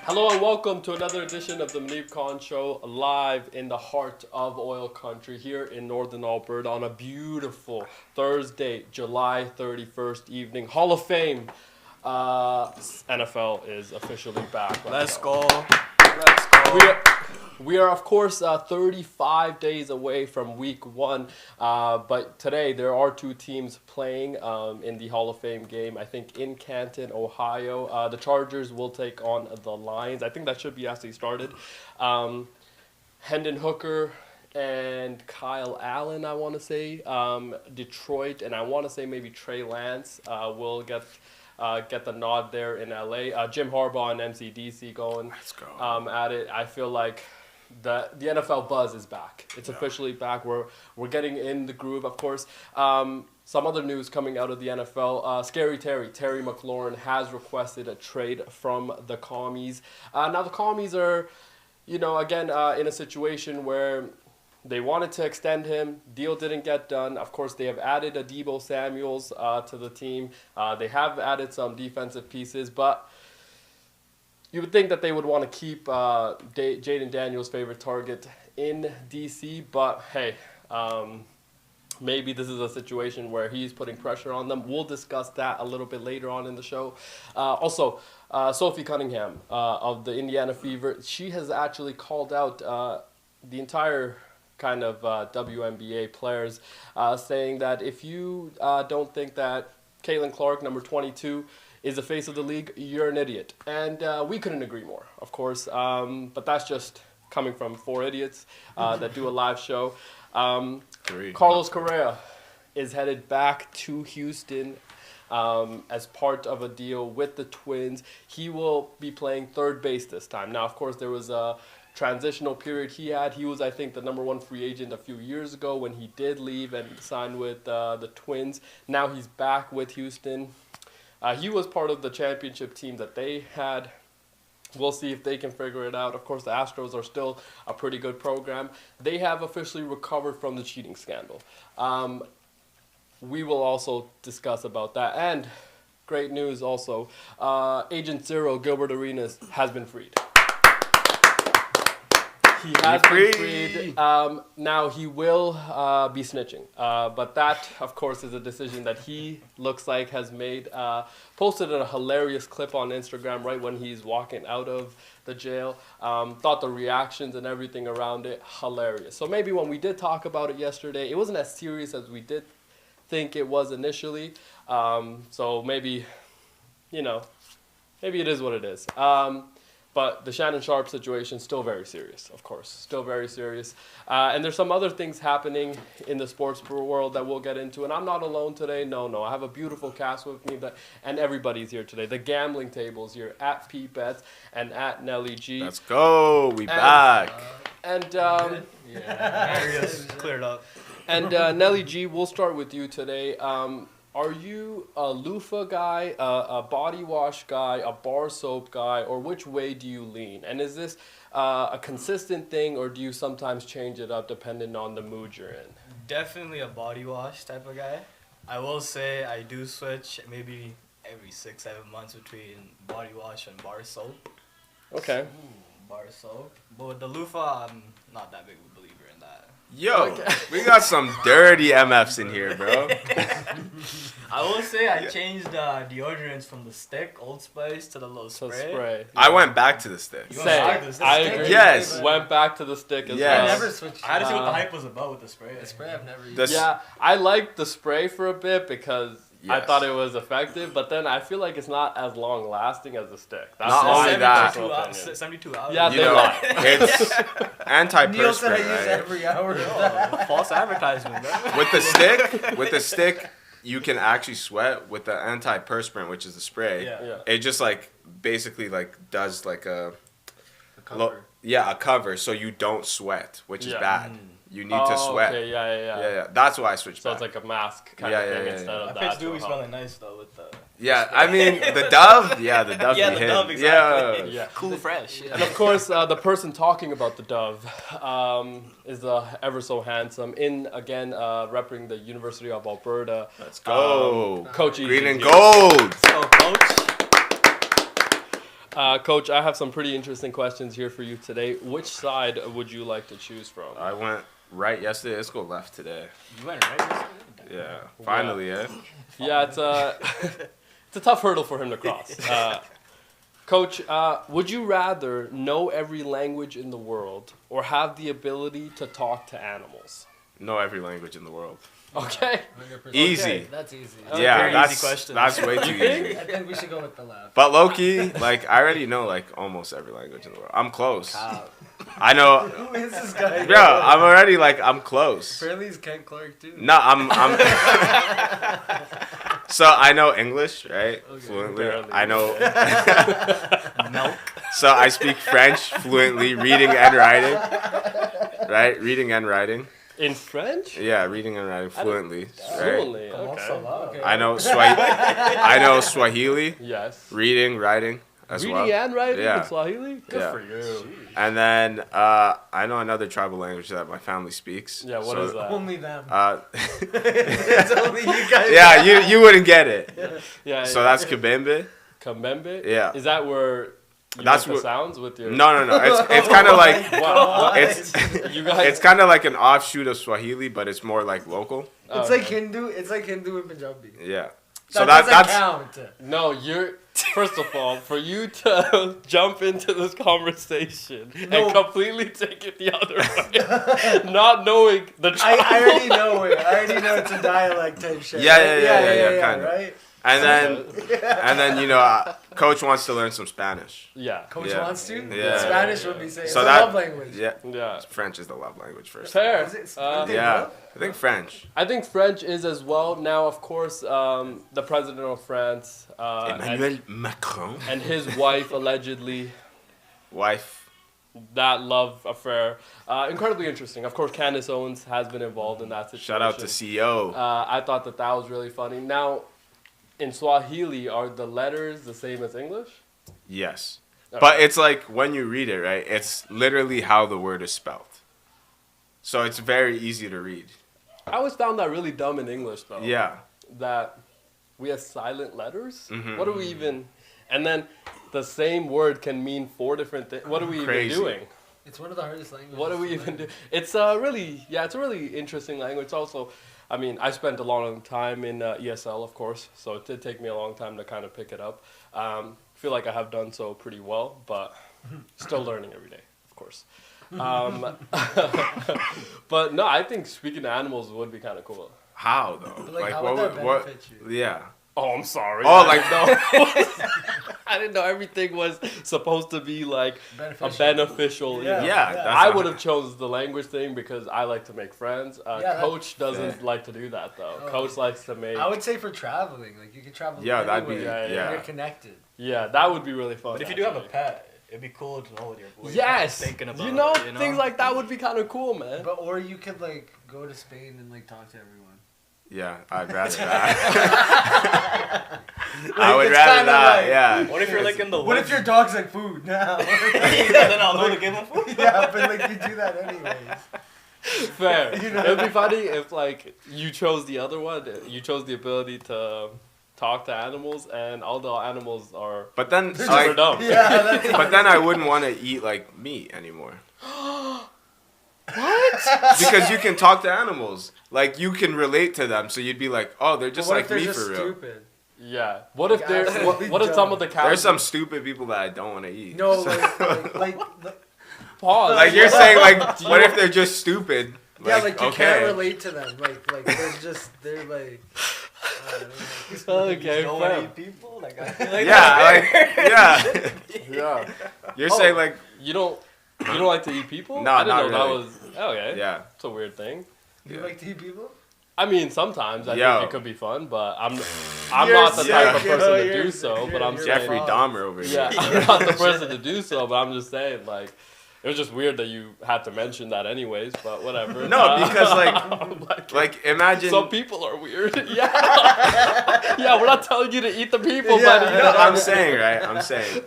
Hello and welcome to another edition of the Muneeb Show, live in the heart of oil country here in northern Alberta on a beautiful Thursday, July 31st evening. Hall of Fame. NFL is officially back. Let's go. We are of course 35 days away from week one, but today there are two teams playing in the Hall of Fame game. I think in Canton, Ohio. The Chargers will take on the Lions. I think that should be actually started. Hendon Hooker and Kyle Allen, I want to say. Detroit, and I want to say maybe Trey Lance will get the nod there in LA. Jim Harbaugh and MCDC going at it. I feel like the NFL buzz is back. It's officially back. We're getting in the groove, of course. Some other news coming out of the NFL. Scary Terry McLaurin has requested a trade from the Commies. Now the Commies are, again, in a situation where they wanted to extend him. Deal didn't get done. Of course, they have added a Deebo Samuels to the team. They have added some defensive pieces, but you would think that they would want to keep Jaden Daniels' favorite target in DC. But hey, maybe this is a situation where he's putting pressure on them. We'll discuss that a little bit later on in the show. Also, Sophie Cunningham of the Indiana Fever, she has actually called out the entire kind of WNBA players, saying that if you don't think that Caitlin Clark, number 22, is the face of the league, you're an idiot. And we couldn't agree more, of course. But that's just coming from four idiots that do a live show. Carlos Correa is headed back to Houston as part of a deal with the Twins. He will be playing third base this time. Now, of course, there was a transitional period he had. He was, I think, the number one free agent a few years ago when he did leave and signed with the Twins. Now he's back with Houston. He was part of the championship team that they had. We'll see if they can figure it out. Of course, the Astros are still a pretty good program. They have officially recovered from the cheating scandal. We will also discuss about that. And great news also, Agent Zero, Gilbert Arenas, has been freed. He has been freed. Now he will be snitching. But that, of course, is a decision that he looks like has made. Posted a hilarious clip on Instagram right when he's walking out of the jail. Thought the reactions and everything around it, hilarious. So maybe when we did talk about it yesterday, it wasn't as serious as we did think it was initially. So maybe, maybe it is what it is. But the Shannon Sharpe situation, still very serious, of course. Still very serious. And there's some other things happening in the sports world that we'll get into. And I'm not alone today. No. I have a beautiful cast with me, and everybody's here today. The gambling table's here at Pete Betts and at Nelly G. Let's go. We back. Areas cleared up. And Nelly G, we'll start with you today. Are you a loofah guy, a body wash guy, a bar soap guy, or which way do you lean? And is this a consistent thing, or do you sometimes change it up depending on the mood you're in? Definitely a body wash type of guy. I will say I do switch maybe every 6-7 months between body wash and bar soap. Okay. Bar soap. But with the loofah, I'm not that big of a believer in that. Yo, we got some dirty MFs in here, bro. I will say I changed deodorants from the stick, Old Spice, to the little spray. I went back to the stick. I agree. Yes. Went back to the stick as Yes. well. I never switched. I had to see what the hype was about with the spray. The spray I've never used. Yeah, I liked the spray for a bit because I Yes. thought it was effective, but then I feel like it's not as long lasting as the stick. That's Not my only that. personal opinion. 72 hours. Yeah, You know, it's Neil said I antiperspirant, use right? every hour. False advertisement, bro. With the stick, you can actually sweat. With the antiperspirant, which is the spray, Yeah. it just basically does a Cover. a cover, so you don't sweat, which is Yeah. bad. You need to sweat. Okay, yeah. That's why I switched So back. it's like a mask kind Yeah, of yeah, thing yeah, instead yeah. of My that. face do be to help. smelling nice though with the. Yeah, I mean the Dove. Yeah, the Dove. Yeah, be the him. Dove, exactly. Yeah. Cool, fresh. And of course, the person talking about the Dove is ever so handsome. Repping the University of Alberta. Let's go. Coach Green Easy and here. gold. So, coach. Coach, I have some pretty interesting questions here for you today. Which side would you like to choose from? I went right yesterday. Let's go left today. You went right yesterday? Yeah, finally, yeah. Yeah, it's it's a tough hurdle for him to cross. Coach, would you rather know every language in the world or have the ability to talk to animals? Know every language in the world. Okay. 100%. Easy. Okay, that's easy. Yeah, Very that's easy question. that's way too easy. I think we should go with the left. But low key, like I already know like almost every language in the world. I'm close. Cow. I know. Who is this guy? Bro, I'm already like I'm close. Apparently he's Ken Clark too. No, I'm So I know English, right? Okay. Fluently. Barely. I know. Milk. So I speak French fluently, reading and writing. Right? Reading and writing. In French? Yeah, reading and writing fluently. Right? Fluently, okay. Okay. I know Swahili. I know Swahili. Yes. Reading, writing as Reading well. and writing Yeah. in Swahili? Good Yeah. for you. And then I know another tribal language that my family speaks. Yeah, what is that? Only them. It's only you guys. yeah, you wouldn't get it. Yeah. So that's Kabembe. Kambembe? Yeah. Is that where you That's make the what- sounds with your... No. It's kind of like Wow. it's You guys... it's kind of like an offshoot of Swahili, but it's more like local. It's like Hindu. It's like Hindu and Punjabi. Yeah. So That doesn't that's count. No, you're... First of all, for you to jump into this conversation No. and completely take it the other way, not knowing the I tribal... already know it. I already know it's a dialect type shit. Yeah, right? yeah, kinda. Right? and then you know, coach wants to learn some Spanish. Yeah. Coach Yeah. wants to? Yeah. Spanish would be saying. So It's a that- love language. Yeah. Yeah. French is the love language first. Fair. Is it- Yeah, I think French. I think French is as well. Now, of course, the president of France Emmanuel Macron. and his wife allegedly Wife. that love affair. Incredibly interesting. Of course, Candace Owens has been involved in that situation. Shout out to CEO. I thought that was really funny. Now, in Swahili, are the letters the same as English? Yes. Okay. But it's like when you read it, right? It's literally how the word is spelled. So it's very easy to read. I always found that really dumb in English, though. Yeah. That we have silent letters. Mhm. What do we even? And then the same word can mean 4 different things. What are we Crazy. even doing? It's one of the hardest languages. What do we even do? It's it's a really interesting language. It's also, I mean, I spent a long time in ESL, of course, so it did take me a long time to kind of pick it up. Feel like I have done so pretty well, but still learning every day, of course. But no, I think speaking to animals would be kind of cool. How though? But, like, how would that benefit you? Yeah. Oh, I'm sorry. Oh, I like didn't know. I didn't know everything was supposed to be like a beneficial. Yeah. Yeah, that's I not- would have chose the language thing because I like to make friends. that- Coach doesn't like to do that though. Oh. Coach likes to make. I would say for traveling, like you could travel. Yeah, that'd be- anywhere, and yeah. You're connected. Yeah, that would be really fun. But if you do have a actually. pet, it'd be cool to know what you're Yes, thinking about. you know, it, things like that would be kind of cool, man. But or you could like go to Spain and like talk to everyone. Yeah, I'd rather that. I would it's rather kinda that. like- Yeah. What if you're like in the What woods? if your dog's like food now? Then I'll know to give him food. Yeah, but like you do that anyways. Fair. You know? It would be funny if like you chose the other one. You chose the ability to talk to animals, and all the animals are But then super like, dumb. Yeah, that's but then I wouldn't want to eat like meat anymore. What? Because you can talk to animals. Like you can relate to them, so you'd be like, "Oh, they're just what like if they're me just for real." stupid? Yeah. What if Like, they're? absolutely What if some of the dumb. cows? There's some stupid people that I don't want to eat. No, like pause. Like you're saying, like, what if they're just stupid? yeah, like you okay. can't relate to them. Like they're like. I don't know. Okay, You know what fair. eat people? Like, I feel like Yeah, like yeah. Yeah. You're Oh. saying like You don't like to eat people? No, I didn't not know really. that was okay. yeah. It's a weird thing. You Yeah. like to eat people? I mean, sometimes I Yo. think it could be fun, but I'm You're not the type of sick. person to You're- do so. But I'm you're saying, Jeffrey Wow. Dahmer over here. yeah, I'm not the person to do so. But I'm just saying, like, it was just weird that you had to mention that, anyways. But whatever. No, because I'm like imagine. some people are weird. Yeah, yeah. We're not telling you to eat the people, Yeah. buddy. No, I'm saying, right? I'm saying.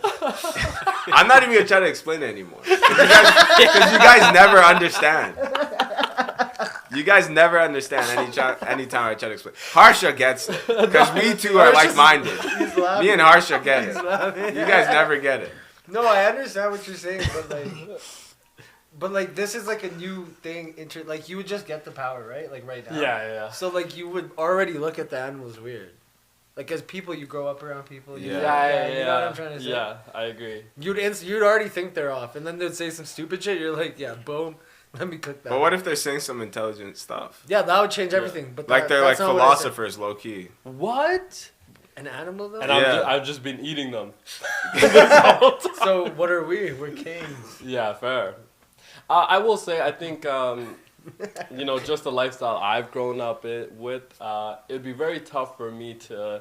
I'm not even gonna try to explain it anymore. Because you guys never understand. You guys never understand anytime I try to explain. Harsha gets it because we two are like-minded. He's laughing. Me and Harsha get He's it. laughing. You guys never get it. No, I understand what you're saying, but like this is like a new thing. Like you would just get the power, right? Like right now. Yeah. So like you would already look at the animals weird. Like as people, you grow up around people. You Yeah. You know what I'm trying to say? Yeah, I agree. You'd already think they're off, and then they'd say some stupid shit. You're like, yeah, boom. Let me cook that. But what if they're saying some intelligent stuff? Yeah, that would change everything. But Like they're like that's not what I said. philosophers, low key. What? An animal though. And Yeah. I've just been eating them. So what are we? We're kings. Yeah, fair. I will say, I think, just the lifestyle I've grown up with, it'd be very tough for me to,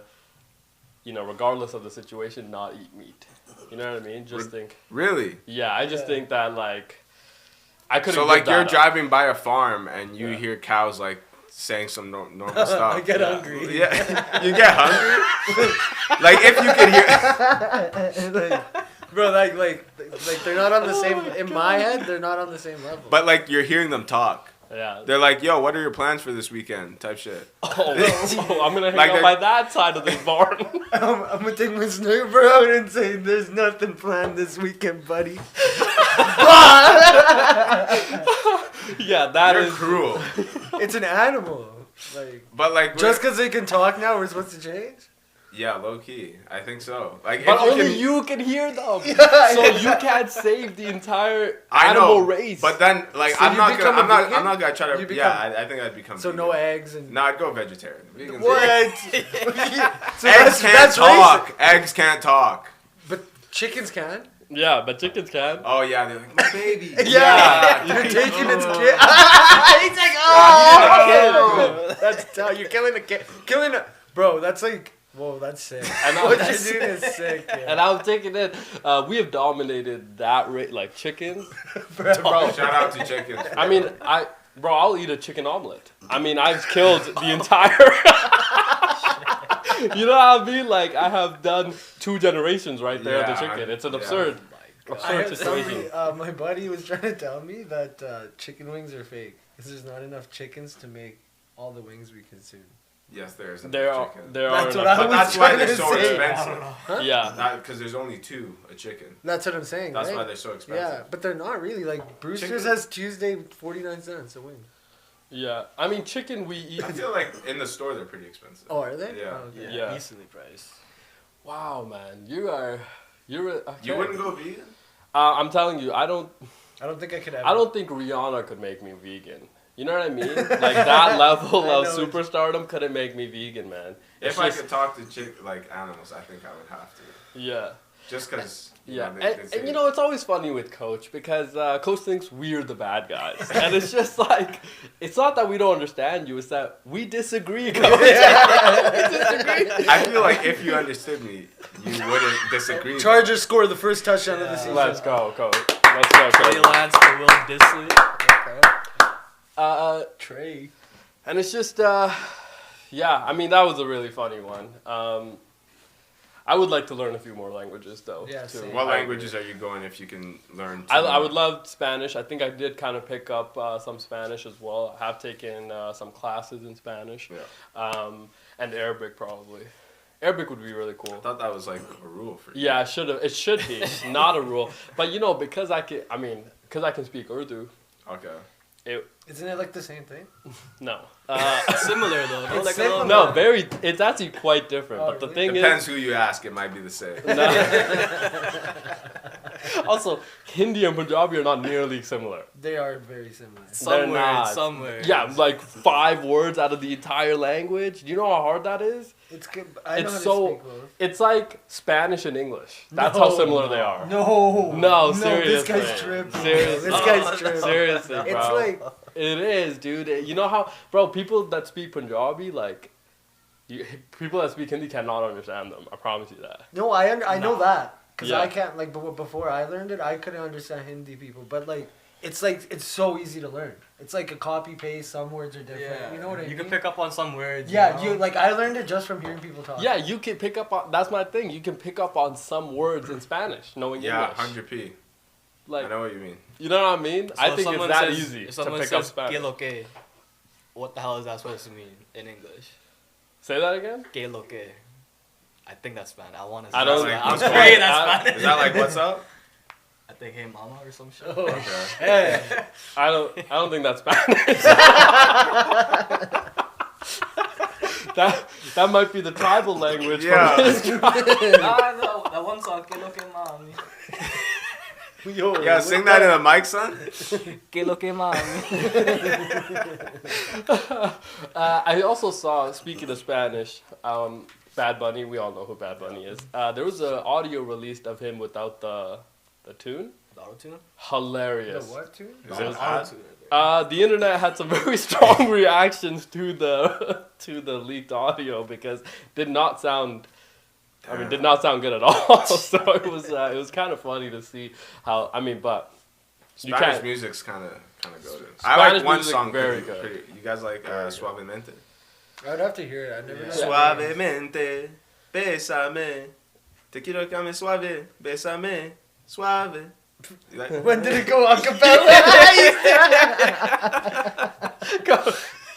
regardless of the situation, not eat meat. You know what I mean? Just think. Really? Yeah, I just think that, like, I couldn't So give like that you're up. driving by a farm and you hear cows like saying some normal stuff. I get hungry. Yeah, you get hungry. Like if you could hear, Bro, like they're not on the same. In my head, they're not on the same level. but like you're hearing them talk. Yeah. They're like, "Yo, what are your plans for this weekend?" Type shit. Oh, I'm going to hang Like out they're- by that side of this barn. I'm gonna take my snooper out and say, "There's nothing planned this weekend, buddy." Yeah, that You're is cruel. It's an animal. Like But like just because they can talk now, we're supposed to change. yeah, low key. I think so. Like But if only can- you can hear them. Yeah, So yeah. you can't save the entire I animal know, race. But then like So I'm you not become gonna a vegan? I'm not gonna try to You I think I'd become So vegan. no eggs and. No, I'd go vegetarian. Vegans What? So Eggs can't that's talk. racist. Eggs can't talk. But chickens can. Yeah, but chickens can. Oh yeah, they're like my baby. Yeah, Yeah. you're taking its kid. He's like, Oh, that's you're killing a kid. Killing a bro. That's like, whoa, that's sick. And What that's- you're doing is sick. Yeah. And I'm taking it. We have dominated that rate, like chickens. Bro, Shout out to chickens. I mean, I'll eat a chicken omelet. I mean, I've killed the entire. You know what I mean? Like I have done 2 generations right there of the Yeah, chicken. It's an yeah. absurd, I absurd had situation. somebody, my buddy was trying to tell me that chicken wings are fake because there's not enough chickens to make all the wings we consume. Yes, there is. There are chicken. there That's are what I enough- But was that's why trying they're to so say. expensive. Yeah. Not because there's only 2 a chicken. That's what I'm saying. That's right? why they're so expensive. Yeah, but they're not really. Like Brewster's Chicken- has Tuesday 49 cents a wing. Yeah. I mean, chicken we eat. I feel like in the store they're pretty expensive. Oh, are they? Yeah. Oh, okay. Yeah. Decently priced. Wow, man, you're okay. You wouldn't go vegan? I'm telling you, I don't think I could ever. I don't think Rihanna could make me vegan. You know what I mean? Like that level I of know. superstardom couldn't make me vegan, man. It's If I just- could talk to animals, I think I would have to. Yeah. Just because. Yeah, and it's always funny with Coach because Coach thinks we're the bad guys, and it's just like it's not that we don't understand you; it's that we disagree, Coach. We disagree. I feel like if you understood me, you wouldn't disagree. Chargers score the first touchdown of the season. Let's go, Coach. Let's go, Trey Coach. Lance for Will Disley. Trey. And it's just, yeah. I mean, that was a really funny one. I would like to learn a few more languages, though. Yeah, too. same. What languages are you going if you can learn? 2 I more? would love Spanish. I think I did kind of pick up some Spanish as well. I have taken some classes in Spanish. Yeah. And Arabic, probably. Arabic would be really cool. I thought that was like a rule for you. Yeah, it should be. Not a rule. But, because I can speak Urdu. Okay. Isn't it like the same thing? No. Similar though. It's Like similar. No, it's actually quite different. Oh, but the really? thing Depends who you ask. It might be the same. Also, Hindi and Punjabi are not nearly similar. They are very similar. somewhere, not. somewhere. Yeah, like 5 words out of the entire language. Do you know how hard that is? It's good. I know It's how to so. speak both. It's like Spanish and English. That's how No. similar they are. No. No, seriously. This guy's tripping. Seriously. This guy's tripping. Seriously, bro. It's like It is, dude. You know how, bro? People that speak Punjabi, like, people that speak Hindi cannot understand them. I promise you that. no, I know that because Yeah. I can't like before I learned it, I couldn't understand Hindi people, but like it's so easy to learn. It's like a copy paste. Some words are different. Yeah. You know what I mean? You can pick up on some words. Yeah, you know? you like I learned it just from hearing people talk. Yeah, you can pick up on. That's my thing. You can pick up on some words in Spanish, knowing Yeah, English. 100p. Like, I know what you mean. you know what I mean? So I if think it's someone that says- easy if to someone pick up says, Spanish. "Que lo que?" what the hell is that supposed to mean in English? Say that again. Que lo que. I think that's Spanish. I want to say I don't- I'm what's praying going- that's Spanish. Is that like what's up? I think hey mama or some shit. Oh, Okay. hey. I don't think that's Spanish. that might be the tribal language. Yeah. From his tribe. no, that one song, Que lo que mami. Yo, Yeah, sing that in the mic, son. Que lo que mami. I also saw, speaking of Spanish, Bad Bunny. We all know who Bad Bunny is. There was an audio released of him without the tune. The auto-tune? Hilarious. The what tune? Is it Auto-tune odd? right there. The internet had some very strong reactions to the leaked audio because did not sound good at all. So it was kind of funny to see how. I mean, but you Spanish can't. music's kind of good. I Spanish like one music song. very pretty- good. pretty- You guys like Suavemente? I'd have to hear it. I never know. Suavemente, bésame. Te quiero que me suave, bésame, suave. You like- When did it go a cappella?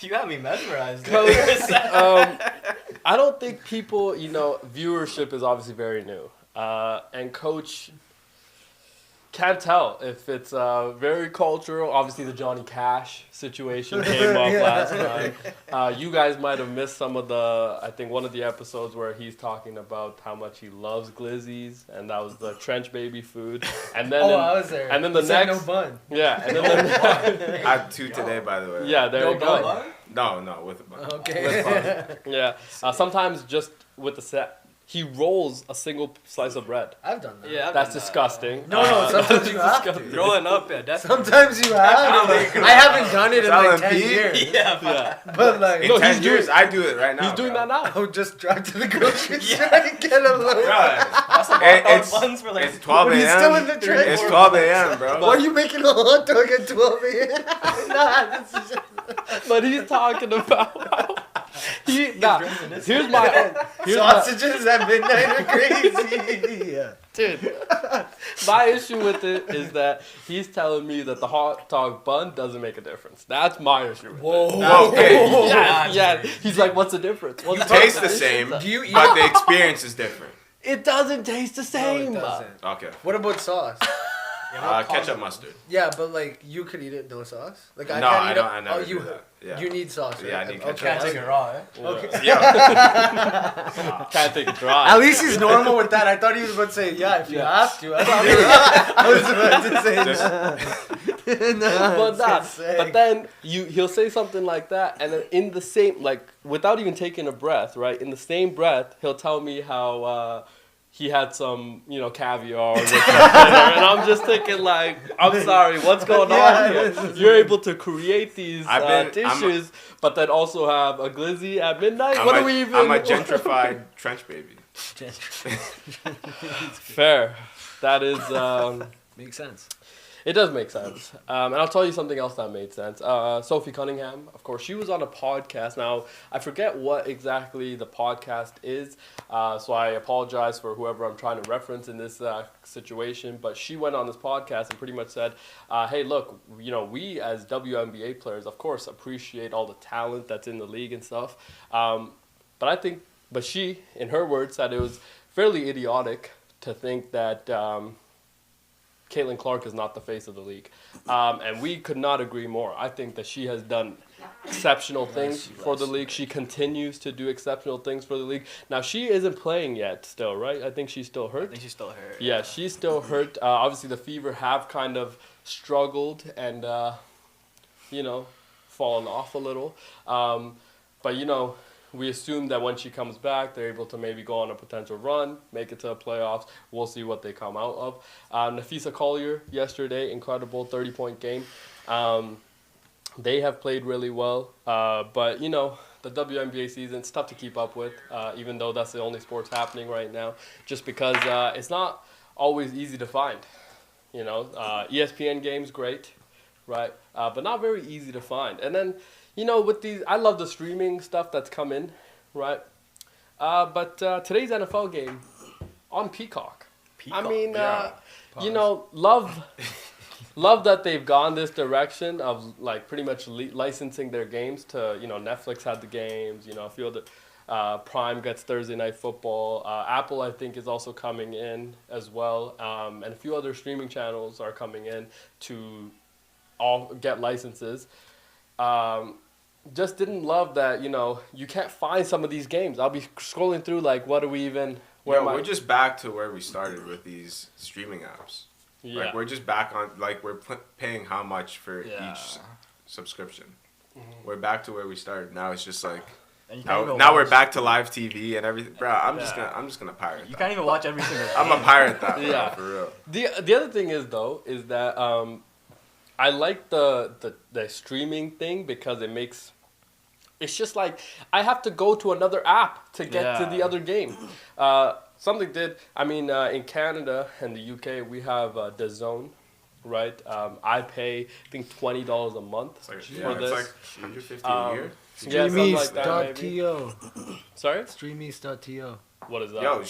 You got me mesmerized. Coach, dude. I don't think people, viewership is obviously very new. And Coach can't tell if it's very cultural. Obviously, the Johnny Cash situation came up last time. You guys might have missed some of I think one of the episodes where he's talking about how much he loves glizzies, and that was the Trench Baby food. And then, I was there. And then the He said next, no bun. yeah, and then I had two today, by the way. yeah, there No you go. bun? No, with a bun. Okay. Yeah, sometimes just with the set, he rolls a single slice of bread. I've done that. Yeah, I've That's done that. disgusting. No, sometimes you have to. Throwing up, yeah, definitely. Sometimes you have to. I haven't done it in like Solid 10 P? years. Yeah, Yeah. But like, In No, 10 he's doing- years, I do it right now. He's doing bro. that now. I would just drive to the grocery store and get a load. Bro, That's like it's, buns for like it's 12 When a.m. he's still in the train. It's 12 a.m., bro. Why are you making a hot dog at 12 a.m.? Nah, this is just... But he's talking about how drinking this. here's my Sausages at midnight are crazy. Yeah. dude. My issue with it is that he's telling me that the hot dog bun doesn't make a difference. That's my issue with it. Whoa. Okay. Yeah. He's like, what's the difference? What's You taste the same, Do you eat but the experience is different. It doesn't taste the No, same. it doesn't. Okay. What about sauce? Ketchup, mustard. Yeah, but like you could eat it no sauce. Like I No, can't I eat don't. it. I never oh, you do that. Yeah. you need sauce. Right? Yeah, I need ketchup. Can't take it raw, eh? Okay. Yeah. Can't take it dry. At least he's normal with that. I thought he was about to say, yeah, if you Yeah. have to. I was about to say, Just- no. But then he'll say something like that, and then in the same, like, without even taking a breath, right? In the same breath, he'll tell me how he had some, caviar with some dinner, and I'm just thinking, like, I'm sorry, what's going on here? You're able to create these dishes, but then also have a glizzy at midnight. What are we even? I'm a gentrified trench baby. Fair. That is. Makes sense. It does make sense. And I'll tell you something else that made sense. Sophie Cunningham, of course, she was on a podcast. Now, I forget what exactly the podcast is, so I apologize for whoever I'm trying to reference in this situation. But she went on this podcast and pretty much said, hey, look, we as WNBA players, of course, appreciate all the talent that's in the league and stuff. But she, in her words, said it was fairly idiotic to think that Caitlin Clark is not the face of the league. And we could not agree more. I think that she has done exceptional things for the league. She continues to do exceptional things for the league. Now, she isn't playing yet still, right? I think she's still hurt. I think she's still hurt. Yeah, she's still hurt. Obviously, the Fever have kind of struggled and, fallen off a little. But, we assume that when she comes back, they're able to maybe go on a potential run, make it to the playoffs. We'll see what they come out of. Nafisa Collier yesterday, incredible 30-point game. They have played really well. But, the WNBA season, it's tough to keep up with, even though that's the only sports happening right now, just because it's not always easy to find. ESPN games, great, right? But not very easy to find. And then, with these, I love the streaming stuff that's come in, right? But today's NFL game on Peacock. I mean, yeah. love love that they've gone this direction of like pretty much licensing their games to, you know, Netflix had the games, you know, a few other, Prime gets Thursday Night Football. Apple, I think, is also coming in as well. And a few other streaming channels are coming in to all get licenses. Just didn't love that, you know, you can't find some of these games. I'll be scrolling through like, what do we even, where am I? We're just back to where we started with these streaming apps. Yeah. Like, we're just back on, like, we're paying how much for Yeah. each subscription. We're back to where we started. Now it's just like, And you can't even now we're watch- back to live TV and everything. Bro, I'm just Yeah. gonna pirate You that. can't even watch every single. I'm a pirate that, bro, Yeah. for real. The other thing is though is that I like the streaming thing because it's just like I have to go to another app to get to the Yeah. other game. Something did, I mean, in Canada and the UK we have DAZN, right? I pay I think $20 a month It's like, for yeah, this. it's like 150 a year. Yeah, something like that, maybe. Streamies.to. Sorry, Streamies.to. what is that? Yo, Whoa,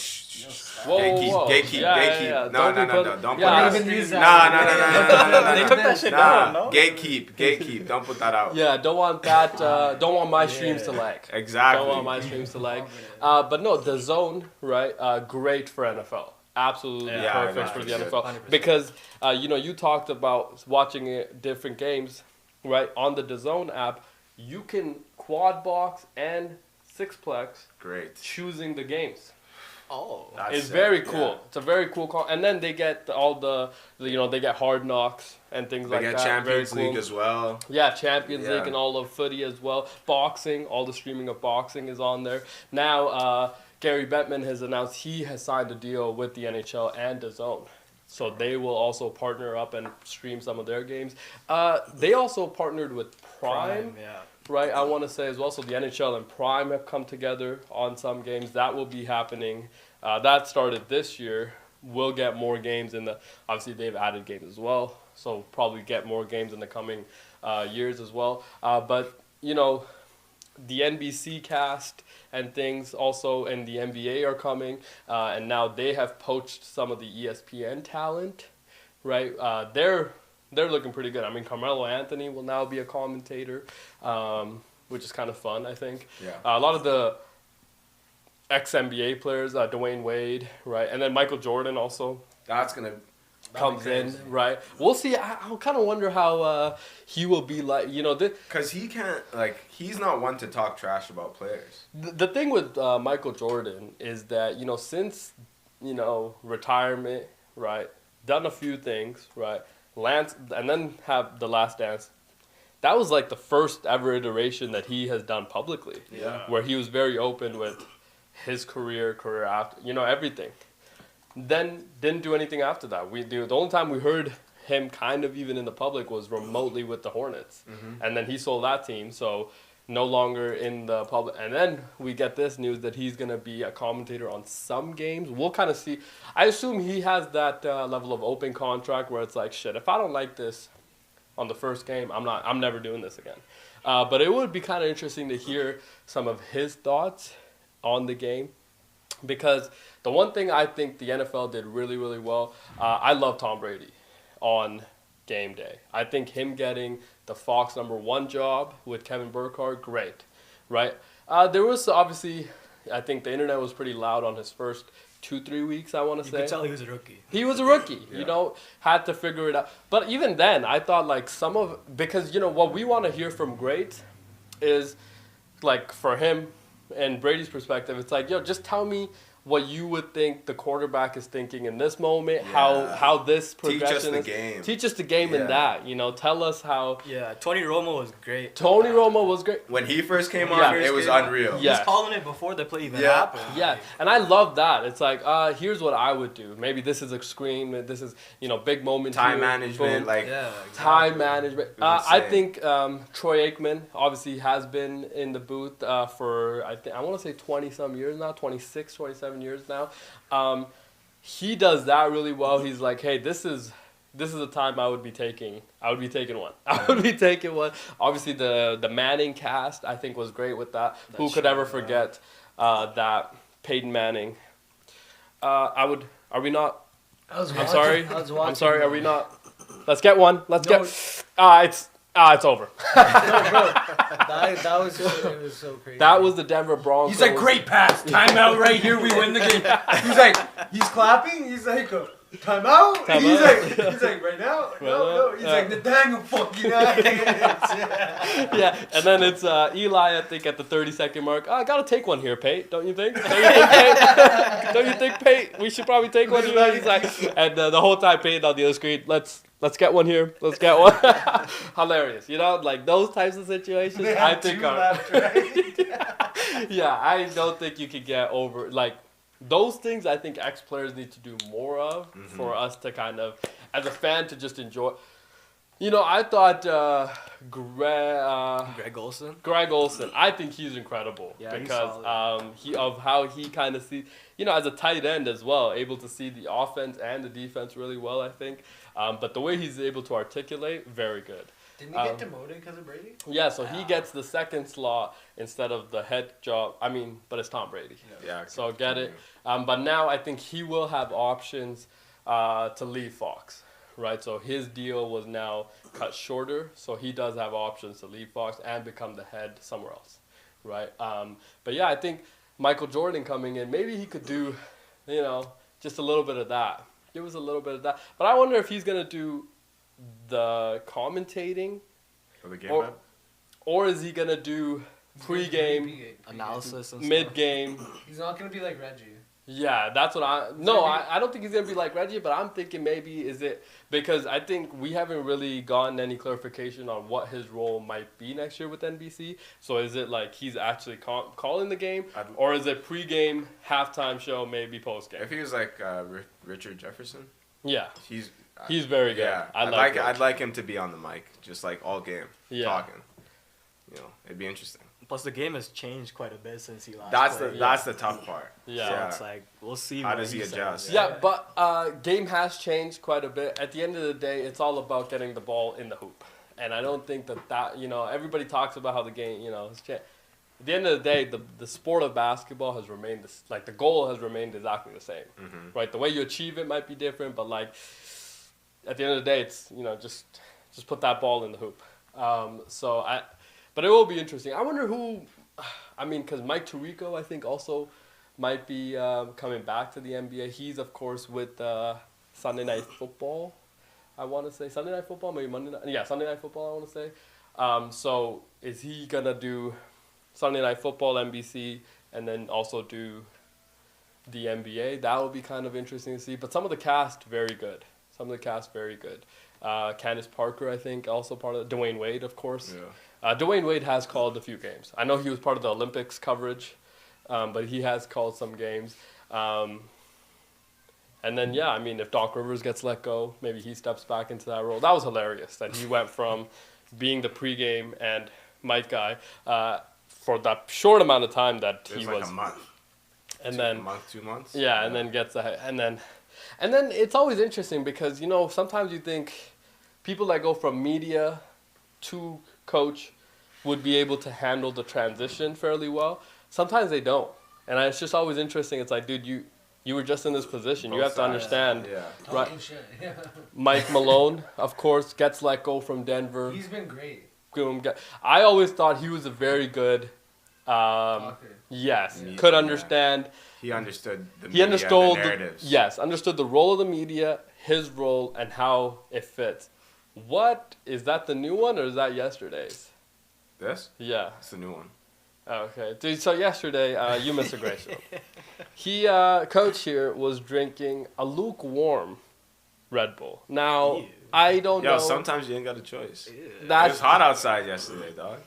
gatekeep, whoa. gatekeep, Yeah, gatekeep. yeah, yeah. No, Don't no, be no, put- no, don't yeah, put I that. even use Nah, that. nah, nah, nah, nah, nah, nah, They took that shit nah. down, no? Gatekeep. Don't put that out. Yeah, don't want that. Don't want my streams to lag. Exactly. Don't want my streams to lag. But no, the zone, right? Great for NFL. Absolutely Yeah, perfect for the 100%. NFL 100%. because you know you talked about watching different games, right? On the DAZN app, you can quad box and sixplex Great. choosing the games. Oh. That's It's sick, very cool. yeah. It's a very cool call. And then they get all you know, they get Hard Knocks and things They like get that. Champions Very cool. League as well. Yeah, Champions Yeah. League and all of footy as well. Boxing, all the streaming of boxing is on there. Now, Gary Bettman has announced he has signed a deal with the NHL and DAZN. So they will also partner up and stream some of their games. They also partnered with Prime, Yeah. right? I want to say as well. So the NHL and Prime have come together on some games. That will be happening. That started this year. We'll get more games obviously they've added games as well. So probably get more games in the coming years as well. But, you know, the NBC cast and things also and the NBA are coming. And now they have poached some of the ESPN talent, right? They're looking pretty good. I mean, Carmelo Anthony will now be a commentator, which is kind of fun, I think. Yeah. A lot of the ex-NBA players, Dwayne Wade, right? And then Michael Jordan also That's gonna. comes in, right? We'll see. I kind of wonder how he will be like, you know, Cause he can't he's not one to talk trash about players. the thing with Michael Jordan is that, you know, since, you know, retirement, right, done a few things, right, and then have The Last Dance. That was like the first ever iteration that he has done publicly, Yeah. where he was very open with his career after, you know, everything. Then didn't do anything after that. The only time we heard him kind of even in the public was remotely with the Hornets, and then he sold that team, so no longer in the public. And then we get this news that he's gonna be a commentator on some games. We'll kind of see. I assume he has that level of open contract where it's like, shit, if I don't like this on the first game, I'm never doing this again. But it would be kind of interesting to hear some of his thoughts on the game, because the one thing I think the NFL did really, really well, I love Tom Brady on game day. I think him getting the Fox #1 job with Kevin Burkhardt, great, right? There was obviously, I think the internet was pretty loud on his first 2-3 weeks, I want to You say. could tell he was a rookie. He was a rookie, Yeah. you know, had to figure it out. But even then, I thought like because, you know, what we want to hear from greats is like for him and Brady's perspective, it's like, yo, just tell me what you would think the quarterback is thinking in this moment, Yeah. how this Teach progression us the is. game. Teach us the game in Yeah. that, you know, tell us how. Yeah, Tony Romo was great. Tony Romo was great. When he first came Yeah. on, it was unreal. Yeah. He's calling it before the play even Yeah. happened. Yeah, and I love that. It's like, here's what I would do. Maybe this is a screen. This is, you know, big moment. Time here, management, boom. like Yeah, Time exactly. management. It was I insane. think Troy Aikman obviously has been in the booth for I want to say 20 some years now, 26, 27 years now. He does that really well. He's like, hey, this is a time I would be taking. I would be taking one. I would be taking one. Obviously, the Manning cast I think was great with that. Who could ever forget that Peyton Manning? Are we not? I was I'm watching- sorry. I was I'm watching, sorry. Are we not? Let's get one. Let's No. get. It's over. No, bro. That was it was so crazy. That was the Denver Broncos. He's like, great pass. Timeout right here. We win the game. He's like, he's clapping. He's like, timeout. Timeout. He's like, right now. No. He's like, the dang fucking Yeah, and then it's Eli, I think, at the 30-second mark. I gotta take one here, Pate. Don't you think? Don't you think, Pate? We should probably take one here. He's like, and the whole time, Pate on the other screen. Let's get one here. Let's get one. Hilarious, like those types of situations. I think are. left, right? Yeah, I don't think you could get over those things. I think ex-players need to do more of for us to kind of, as a fan, to just enjoy. I thought Greg Olson. Greg Olson, I think he's incredible Yeah, he's because solid. of how he kind of sees, as a tight end as well, able to see the offense and the defense really well, I think. But the way he's able to articulate, very good. Didn't he get demoted because of Brady? Yeah, so he gets the second slot instead of the head job. I mean, but it's Tom Brady. Yeah. So get it. But now I think he will have options to leave Fox, right? So his deal was now cut shorter, so he does have options to leave Fox and become the head somewhere else, right? But yeah, I think Michael Jordan coming in, maybe he could do, just a little bit of that. Give us a little bit of that. But I wonder if he's going to do the commentating For the game, or is he going to do pre-game, Analysis and stuff. mid-game? He's not gonna be like Reggie. Yeah, that's what I don't think he's going to be like Reggie, but I'm thinking maybe is it because I think we haven't really gotten any clarification on what his role might be next year with NBC. So is it like he's actually calling the game or is it pre-game, halftime show, maybe post-game? If he was like Richard Jefferson, Yeah. He's very good. Yeah, I'd like him to be on the mic, just like all game, talking. It'd be interesting. Plus, the game has changed quite a bit since he last played. That's the tough part. Yeah. So it's like, we'll see. How what does he says. adjust? Yeah, but game has changed quite a bit. At the end of the day, it's all about getting the ball in the hoop. And I don't think that everybody talks about how the game, has changed. At the end of the day, the sport of basketball has remained, the goal has remained exactly the same, right? The way you achieve it might be different, but at the end of the day, it's, just put that ball in the hoop. But it will be interesting. I wonder who, because Mike Tirico, I think, also might be coming back to the NBA. He's, of course, with Sunday Night Football, I want to say. Sunday Night Football, maybe Monday Night. Yeah, Sunday Night Football, I want to say. So is he going to do Sunday Night Football, NBC, and then also do the NBA? That would be kind of interesting to see. But some of the cast, very good. Candace Parker, I think, also part of Dwayne Wade, of course. Yeah. Dwayne Wade has called a few games. I know he was part of the Olympics coverage, but he has called some games. And then, if Doc Rivers gets let go, maybe he steps back into that role. That was hilarious that he went from being the pregame and mic guy for that short amount of time that he was. Like a month. And then 2 months. Yeah, and then gets ahead. And then it's always interesting because, sometimes you think people that go from media to coach would be able to handle the transition fairly well. Sometimes they don't. And it's just always interesting. It's like, dude, you were just in this position. You have to understand. Yeah. Right. Talking shit. Yeah. Mike Malone, of course, gets let go from Denver. He's been great. I always thought he was a very good Talker. yes, Yeah. could understand. He understood the He media, understood the narratives. understood the role of the media, his role, and how it fits. What is that? The new one or is that yesterday's? This? Yeah. It's the new one. Okay. Dude, so yesterday, you missed a great show. He, coach here, was drinking a lukewarm Red Bull. Now, Ew. I don't know. Sometimes you ain't got a choice. It That's was hot outside yesterday, dog.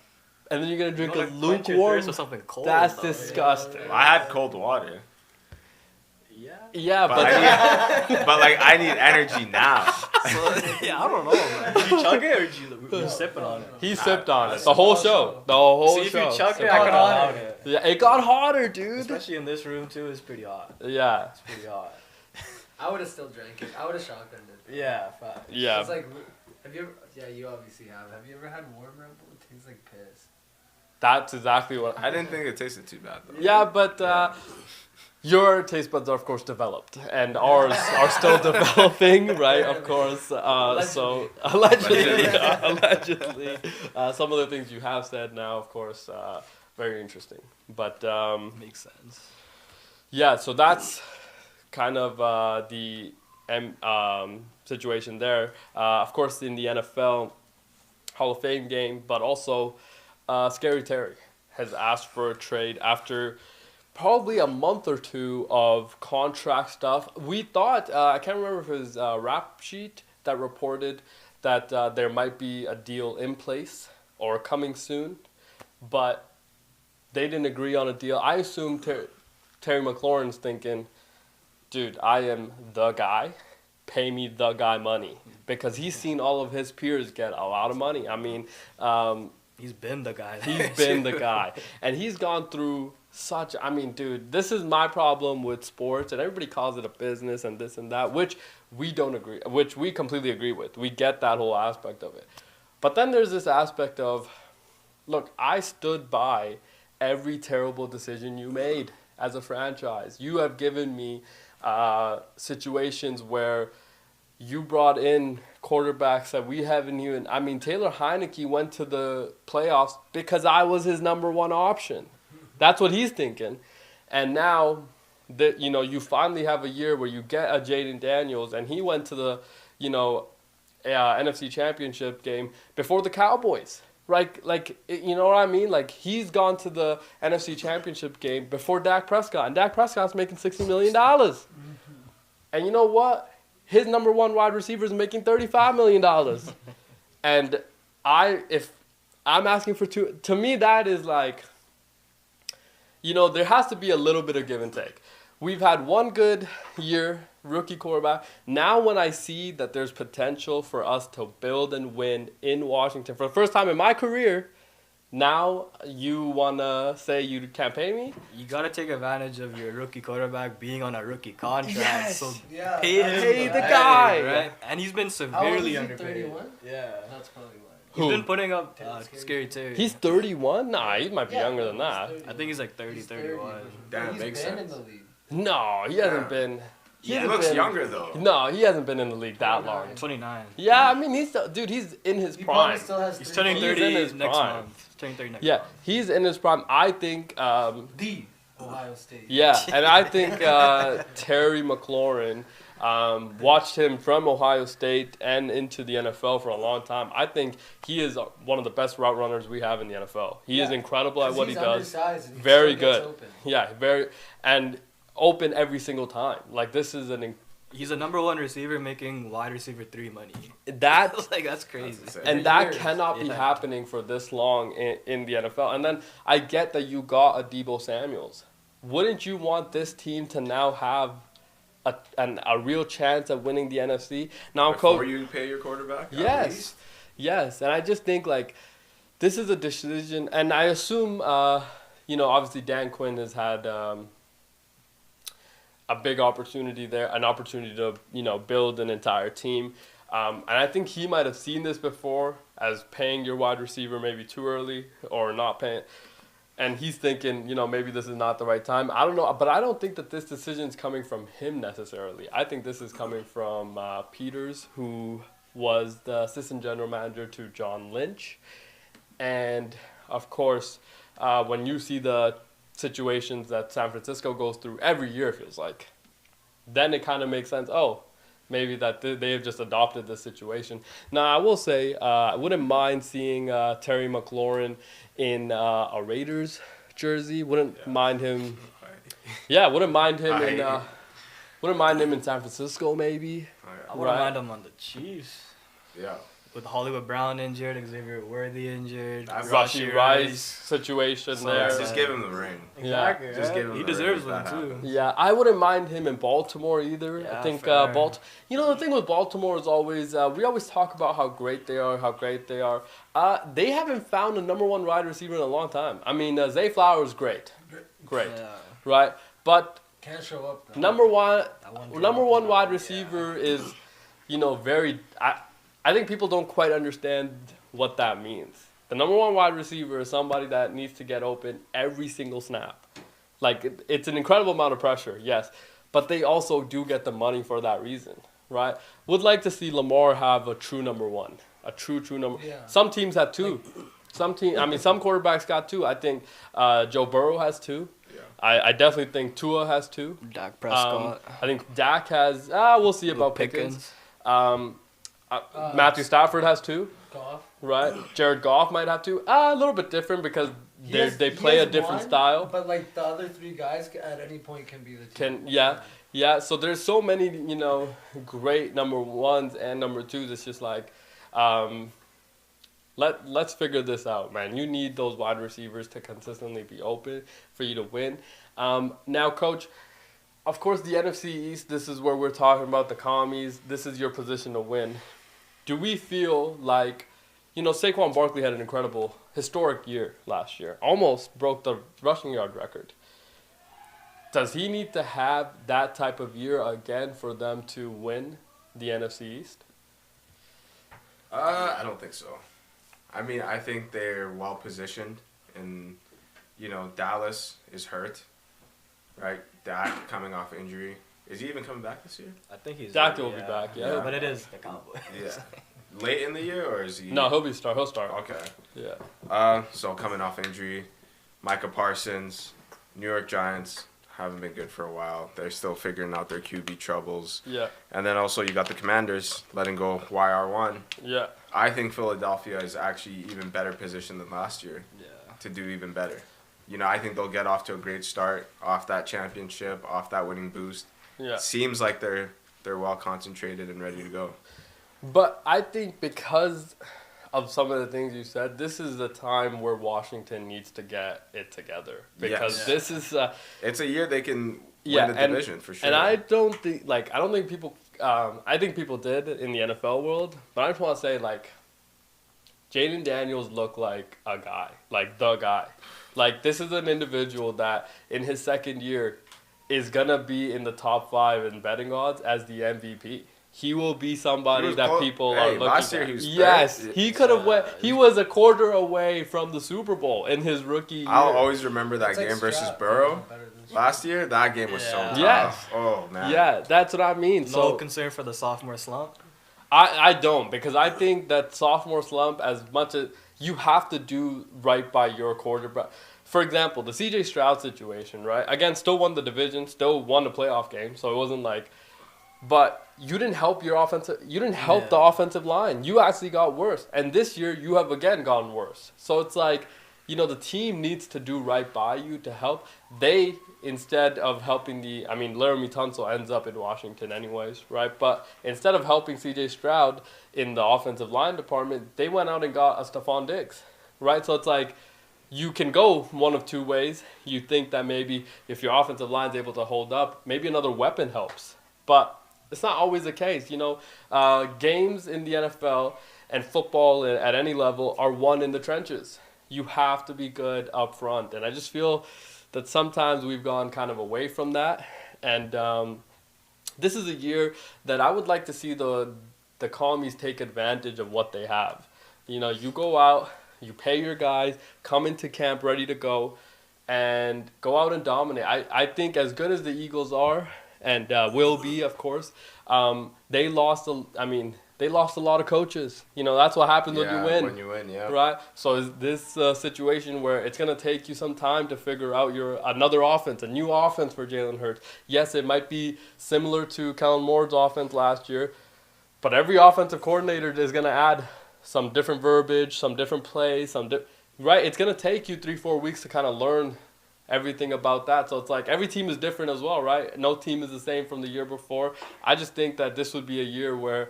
and then you're gonna drink You a wanna quench your lukewarm. thirst with something cold. That's though. disgusting. I had cold water, Yeah. Yeah, but but I need energy now. Yeah, I don't know, man. Did you chug it or did you sipping on it? he sipped on it the whole show. The whole See, if show. you chugged it, Sipped I on could it. allow it. Yeah, it got hotter, dude. Especially in this room too, it's pretty hot. Yeah. It's pretty hot. I would have still drank it. I would have shotgunned it. Yeah, fact. Yeah. It's like, have you ever? Yeah, you obviously have. Have you ever had warm Red Bull? It tastes like piss. That's exactly what. I didn't think it tasted too bad though. Yeah, but Your taste buds are, of course, developed, and ours are still developing, right? Of course. So allegedly, allegedly, some of the things you have said now, of course, very interesting. But Makes sense. yeah, so that's kind of the situation there. Of course, in the NFL Hall of Fame game, but also Scary Terry has asked for a trade after probably a month or two of contract stuff. We thought, I can't remember if it was Rap Sheet that reported that there might be a deal in place or coming soon, but they didn't agree on a deal. I assume Terry McLaurin's thinking, dude, I am the guy. Pay me the guy money. Because he's seen all of his peers get a lot of money. I mean, He's been the guy. he's been the guy. And he's gone through such, I mean, dude, this is my problem with sports, and everybody calls it a business and this and that, which we don't agree, which we completely agree with. We get that whole aspect of it. But then there's this aspect of, look, I stood by every terrible decision you made as a franchise. You have given me situations where you brought in quarterbacks that we haven't even. I mean, Taylor Heineke went to the playoffs because I was his number one option. That's what he's thinking. And now that you finally have a year where you get a Jaden Daniels, and he went to the NFC Championship game before the Cowboys. Right, like, you know what I mean? Like, he's gone to the NFC Championship game before Dak Prescott, and Dak Prescott's making $60 million. And you know what? His number one wide receiver is making $35 million. And if I'm asking for two, to me, that is like, there has to be a little bit of give and take. We've had one good year, rookie quarterback. Now when I see that there's potential for us to build and win in Washington for the first time in my career, now you want to say you can't pay me? You got to take advantage of your rookie quarterback being on a rookie contract. Yes. So Yeah. pay the guy. Right? And he's been How old is severely he? underpaid. 31? Yeah. That's probably why. He's Who? been putting up Scary Scary Terry. He's 31? Nah, he might be younger than that. I think he's like 30, He's 31. Damn, He's makes been sense. in the league. No, he hasn't been. He hasn't looks been- younger though. No, he hasn't been in the league that long. 29. Yeah, I mean, he's in his He prime. probably still has He's 3 turning He's 30 in his next prime. month. He's turning 30 next Yeah, month. he's in his prime. I think, The Ohio State. yeah, and I think Terry McLaurin watched him from Ohio State and into the NFL for a long time. I think he is one of the best route runners we have in the NFL. He is Yeah, incredible at what he he's does. undersized and he Very still gets good. open. Yeah, and open every single time. Like, this is He's a number one receiver making wide receiver 3 money. that Like, that's crazy. That's insane. and For that years. cannot be Yeah. happening for this long in the NFL. And then I get that you got a Deebo Samuels. Wouldn't you want this team to now have a real chance at winning the NFC? Now, Before coach, you pay your quarterback? at yes, least? yes, and I just think like this is a decision, and I assume obviously Dan Quinn has had a big opportunity there, an opportunity to build an entire team. And I think he might have seen this before as paying your wide receiver maybe too early or not paying. And he's thinking, maybe this is not the right time. I don't know, but I don't think that this decision is coming from him necessarily. I think this is coming from Peters, who was the assistant general manager to John Lynch. And, of course, when you see the situations that San Francisco goes through every year, it feels like, then it kind of makes sense. Oh, maybe that they have just adopted this situation. Now, I will say, I wouldn't mind seeing Terry McLaurin in a Raiders jersey. Wouldn't mind him. Yeah, wouldn't mind him in San Francisco maybe. I wouldn't Right. mind him on the Chiefs. Yeah. With Hollywood Brown injured, Xavier Worthy injured, That's Rashi Rice situation So there. Just give him the ring. Exactly. Yeah. Just right? give him He the deserves ring if one that too. happens. Yeah, I wouldn't mind him in Baltimore either. I Yeah, think fair. the thing with Baltimore is always we always talk about how great they are. They haven't found a number one wide receiver in a long time. I mean, Zay Flowers, great, Yeah. right? But Can't show up though. number one one wide receiver is, very. I think people don't quite understand what that means. The number one wide receiver is somebody that needs to get open every single snap. Like, it's an incredible amount of pressure, yes. But they also do get the money for that reason, right? Would like to see Lamar have a true number one. A true number. Yeah. Some teams have two. Some quarterbacks got two. I think Joe Burrow has two. Yeah. I definitely think Tua has two. Dak Prescott. I think Dak has. We'll see about Pickens. Matthew Stafford has two, Goff. right? Jared Goff might have two. A little bit different because they play a different style. But like the other three guys at any point can be the team. Yeah. So there's so many great number ones and number twos. It's just like, let's figure this out, man. You need those wide receivers to consistently be open for you to win. Now, Coach. Of course, the NFC East, this is where we're talking about the commies. This is your position to win. Do we feel like, Saquon Barkley had an incredible, historic year last year. Almost broke the rushing yard record. Does he need to have that type of year again for them to win the NFC East? I don't think so. I mean, I think they're well positioned, and Dallas is hurt, right? Dak coming off injury. Is he even coming back this year? I think he's. Dak will be back. Yeah. But it is the Cowboys. Yeah. Late in the year, or is he? No, he'll start. Okay. Yeah. So coming off injury, Micah Parsons, New York Giants haven't been good for a while. They're still figuring out their QB troubles. Yeah. And then also you got the Commanders letting go YR1. Yeah. I think Philadelphia is actually even better positioned than last year to do even better. I think they'll get off to a great start, off that championship, off that winning boost. Yeah. Seems like they're well concentrated and ready to go. But I think because of some of the things you said, this is the time where Washington needs to get it together. Because this is... it's a year they can win the division for sure. And I don't think people... I think people did in the NFL world, but I just want to say, Jaden Daniels looked like a guy, like the guy. This is an individual that in his second year is going to be in the top 5 in betting odds as the MVP. He will be somebody that people are looking last year at. he was yes, third. he could have went. He was a quarter away from the Super Bowl in his rookie year. I'll always remember that game versus Burrow. Last year, that game was so tough. Yes. Oh, man. Yeah, that's what I mean. No concern for the sophomore slump? I don't, because I think that sophomore slump, as much as you have to do right by your quarterback. For example, the C.J. Stroud situation, right? Again, still won the division, still won the playoff game, so it wasn't like... But you didn't help your offensive... You didn't help the offensive line. You actually got worse. And this year, you have again gotten worse. So it's like, the team needs to do right by you to help. They, instead of helping Laramie Tunsil ends up in Washington anyways, right? But instead of helping C.J. Stroud in the offensive line department, they went out and got a Stephon Diggs, right? So it's like... You can go one of two ways. You think that maybe if your offensive line is able to hold up, maybe another weapon helps. But it's not always the case. Games in the NFL and football at any level are won in the trenches. You have to be good up front. And I just feel that sometimes we've gone kind of away from that. And this is a year that I would like to see the commies take advantage of what they have. You go out... You pay your guys, come into camp ready to go, and go out and dominate. I think as good as the Eagles are, and will be, of course, they lost a lot of coaches. That's what happens when you win. When you win, yeah. Right? So is this a situation where it's going to take you some time to figure out another offense, a new offense for Jalen Hurts. Yes, it might be similar to Kellen Moore's offense last year, but every offensive coordinator is going to add some different verbiage, some different plays, right? It's going to take you 3-4 weeks to kind of learn everything about that. So it's like every team is different as well, right? No team is the same from the year before. I just think that this would be a year where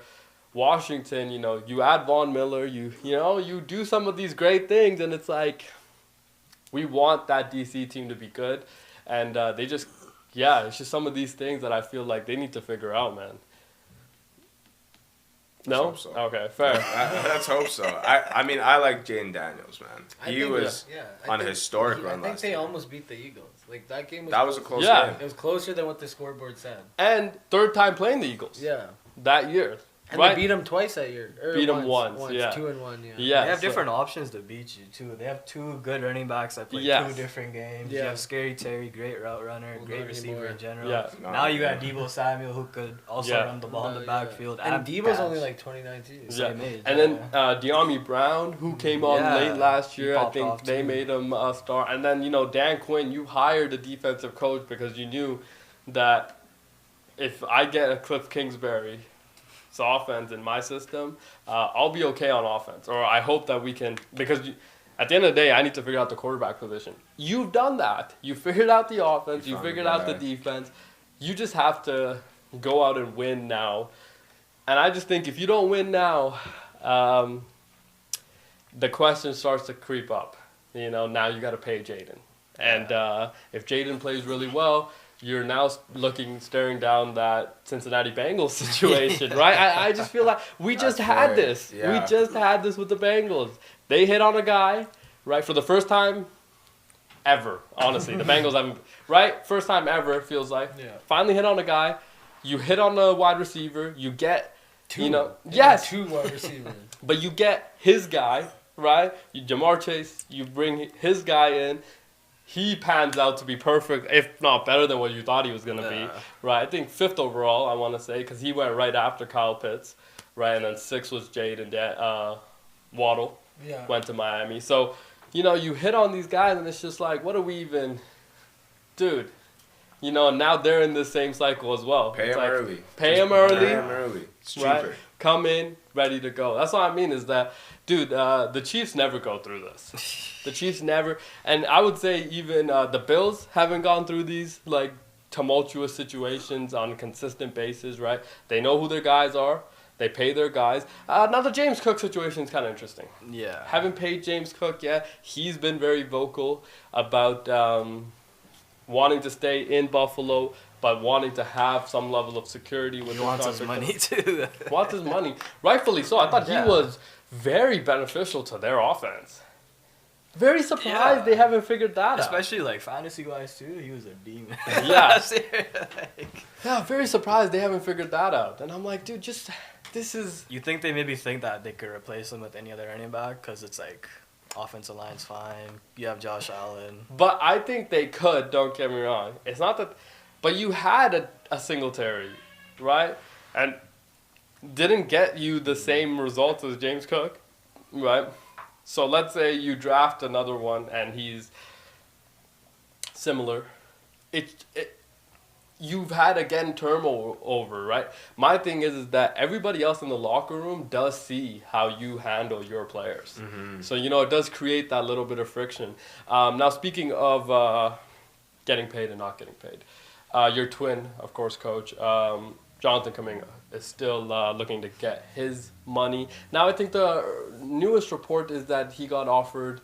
Washington, you add Von Miller, you do some of these great things, and it's like we want that DC team to be good. And it's just some of these things that I feel like they need to figure out, man. No? Let's hope so. Okay, fair. Let's hope so. I like Jaden Daniels, man. He was on a historic run last year. I think they almost beat the Eagles. That game was... That was a close game. It was closer than what the scoreboard said. And third time playing the Eagles. Yeah. That year. And right? they beat them twice that year. Beat them once, yeah. 2-1, yeah. Yeah, They have so- different options to beat you too. They have two good running backs that play Yes. 2 different games. Yeah. You have Scary Terry, great route runner, Well, great not receiver anymore. in general. Yeah. Now you got Debo Samuel who could also Yeah. run the ball in the Yeah. backfield. And Debo's pass. only like 2019. Yeah. Same age, And then De'Ami Brown, who came on Yeah, late last he year, I popped think off they too. made him a star. And then, Dan Quinn, you hired a defensive coach because you knew that if I get a Cliff Kingsbury's offense in my system, I'll be okay on offense. Or I hope that we can, because at the end of the day, I need to figure out the quarterback position. You've done that. You figured out the offense. You found figured the out the guy. defense. You just have to go out and win now. And I just think if you don't win now, the question starts to creep up. Now you got to pay Jaden. And if Jaden plays really well, you're now staring down that Cincinnati Bengals situation, right? I just feel like we just That's had right. this. Yeah. We just had this with the Bengals. They hit on a guy, right, for the first time ever, honestly. The Bengals haven't, right? First time ever, it feels like. Yeah. Finally hit on a guy. You hit on a wide receiver. You get, Two. yes. 2 wide receivers. But you get his guy, right? Jamar Chase, you bring his guy in. He pans out to be perfect, if not better than what you thought he was going to be, right? I think 5th overall, I want to say, because he went right after Kyle Pitts, right? And then 6 was Jade and Waddle Yeah. went to Miami. So, you hit on these guys, and it's just like, what are we even, dude? And now they're in the same cycle as well. Pay It's him like, early. Pay Just him early. Pay him early. It's Right. cheaper. Come in, ready to go. That's what I mean is that, dude, the Chiefs never go through this. The Chiefs never, and I would say even the Bills haven't gone through these, like, tumultuous situations on a consistent basis, right? They know who their guys are. They pay their guys. Now the James Cook situation is kind of interesting. Yeah. Haven't paid James Cook yet. He's been very vocal about wanting to stay in Buffalo, but wanting to have some level of security with He wants his money too. Wants his money. Rightfully so. I thought Yeah. he was very beneficial to their offense. Very surprised Yeah. they haven't figured that out. Especially like fantasy wise too. He was a demon. Yeah. Like, Yeah, very surprised they haven't figured that out. And I'm like, dude, this is... you think they maybe think that they could replace him with any other running back because it's like offensive line's fine. You have Josh Allen. But I think they could, don't get me wrong. It's not that... But you had a Singletary, right? And didn't get you the same results as James Cook, right? So let's say you draft another one and he's similar. You've had, again, turnover, right? My thing is that everybody else in the locker room does see how you handle your players. Mm-hmm. So, it does create that little bit of friction. Now, speaking of getting paid and not getting paid, your twin, of course, coach, Jonathan Kuminga, is still looking to get his money. Now, I think the newest report is that he got offered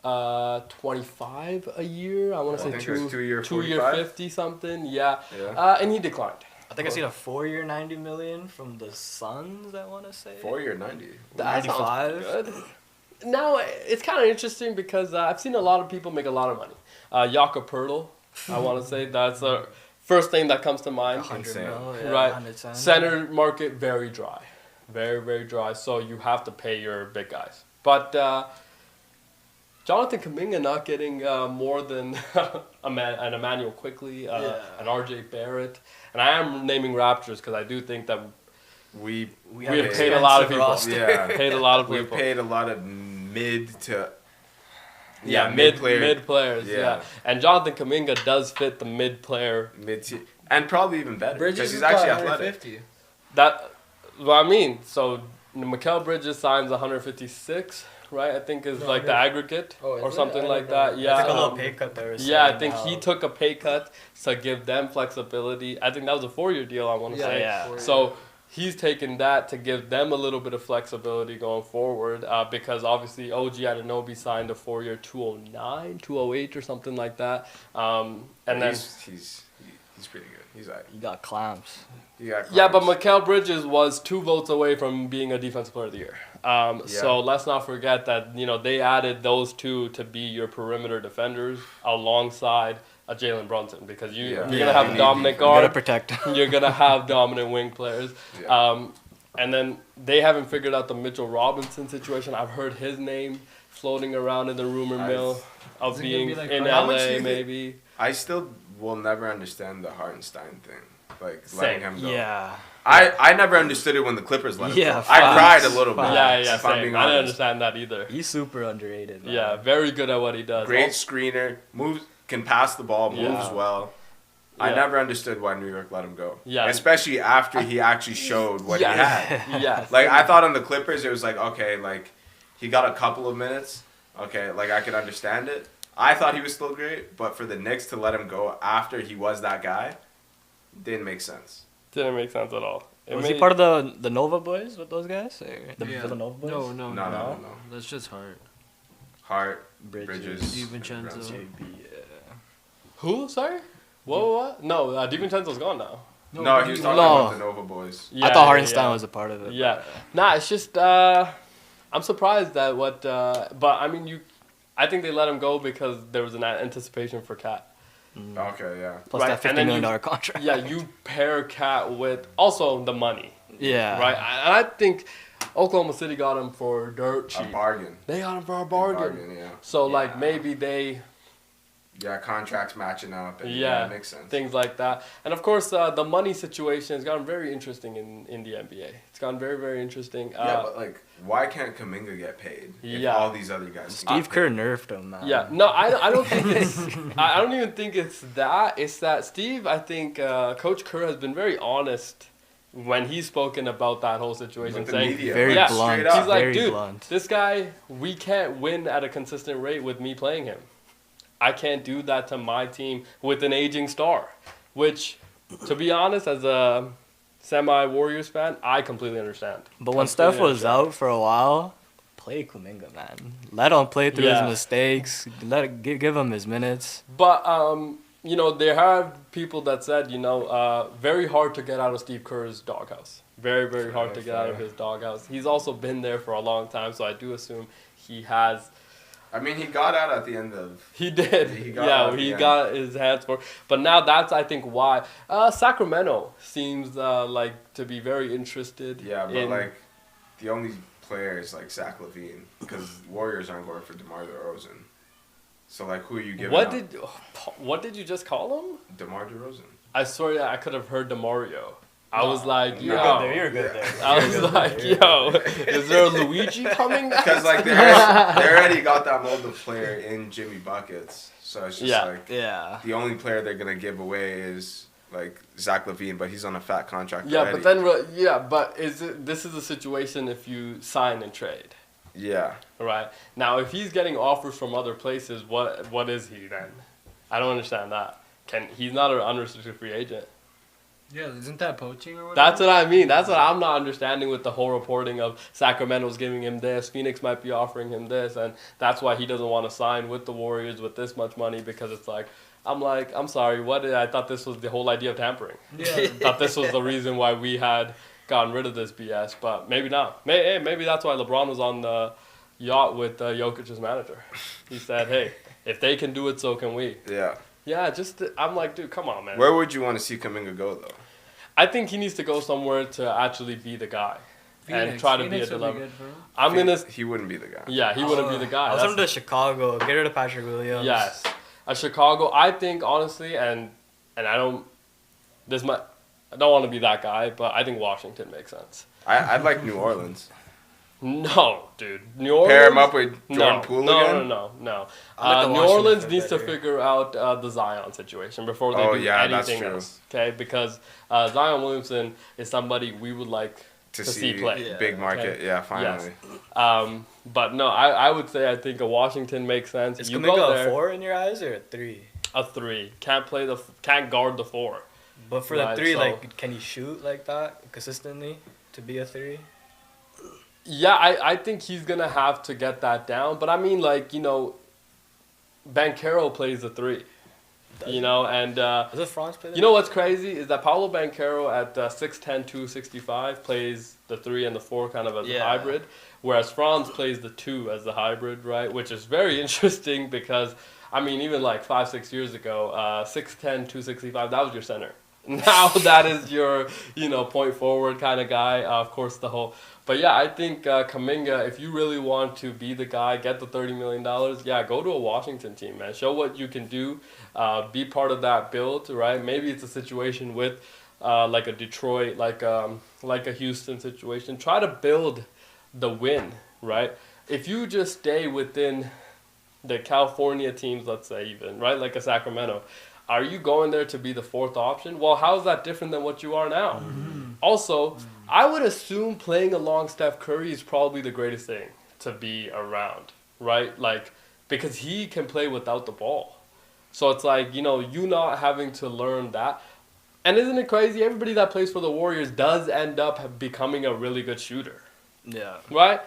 25 a year. I want to I say think it was 2-year 2-year 45. 50 something. Yeah. Yeah. And he declined. I think I seen a 4-year $90 million from the Suns. I want to say 4-year 90. That sounds 95. good. Now, it's kind of interesting because I've seen a lot of people make a lot of money. Jakob Pertl, I want to say that's the first thing that comes to mind. 100 Insane. mil, yeah, Right. 110. Center market, very dry. Very, very dry. So you have to pay your big guys. But Jonathan Kuminga not getting more than an Emmanuel Quickly, an RJ Barrett. And I am naming Raptors because I do think that We we have paid a lot of people. roster. Yeah. Paid a lot of we people. paid a lot of mid to mid player, players. Yeah. Yeah. And Jonathan Kuminga does fit the mid player. mid to, and probably even better Bridges because is he's actually about athletic. 150. That what I mean. So Mikal Bridges signs 156, right? I think is No, like the yeah. aggregate Oh, is or it? something I like don't know. that. Yeah. I took a little um, pay cut there. Yeah, I think he took a pay cut to give them flexibility. I think that was a 4-year deal, I want to say. yeah. So he's taken that to give them a little bit of flexibility going forward because obviously OG Anunoby signed a 4-year 209, 208 or something like that. And then he's pretty good. He's like You got clamps. yeah, but Mikal Bridges was 2 votes away from being a Defensive Player of the Year. So let's not forget that they added those two to be your perimeter defenders alongside a Jalen Brunson because you're Yeah. gonna Yeah, have you a need dominant You gotta guard. protect him. You're gonna have dominant wing players. Yeah. And then they haven't figured out the Mitchell Robinson situation. I've heard his name floating around in the rumor mill of Is it gonna being be like in how much do LA, you think- maybe. I still will never understand the Hartenstein thing. Like, letting him go. Yeah. I never understood it when the Clippers let him Yeah, go. I cried facts. a little bit. Yeah, if I'm same. being I didn't honest. understand that either. He's super underrated. Man. Yeah, very good at what he does. Great screener, moves, can pass the ball, moves Yeah. well. I Yeah. never understood why New York let him go. Yeah. Especially after he actually showed what he had. Yeah. Like, I thought on the Clippers, it was like, okay, like, he got a couple of minutes. Okay, like, I could understand it. I thought he was still great, but for the Knicks to let him go after he was that guy, didn't make sense. Didn't make sense at all. Was he part of the Nova boys with those guys? Or the Yeah. Villanova boys? No. No. That's just hard. Hart, Bridges. Bridges. DiVincenzo. and Brown. JB, yeah. Who? Sorry? What? No, DiVincenzo's gone now. No, he was talking No. about the Nova boys. Yeah, I thought yeah, Hartenstein yeah. was a part of it. Yeah. Nah, it's just I'm surprised that but I mean I think they let him go because there was an anticipation for Cat. Okay, yeah. Plus Right, that and $50 then million you- contract. Yeah, you pair Cat with also the money, Yeah. right? And I think Oklahoma City got him for dirt A cheap. bargain. They got him for a bargain. Yeah. So Yeah. like maybe they Yeah, contracts matching up. And Yeah, it makes sense. things like that. And of course, the money situation has gotten very interesting in the NBA. It's gotten very, very interesting. Yeah, but like, why can't Kuminga get paid if Yeah. all these other guys? can Steve get Kerr paid? nerfed him, man. Yeah, no, I don't think it's. I don't even think it's that. It's that Steve. I think Coach Kerr has been very honest when he's spoken about that whole situation, With the saying media, Very Yeah, blunt. straight up. he's like, very dude, blunt. this guy, we can't win at a consistent rate with me playing him. I can't do that to my team with an aging star, which, to be honest, as a semi-Warriors fan, I completely understand. But when Completely Steph was understand. out for a while, play Kuminga, man. Let him play through Yeah. his mistakes. Give him his minutes. But there have people that said, very hard to get out of Steve Kerr's doghouse. Very, very hard to get out of his doghouse. He's also been there for a long time, so I do assume he has. I mean, he got out at the end of. He did. He got out at the he end. got his hands for. But now that's, I think, why Sacramento seems like to be very interested. Yeah, but in, like, the only player is like Zach LaVine because Warriors aren't going for DeMar DeRozan. So like, who are you giving? what up? did you just call him? DeMar DeRozan? I swear I could have heard DeMario. I was like, You're yo. good there. You're good there. I was like, yo, is there a Luigi coming? Because like they already got that mold of player in Jimmy Buckets, so it's just Yeah. like Yeah. the only player they're gonna give away is like Zach LaVine, but he's on a fat contract. Yeah, already. but then but this is a situation if you sign and trade, yeah, right? Now, if he's getting offers from other places, what is he then? I don't understand that. He's not an unrestricted free agent. Yeah, isn't that poaching or whatever? That's what I mean. That's what I'm not understanding with the whole reporting of Sacramento's giving him this, Phoenix might be offering him this, and that's why he doesn't want to sign with the Warriors with this much money because it's like, I'm sorry, I thought this was the whole idea of tampering. Yeah. Thought this was the reason why we had gotten rid of this BS, but maybe not. Maybe that's why LeBron was on the yacht with Jokic's manager. He said, hey, if they can do it, so can we. yeah. Yeah, I'm like, dude, come on, man. Where would you want to see Kuminga go though? I think he needs to go somewhere to actually be the guy and try to be a Phoenix would deliverer. good for him. I'm gonna. He wouldn't be the guy. Yeah, he wouldn't be the guy. I was That's- him to Chicago. Get rid of Patrick Williams. Yes, at Chicago, I think honestly, and I don't. I don't want to be that guy, but I think Washington makes sense. I'd like New Orleans. No, dude, New Orleans. Pair him up with Jordan no, Poole no, again. No. I like the New Washington Orleans fit needs to better. figure out the Zion situation before they Oh, do yeah, that's anything true. else. Okay, because Zion Williamson is somebody we would like To to see see play. Yeah. big market, Okay. yeah, finally. But no, I would say I think a Washington makes sense. Is You Kuminga go a there, 4 in your eyes or a 3? a 3. Can't guard the 4. But for Right, the 3, so- like, can you shoot like that consistently to be a 3? Yeah, I think he's gonna have to get that down. But I mean, like, Banchero plays the 3. And Does it France play that? you know what's crazy is that Paulo Banchero at 6'10", 265 plays the 3 and the 4 kind of as a Yeah. hybrid, whereas Franz plays the 2 as the hybrid, right? Which is very interesting because, I mean, even like 5-6 years ago, 6'10", 265, that was your center. Now that is your, point forward kind of guy. Of course, but yeah, I think Kuminga, if you really want to be the guy, get the $30 million, yeah, go to a Washington team, man. Show what you can do. Be part of that build, right? Maybe it's a situation with like a Detroit, like a Houston situation. Try to build the win, right? If you just stay within the California teams, let's say even, right, like a Sacramento, are you going there to be the fourth option? Well, how is that different than what you are now? Mm-hmm. Also, I would assume playing along Steph Curry is probably the greatest thing to be around, right? Like, because he can play without the ball. So it's like, you not having to learn that. And isn't it crazy? Everybody that plays for the Warriors does end up becoming a really good shooter. Yeah. Right?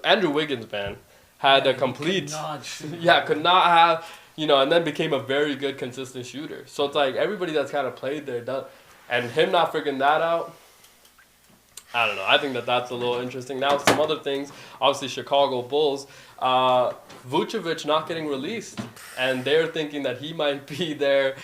Andrew Wiggins, man, had a complete... could not have... and then became a very good, consistent shooter. So it's like everybody that's kind of played there does, and him not figuring that out, I don't know. I think that's a little interesting. Now, some other things, obviously Chicago Bulls, Vucevic not getting released, and they're thinking that he might be there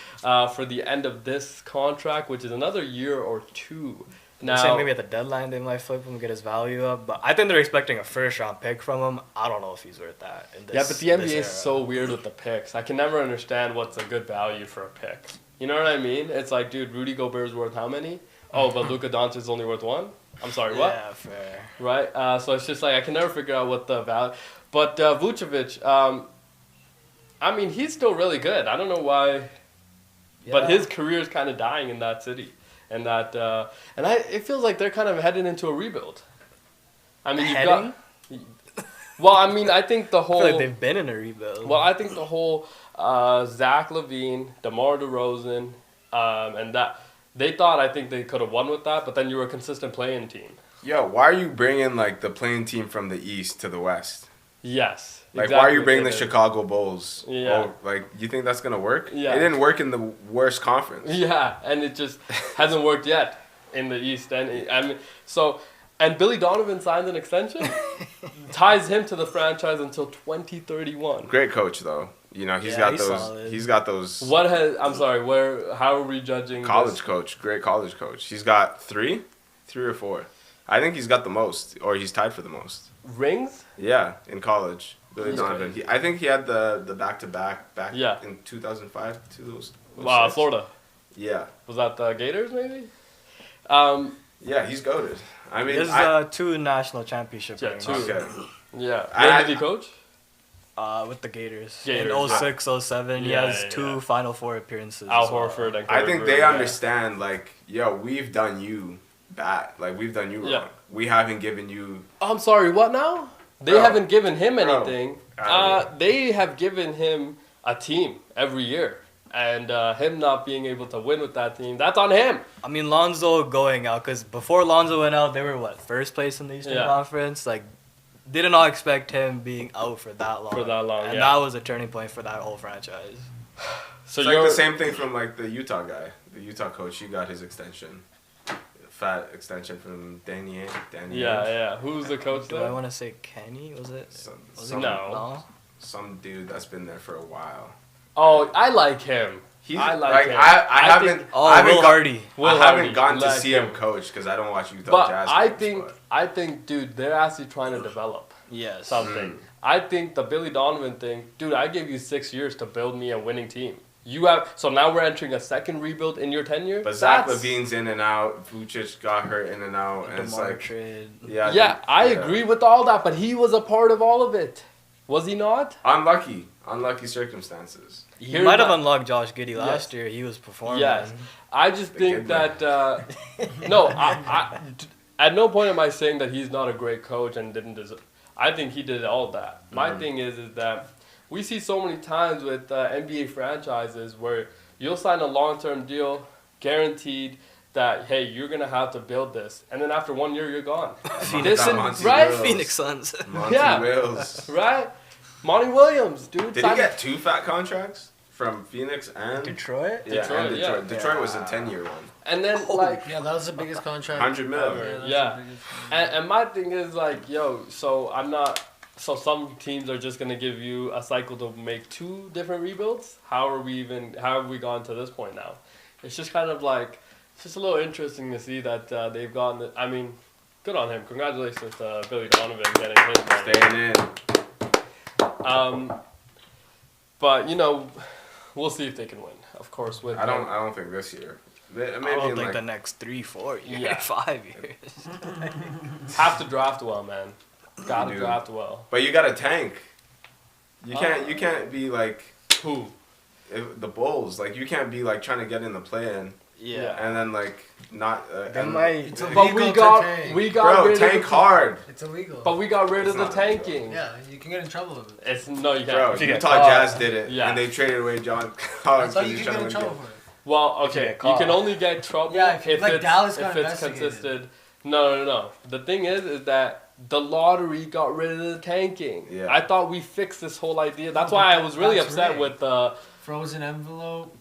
for the end of this contract, which is another year or two. Now, saying maybe at the deadline they might flip him, get his value up, but I think they're expecting a first-round pick from him. I don't know if he's worth that. But the NBA is so weird with the picks. I can never understand what's a good value for a pick. You know what I mean? It's like, dude, Rudy Gobert's worth how many? Oh, but Luka Doncic is only worth one? I'm sorry, what? Yeah, fair. Right? So it's just like, I can never figure out what the value... But Vucevic, he's still really good. I don't know why... Yeah. But his career is kind of dying in that city. And it feels like they're kind of heading into a rebuild. I think the whole... I feel like they've been in a rebuild. Well, I think the whole Zach LaVine, DeMar DeRozan, and that... They thought, I think they could have won with that, but then you were a consistent playing team. Yo, why are you bringing, the playing team from the East to the West? Yes. Exactly, why are you bringing the Chicago Bulls? Yeah. You think that's going to work? Yeah. It didn't work in the worst conference. Yeah, and it just hasn't worked yet in the East. And Billy Donovan signed an extension, ties him to the franchise until 2031. Great coach, though. He's got those. Solid. He's got those. How are we judging? College coach, great college coach. He's got three or four. I think he's got the most, or he's tied for the most rings. Yeah, in college, Billy Donovan. I think he had the back-to-back in 2005 to those. Wow, Florida. Yeah. Was that the Gators maybe? Yeah, he's goated. There's 2 national championship rings. 2. Okay. Yeah. Where did he coach? With the Gators. In 06, 07, he has 2 Final Four appearances. Al Horford and I think they understand, we've done you bad. We've done you wrong. We haven't given you... I'm sorry, what now? They haven't given him anything. They have given him a team every year. And him not being able to win with that team, that's on him. Lonzo going out, because before Lonzo went out, they were, first place in the Eastern Conference? They did not expect him being out for that long. And that was a turning point for that whole franchise. So it's the same thing from the Utah guy. The Utah coach, he got his extension. Fat extension from Danny Ainge. Yeah. Who's the coach there? I want to say Kenny, was it? No. Some dude that's been there for a while. Oh, I like him. I like him. I haven't gone to see him coach because I don't watch Utah Jazz. I think, dude, they're actually trying to develop something. I think the Billy Donovan thing, dude, I gave you 6 years to build me a winning team. So now we're entering a second rebuild in your tenure? But Zach LaVine's in and out. Vucic got hurt in and out. And it's trade. I agree with all that, but he was a part of all of it. Was he not? Unlucky circumstances. He might have unlocked Josh Giddey last year. He was performing. Yes. I just think that... I at no point am I saying that he's not a great coach and didn't deserve... I think he did all that. My thing is that we see so many times with NBA franchises where you'll sign a long-term deal, guaranteed that, hey, you're going to have to build this. And then after 1 year, you're gone. Right? Phoenix Suns. Monty Wills. Right? Monty Williams, dude. Did he get 2 fat contracts from Phoenix and Detroit? Yeah, Detroit was a 10-year one. And then, that was the biggest contract. 100 mil. Yeah. And my thing is, so some teams are just going to give you a cycle to make 2 different rebuilds? How have we gone to this point now? It's just kind of It's just a little interesting to see that they've gotten. I mean, good on him. Congratulations to Billy Donovan getting his money. Staying in. But you know, we'll see if they can win. Of course, with I don't think this year. Maybe I don't think like, the next 3, 4 years, Yeah. 5 years. have to draft well, man. Gotta do. draft well. But you got to tank. You can't be like Who? the Bulls. Like you can't be like trying to get in the play-in Yeah. and then like not. They and- might. It's But illegal we to got tank. rid Bro, of tank hard. It's illegal. But we got rid It's of the not, tanking. yeah, you can get in trouble with it. It's no, you can't. Bro, If you get Utah caught. Jazz did it, Yeah. and they traded away John I Collins. thought 'cause you he's could get trying in to win trouble games. for it. Well, If you okay, get you caught. can only get trouble Yeah, if like it's Dallas got if it's investigated. consisted. No. The thing is that the lottery got rid of the tanking. Yeah. I thought we fixed this whole idea. That's why I was really That's upset rigged. with Frozen envelope.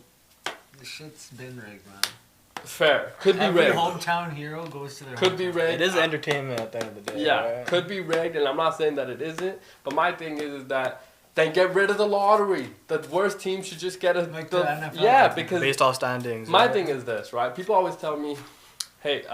The shit's been rigged, man. fair. Could be Every rigged. hometown hero goes to their Could be hometown. rigged. It is entertainment at the end of the day. Yeah, right? could be rigged, and I'm not saying that it isn't. But my thing is that then get rid of the lottery. The worst team should just get Like the NFL yeah, does. because Based off standings. my right? thing is this, right? People always tell me, hey,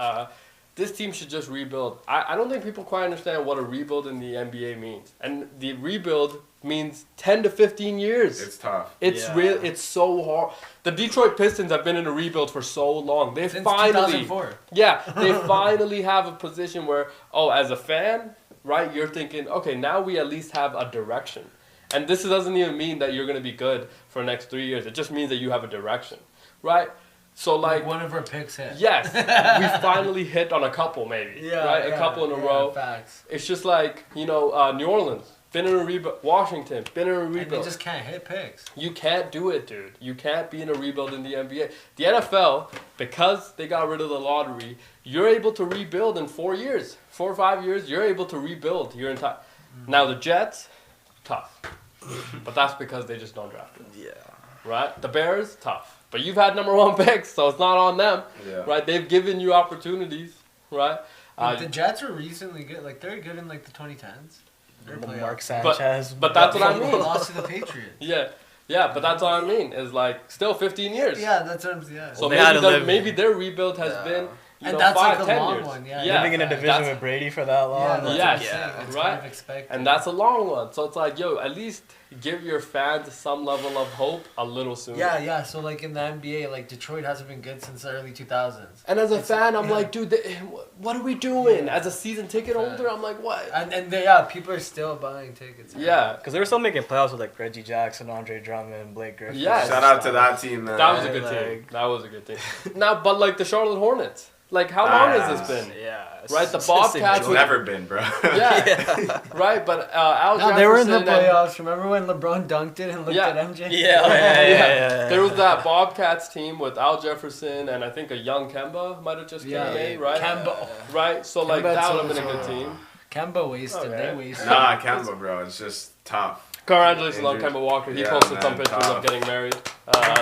this team should just rebuild. I don't think people quite understand what a rebuild in the NBA means. And the rebuild means 10 to 15 years. It's tough. It's Yeah. real. It's so hard. The Detroit Pistons have been in a rebuild for so long. They Since finally, 2004. yeah, they finally have a position where, as a fan, right, you're thinking, okay, now we at least have a direction. And this doesn't even mean that you're gonna be good for the next 3 years. It just means that you have a direction, right? So Like one of our picks hit. yes, we finally hit on a couple maybe, right? A couple in a row. Facts. It's just like New Orleans. Been in a rebuild. Washington, been in a And they rebuild. just can't hit picks. You can't do it, dude. You can't be in a rebuild in the NBA. The NFL, because they got rid of the lottery, you're able to rebuild in 4 years. 4 or 5 years, you're able to rebuild your entire... Now, the Jets, tough. But that's because they just don't draft it. Yeah. Right? The Bears, tough. But you've had number 1 picks, so it's not on them. Yeah. Right? They've given you opportunities. Right? The Jets were recently good. Like, they're good in, like, the 2010s. They're Mark playoff. Sanchez. but that's what I They mean. lost to the Patriots. Yeah, but that's what I mean. Is like still 15 years. Yeah, that's what I'm saying. So Well, they had to live- maybe their rebuild has been And that's 5, like the 10 long years. one, yeah. Living in a division that's- with Brady for that long. Yeah, that's Yes, what I'm saying. It's right. kind of expected. And that's a long one. So it's like, yo, at least give your fans some level of hope a little sooner. Yeah. So, like, in the NBA, like, Detroit hasn't been good since the early 2000s. And as a It's- fan, I'm yeah. like, dude, what are we doing? Yeah. As a season ticket holder, I'm like, what? And people are still buying tickets. Yeah. Because they were still making playoffs with like Reggie Jackson, Andre Drummond, Blake Griffin. Yes. Shout out to that team, man. That was a good Like- team. That was a good team. Now, but like the Charlotte Hornets, like how long has this been? Yeah. Right, the Just Bobcats It's with- never been, bro. Yeah. Right, but Al No, they were in the Jefferson and- playoffs. Remember when LeBron dunked it and looked Yeah. at MJ? Yeah. There was that Bobcats team with Al Jefferson and I think a young Kemba might have just Yeah. came in, right? Kemba. Right? So like Kemba that would have been a too. good team. Kemba wasted. Okay. They wasted. Nah, Kemba, bro. It's just tough. Congratulations on Injured. Kemba Walker. He Yeah, posted some man, pictures tough. of getting married. shout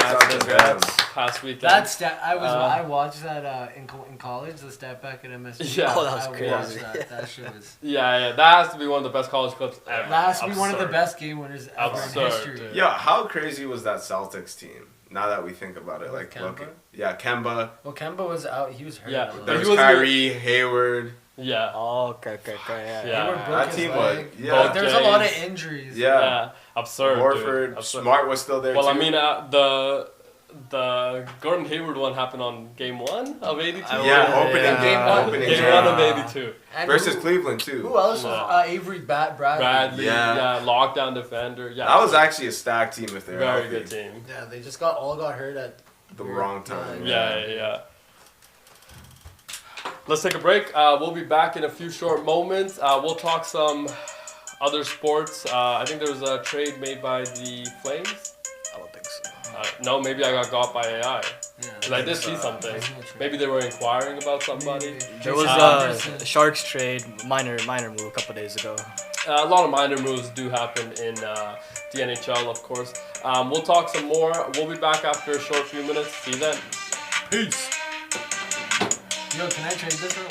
out to them. Past weekend. I watched that in college. The step back at MSU. Yeah. Oh, that was I crazy. watched that. That shit was. yeah, that has to be one of the best college clips ever. That has to be one of the Absurd. best game winners ever Absurd, in history. dude. Yo, how crazy was that Celtics team? Now that we think about it, like, Kemba? look, yeah, Kemba. Well, Kemba was out. He was hurt. Yeah, a little but There he was was Kyrie, Hayward. Yeah. Oh, okay, yeah. Yeah. Hayward broke That his team leg. was, yeah. Both There's a lot of Jays. injuries. Yeah. Absurd. Horford, dude. Absurd. Smart was still there Well, too. I mean, the Gordon Hayward one happened on game 1 of 82. Yeah, opening Yeah. game, opening Game game. 1 of 82. And Versus who, Cleveland too. Who else was No. Avery Bradley? Bradley, Yeah. yeah, lockdown defender. Yeah, That was actually a stacked team if they were very healthy. good team. Yeah, they just all got hurt at The wrong time. Yeah. Let's take a break. We'll be back in a few short moments. We'll talk some other sports. I think there was a trade made by the Flames. I don't think so. No, maybe I got by AI. Yeah. Because I did see something. Maybe they were inquiring about somebody. There was Anderson. a Sharks trade, minor move a couple days ago. A lot of minor moves do happen in the NHL, of course. We'll talk some more. We'll be back after a short few minutes. See you then. Peace. Yo, can I trade this real?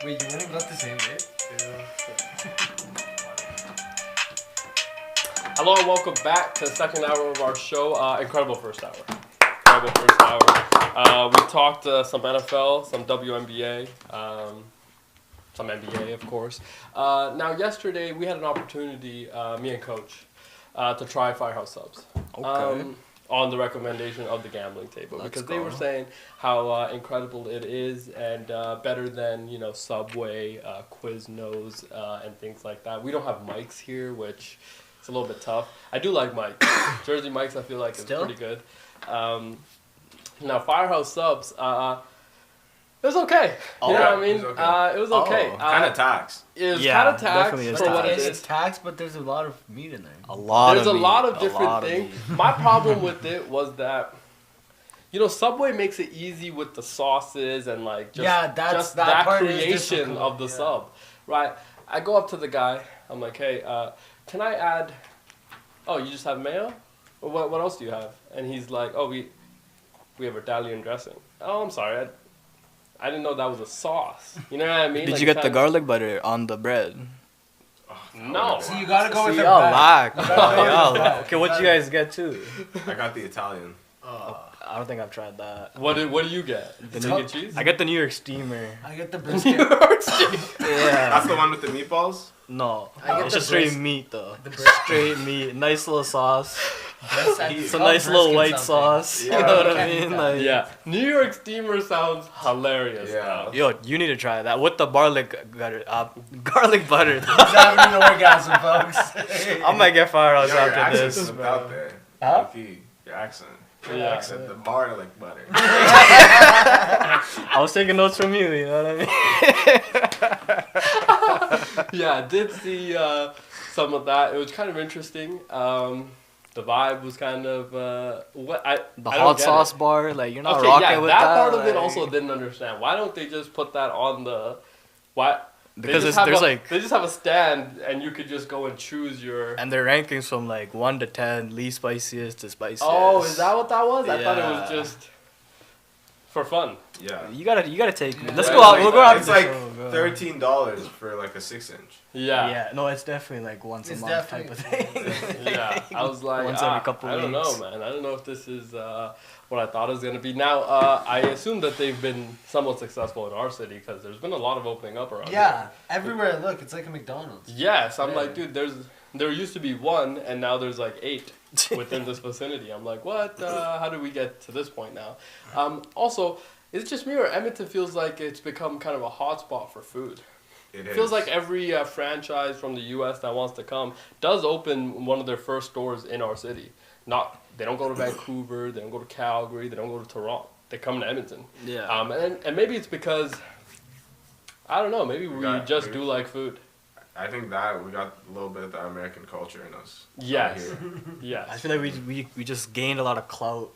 Wait, you went and got the same day? Hello and welcome back to the second hour of our show. Incredible first hour. Incredible first hour. We talked some NFL, some WNBA, some NBA, of course. Now, yesterday we had an opportunity, me and Coach, to try Firehouse Subs. Okay. On the recommendation of the gambling table. Because they were saying how incredible it is and better than, Subway, Quiznos, and things like that. We don't have mics here, which is a little bit tough. I do like mics. Jersey mics, I feel like, is pretty good. Now, Firehouse Subs, it was okay. You know what I mean? It was okay. Kind of tax. It was kind of tax for what it is. It's tax, but there's a lot of meat in there. There's a lot of different things. My problem with it was that, Subway makes it easy with the sauces and just that creation of the sub, right? I go up to the guy. I'm like, hey, can I add? Oh, you just have mayo? What else do you have? And he's like, oh, we have Italian dressing. Oh, I'm sorry. I didn't know that was a sauce. You know what I mean? Did you get the garlic butter on the bread? No. See, you gotta go with the back. Okay, what you guys get too? I got the Italian. I don't think I've tried that. What do you get? The New York cheese? I get the New York steamer. I get the brisket. New York steamer. Yeah. That's the one with the meatballs? No. I get it's the just straight meat though. The brisket. Straight meat. Nice little sauce. It's a nice little white sauce. Yeah. You know what I mean? Yeah. New York steamer sounds hilarious. Yeah. Yo, you need to try that with the garlic butter. He's having an orgasm, folks. I might get Firehouse Your after accent this. is out there. Huh? Your accent. Yeah. Accent, the garlic butter. I was taking notes from you, you know what I mean? Yeah, I did see some of that. It was kind of interesting. The vibe was kind of The hot sauce bar, you're not rocking with that that. part of it also didn't understand. Why don't they just put that on the Because they just have a stand and you could just go and choose your. And their rankings from 1 to 10, least spiciest to spiciest. Oh, is that what that was? I thought it Yeah. was just for fun. Yeah. You gotta take me. Let's Yeah, go out. like, We'll go out. It's like $13 for a 6-inch. Yeah. Yeah, no, it's definitely once a It's month type of thing. Yeah, I was like, Once every couple I don't know, weeks. man. I don't know if this is what I thought it was gonna be. Now, I assume that they've been somewhat successful in our city because there's been a lot of opening up around. Yeah, everywhere I look, it's like a McDonald's. Yes, I'm Yeah. like, dude, there used to be one, and now there's 8 within this vicinity. I'm like, what? How did we get to this point now? Also, is it just me or Edmonton feels like it's become kind of a hotspot for food? It Feels like every franchise from the U.S. that wants to come does open one of their first stores in our city. They don't go to Vancouver, they don't go to Calgary, they don't go to Toronto. They come to Edmonton. Yeah. And maybe it's because, I don't know, maybe we just do like food. I think that we got a little bit of the American culture in us. Yes. Here. Yes. I feel like we just gained a lot of clout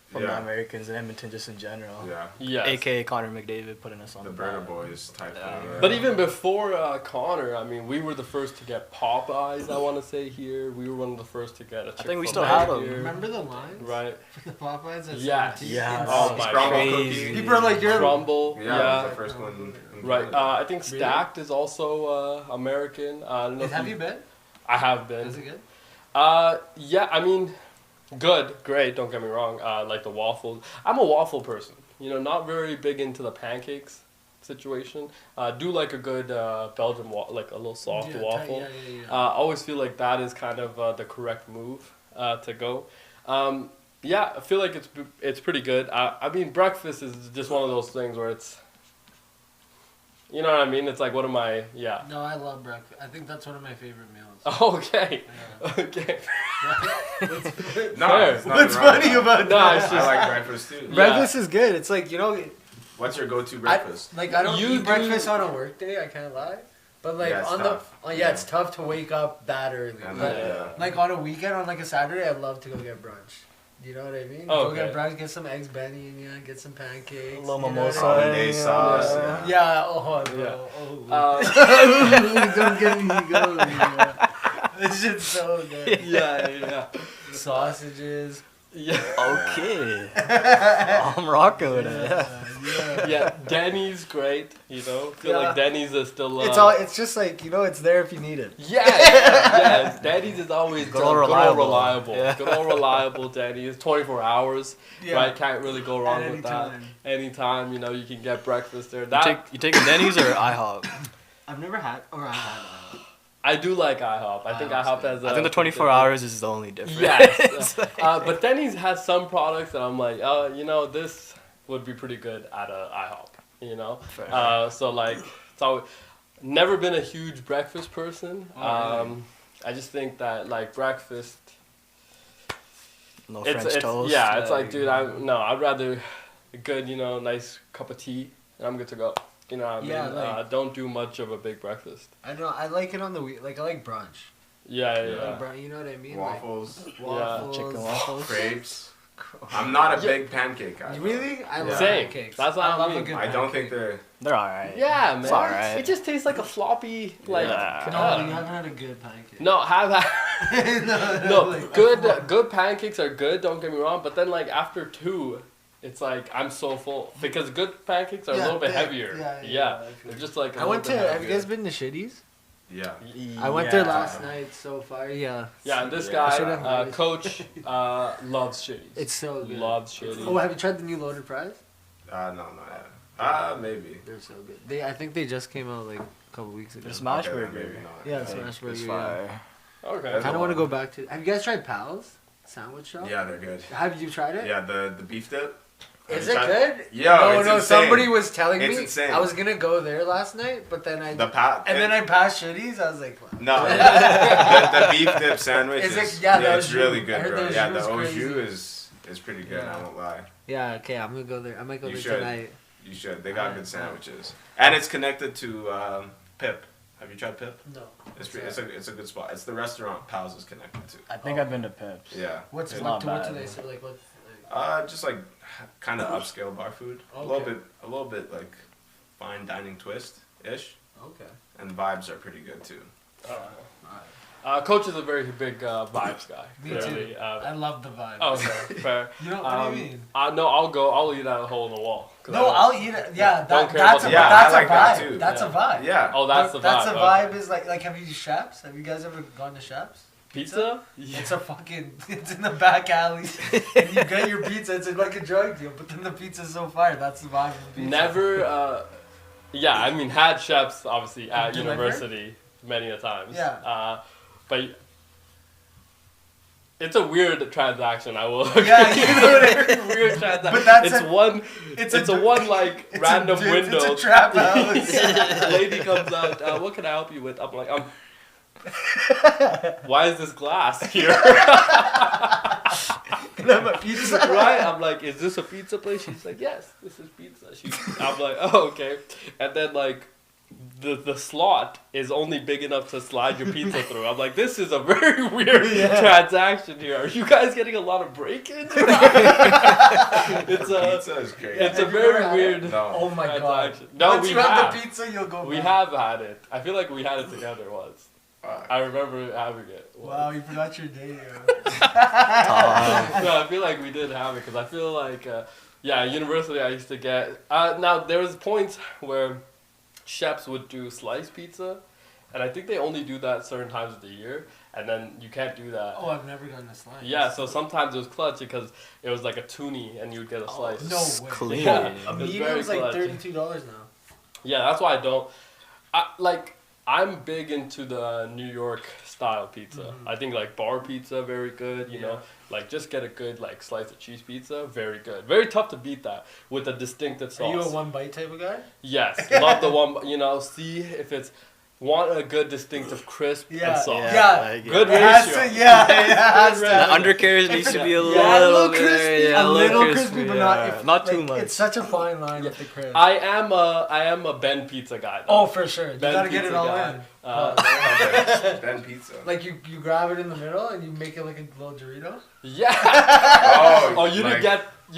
from the Yeah. Americans in Edmonton just in general. Yeah. Yes. AKA Connor McDavid putting us on The the Burger map. Boys type Yeah. thing. But even before Connor, I mean, we were the first to get Popeyes, I want to say, here. We were one of the first to get a Chick-fil-A think we still have them. here. Remember the lines? Right. For the Popeyes at Yes. 17? Yeah. Oh my Scrumble God. cookie. People are like, you're... Crumble. Yeah, Yeah. that was the first one. in Right. Canada. I think Stacked is also American. I don't know if Have you been? I have been. Is it good? Yeah, I mean, good, great, don't get me wrong. Like the waffles. I'm a waffle person. Not very big into the pancakes situation. Do like a good Belgian like a little soft waffle. Always feel like that is kind of the correct move to go. Yeah, I feel like it's pretty good. I mean, breakfast is just one of those things where it's, you know what I mean? It's like, what am I? Yeah. No, I love breakfast. I think that's one of my favorite meals. Okay. Yeah. Okay. No, Fair. it's What's nothing wrong funny with that. about No, that? it's I just like breakfast too. Yeah. Breakfast is good. It's like, What's your go-to breakfast? I don't You eat breakfast do- on a work day, I can't lie. But Yeah, it's tough. it's tough to wake up that early. And But, yeah. like on a weekend, on like a Saturday, I'd love to go get brunch. You know what I mean? Oh, Go get okay. brunch, get some eggs Benny in ya, get some pancakes. A little you know mimosa. what I mean? Hollandaise sauce. Yeah. Yeah, oh, Yeah. no. Oh. Don't get me going. Yeah. This shit's so good. yeah. Sausages. Yeah. Okay. I'm rocking with it. Yeah, Denny's great. You know, feel like Denny's is still. It's just like it's there if you need it. Yeah. Denny's is always Good old reliable. Yeah. Good old reliable Denny's, 24 hours. Yeah. Right, can't really go wrong with that. Anytime, you can get breakfast there. You take Denny's or IHOP? I've never had I do like IHOP. I think IHOP has. I think the 24 hours is the only difference. Yes. But Denny's has some products that I'm like, this would be pretty good at a IHOP. So never been a huge breakfast person. Really? I just think that like breakfast. No French toast. Yeah, it's like, dude, I'd rather a good, nice cup of tea, and I'm good to go. You know what I mean? Don't do much of a big breakfast. I know. I like it on the week. Like I like brunch. Yeah. You know what I mean? Waffles. Waffles. Chicken waffles. Crepes. I'm not a big pancake guy. Really? I love Same. pancakes. That's what I love mean. a good I don't pancake. think They're alright. Yeah, man. It's alright. It just tastes like a floppy, like. Yeah. No, you haven't had a good pancake. No, like, good pancakes are good. Don't get me wrong, but then like after 2, it's like I'm so full because good pancakes are a little bit heavier. Yeah. They're just like. Have you guys been to Shitty's? Yeah. I went there last night. So far, yeah. Yeah, this guy, Coach, loves Shitty's. It's so good. Loves Shitty's. Oh, have you tried the new loaded fries? No, maybe. They're so good. I think they just came out like a couple weeks ago. The smash Okay, burger. maybe not. Yeah, smash burger. It's Yeah. fire. Okay. I kind of want to go back to. Have you guys tried Pal's sandwich shop? Yeah, they're good. Have you tried it? Yeah, the beef dip. Is Have it you tried good? Yeah, no, it's no. insane. Somebody was telling It's me insane. I was gonna go there last night, but then I then I passed Shitty's. I was like, wow. No, the beef dip sandwich Is is it- yeah, the it's au jus. really I good, heard bro. the Yeah, au the jus au crazy. jus is pretty good. Yeah. I won't lie. Yeah, okay. I'm gonna go there. I might go You there should. tonight. You should. They got Alright, good sandwiches, and it's connected to Pip. Have you tried Pip? No. It's a good spot. It's the restaurant Pals is connected to. I think I've been to Pips. Yeah. What's It's what, not to what bad. do they serve? Like what? Just like kind of upscale bar food. Okay. A little bit like fine dining twist ish, Okay. and the vibes are pretty good too. Coach is a very big vibes guy. Me clearly. too. I love the vibe. Okay, fair. You know what do you mean? No, I'll eat at a hole in the wall. No, I'll eat it. Yeah, Don't care that's about a the Yeah, that's I like a that vibe. too. That's a vibe. Yeah. Oh, that's the vibe. That's a okay. vibe. Is like have you used Shaps? Have you guys ever gone to Shaps? Pizza? Yeah. It's a fucking. It's in the back alley, and you get your pizza. It's like a drug deal, but then the pizza's so fire. That's the vibe of the pizza. Never. Yeah, I mean, had chefs obviously at Delivered? university many a times. Yeah. But it's a weird transaction. I will. Yeah, you know what I mean? Weird transaction. But that's it's a- one. it's It's a- a one like it's random a, window. It's a trap house. Lady comes out. What can I help you with? I'm like, why is this glass here? Can I have a pizza? Right? I'm like, is this a pizza place? She's like, yes, this is pizza. I'm like, oh, okay. And then like, the slot is only big enough to slide your pizza through. I'm like, this is a very weird transaction here. Are you guys getting a lot of break-in? It's Pizza is great. it's a Have you very ever had weird it? No. Oh my god. transaction. No, Once we you have have. the pizza, you'll go We back. have had it. I feel like we had it together once. Fuck. I remember having it. once. Wow, you forgot your day. No, I feel like we did have it because I feel like, at university I used to get. Now there was points where chefs would do sliced pizza, and I think they only do that certain times of the year, and then you can't do that. Oh, I've never gotten a slice. Yeah, so sometimes it was clutch because it was like a toonie and you'd get a slice. No way. Clean. Yeah. A It's medium's very like clutch. $32 now. Yeah, that's why I don't. I'm big into the New York style pizza. Mhm. I think like bar pizza very good. You Yeah. know, like just get a good like slice of cheese pizza, very good. Very tough to beat that with a distinctive sauce. Are you a one bite type of guy? Yes, love the one. You know, see if it's want a good distinctive crisp Yeah. and sauce. Yeah. like, Good It has ratio. to, yeah, it has Good to. The undercarriage needs to be a Yeah, little, Yeah, a little bit, crispy, yeah, a little crispy, but not yeah. if, not too like, much. It's such a fine line with the crisp. I am a Ben pizza guy. Though. Oh, for sure. You Ben gotta get it pizza all guy. in. Ben Pizza. Like you grab it in the middle and you make it like a little Dorito. Yeah. Oh, You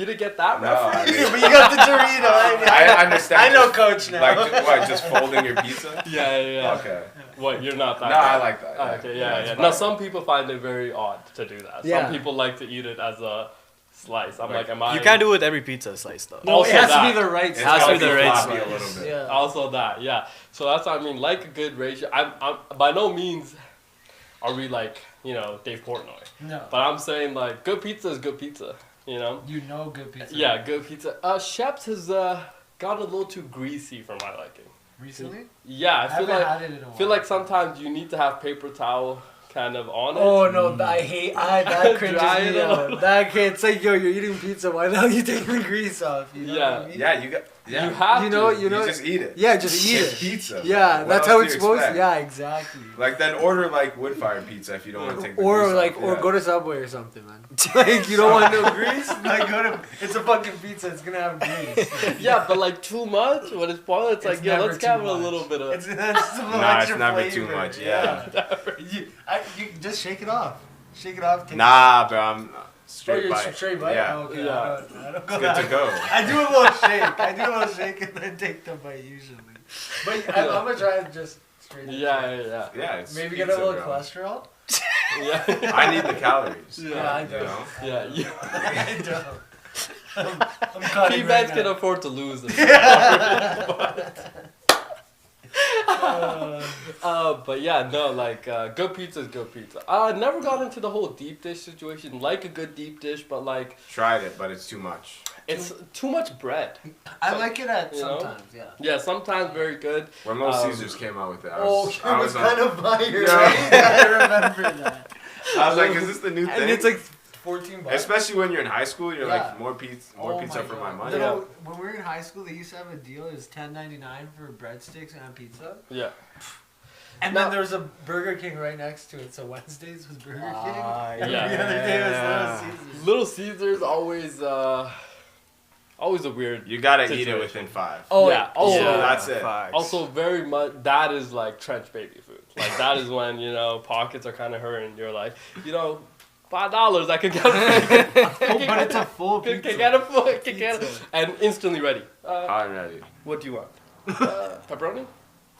didn't get that No, reference? I mean, But you got the Dorito. I understand. I know just- Coach now. Like what? Just folding your pizza? Yeah. Okay. What? You're not that. No, guy? I like that. Okay, yeah. it's Now fine. some people find it very odd to do that. Yeah. Some people like to eat it as a slice. I'm like, am I? You can't do it with every pizza slice though. No, Also it has that. to be the right It size. has to be the right floppy size. a little bit. Yeah. Also that, yeah. So that's what I mean. Like a good ratio. I'm by no means are we like Dave Portnoy, No. but I'm saying like good pizza is good pizza. You know. You know good pizza. Yeah, good pizza. Sheps has gotten a little too greasy for my liking. Recently? Yeah, I feel haven't like had it in a while. feel like sometimes you need to have paper towel kind of on it. Oh no, I hate that cringes Dry it me a out. little. That kid, it's like, yo, you're eating pizza, why the hell you taking the grease off? You know Yeah. what I mean? Yeah, you got. Yeah. You have You know, to. you know. You just eat it. Yeah, just eat It's it. pizza. Yeah, What that's else how do it's you supposed to. expect? Yeah, exactly. Like then order like wood fired pizza if you don't want to take the Or grease like, off. or Yeah. go to Subway or something, man. Like, you don't want no grease? Like, go to. It's a fucking pizza. It's gonna have grease. Yeah, but like too much when it's boiled, it's like, yeah, never let's too have a much. little bit of. It's some Nah, it's extra never too flavor. much. Yeah. You just shake it off. Shake it off. Take Nah, bro, I'm Oh, straight you're bite. straight bite? Yeah. Oh, okay. Yeah. I don't go It's good that to go. I do a little shake and then take the bite usually. But I'm gonna try it just straight. Yeah. Yeah, it's Maybe pizza, get a little bro. cholesterol. Yeah. I need the calories. Yeah, I You don't. know? Yeah. You, I don't. I'm cutting P right Vans now. can afford to lose. But yeah, no, like good pizza is good pizza. I never got into the whole deep dish situation. Like a good deep dish, but like Tried it, but it's too much. it's too much bread. I like it at You know? sometimes, yeah. Yeah, sometimes very good. When Little Um, Caesars came out with it, Oh, I was kind like, of fire. Yeah. I remember that. I was like, is this the new thing? And it's like $14. Especially when you're in high school, you're Yeah. like more pizza Oh for my God. money. Yeah. No, when we were in high school, they used to have a deal. It was $10.99 for breadsticks and pizza. Yeah. And Now- then there was a Burger King right next to it. So Wednesdays was Burger King. Every yeah. other day was Yeah. Little Caesars. Little Caesars always a weird. You gotta eat it Situation. within 5. Oh, Yeah, also- Yeah, that's it. Facts. Also, very much that is like trench baby food. Like that is when pockets are kind of hurting. You're like, $5 I could get. but it's a full Can pizza. get a foot, can get and instantly ready. Already. What do you want? Pepperoni?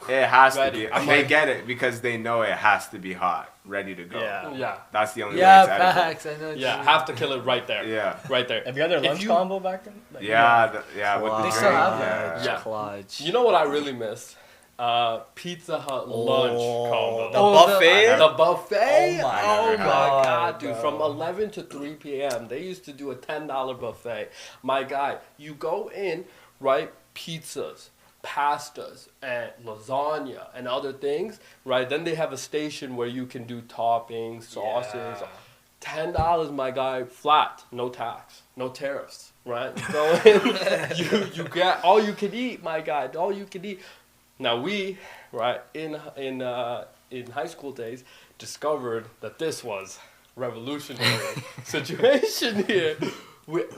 It has Ready. to be. I'm They like- get it because they know it has to be hot, ready to go. Yeah. Yeah, That's the only Yeah, way it's edible. facts. I know. what you yeah. mean. Have to kill it right there. Yeah. Right there. Have you had their If lunch you- combo back then? Like, Yeah, with the They drink. still have yeah. that. Yeah. Clutch. You know what I really miss? Pizza Hut lunch combo. The Oh, buffet? The buffet? Oh my Oh my God, God, dude. bro. From 11 to 3 p.m., they used to do a $10 buffet. My guy, you go in, right? Pizzas, pastas, and lasagna, and other things, right? Then they have a station where you can do toppings, sauces. $10, my guy, flat, no tax, no tariffs, right? You go in, you get all you can eat, my guy, all you can eat. Now we, right, in high school days, discovered that this was revolutionary situation here.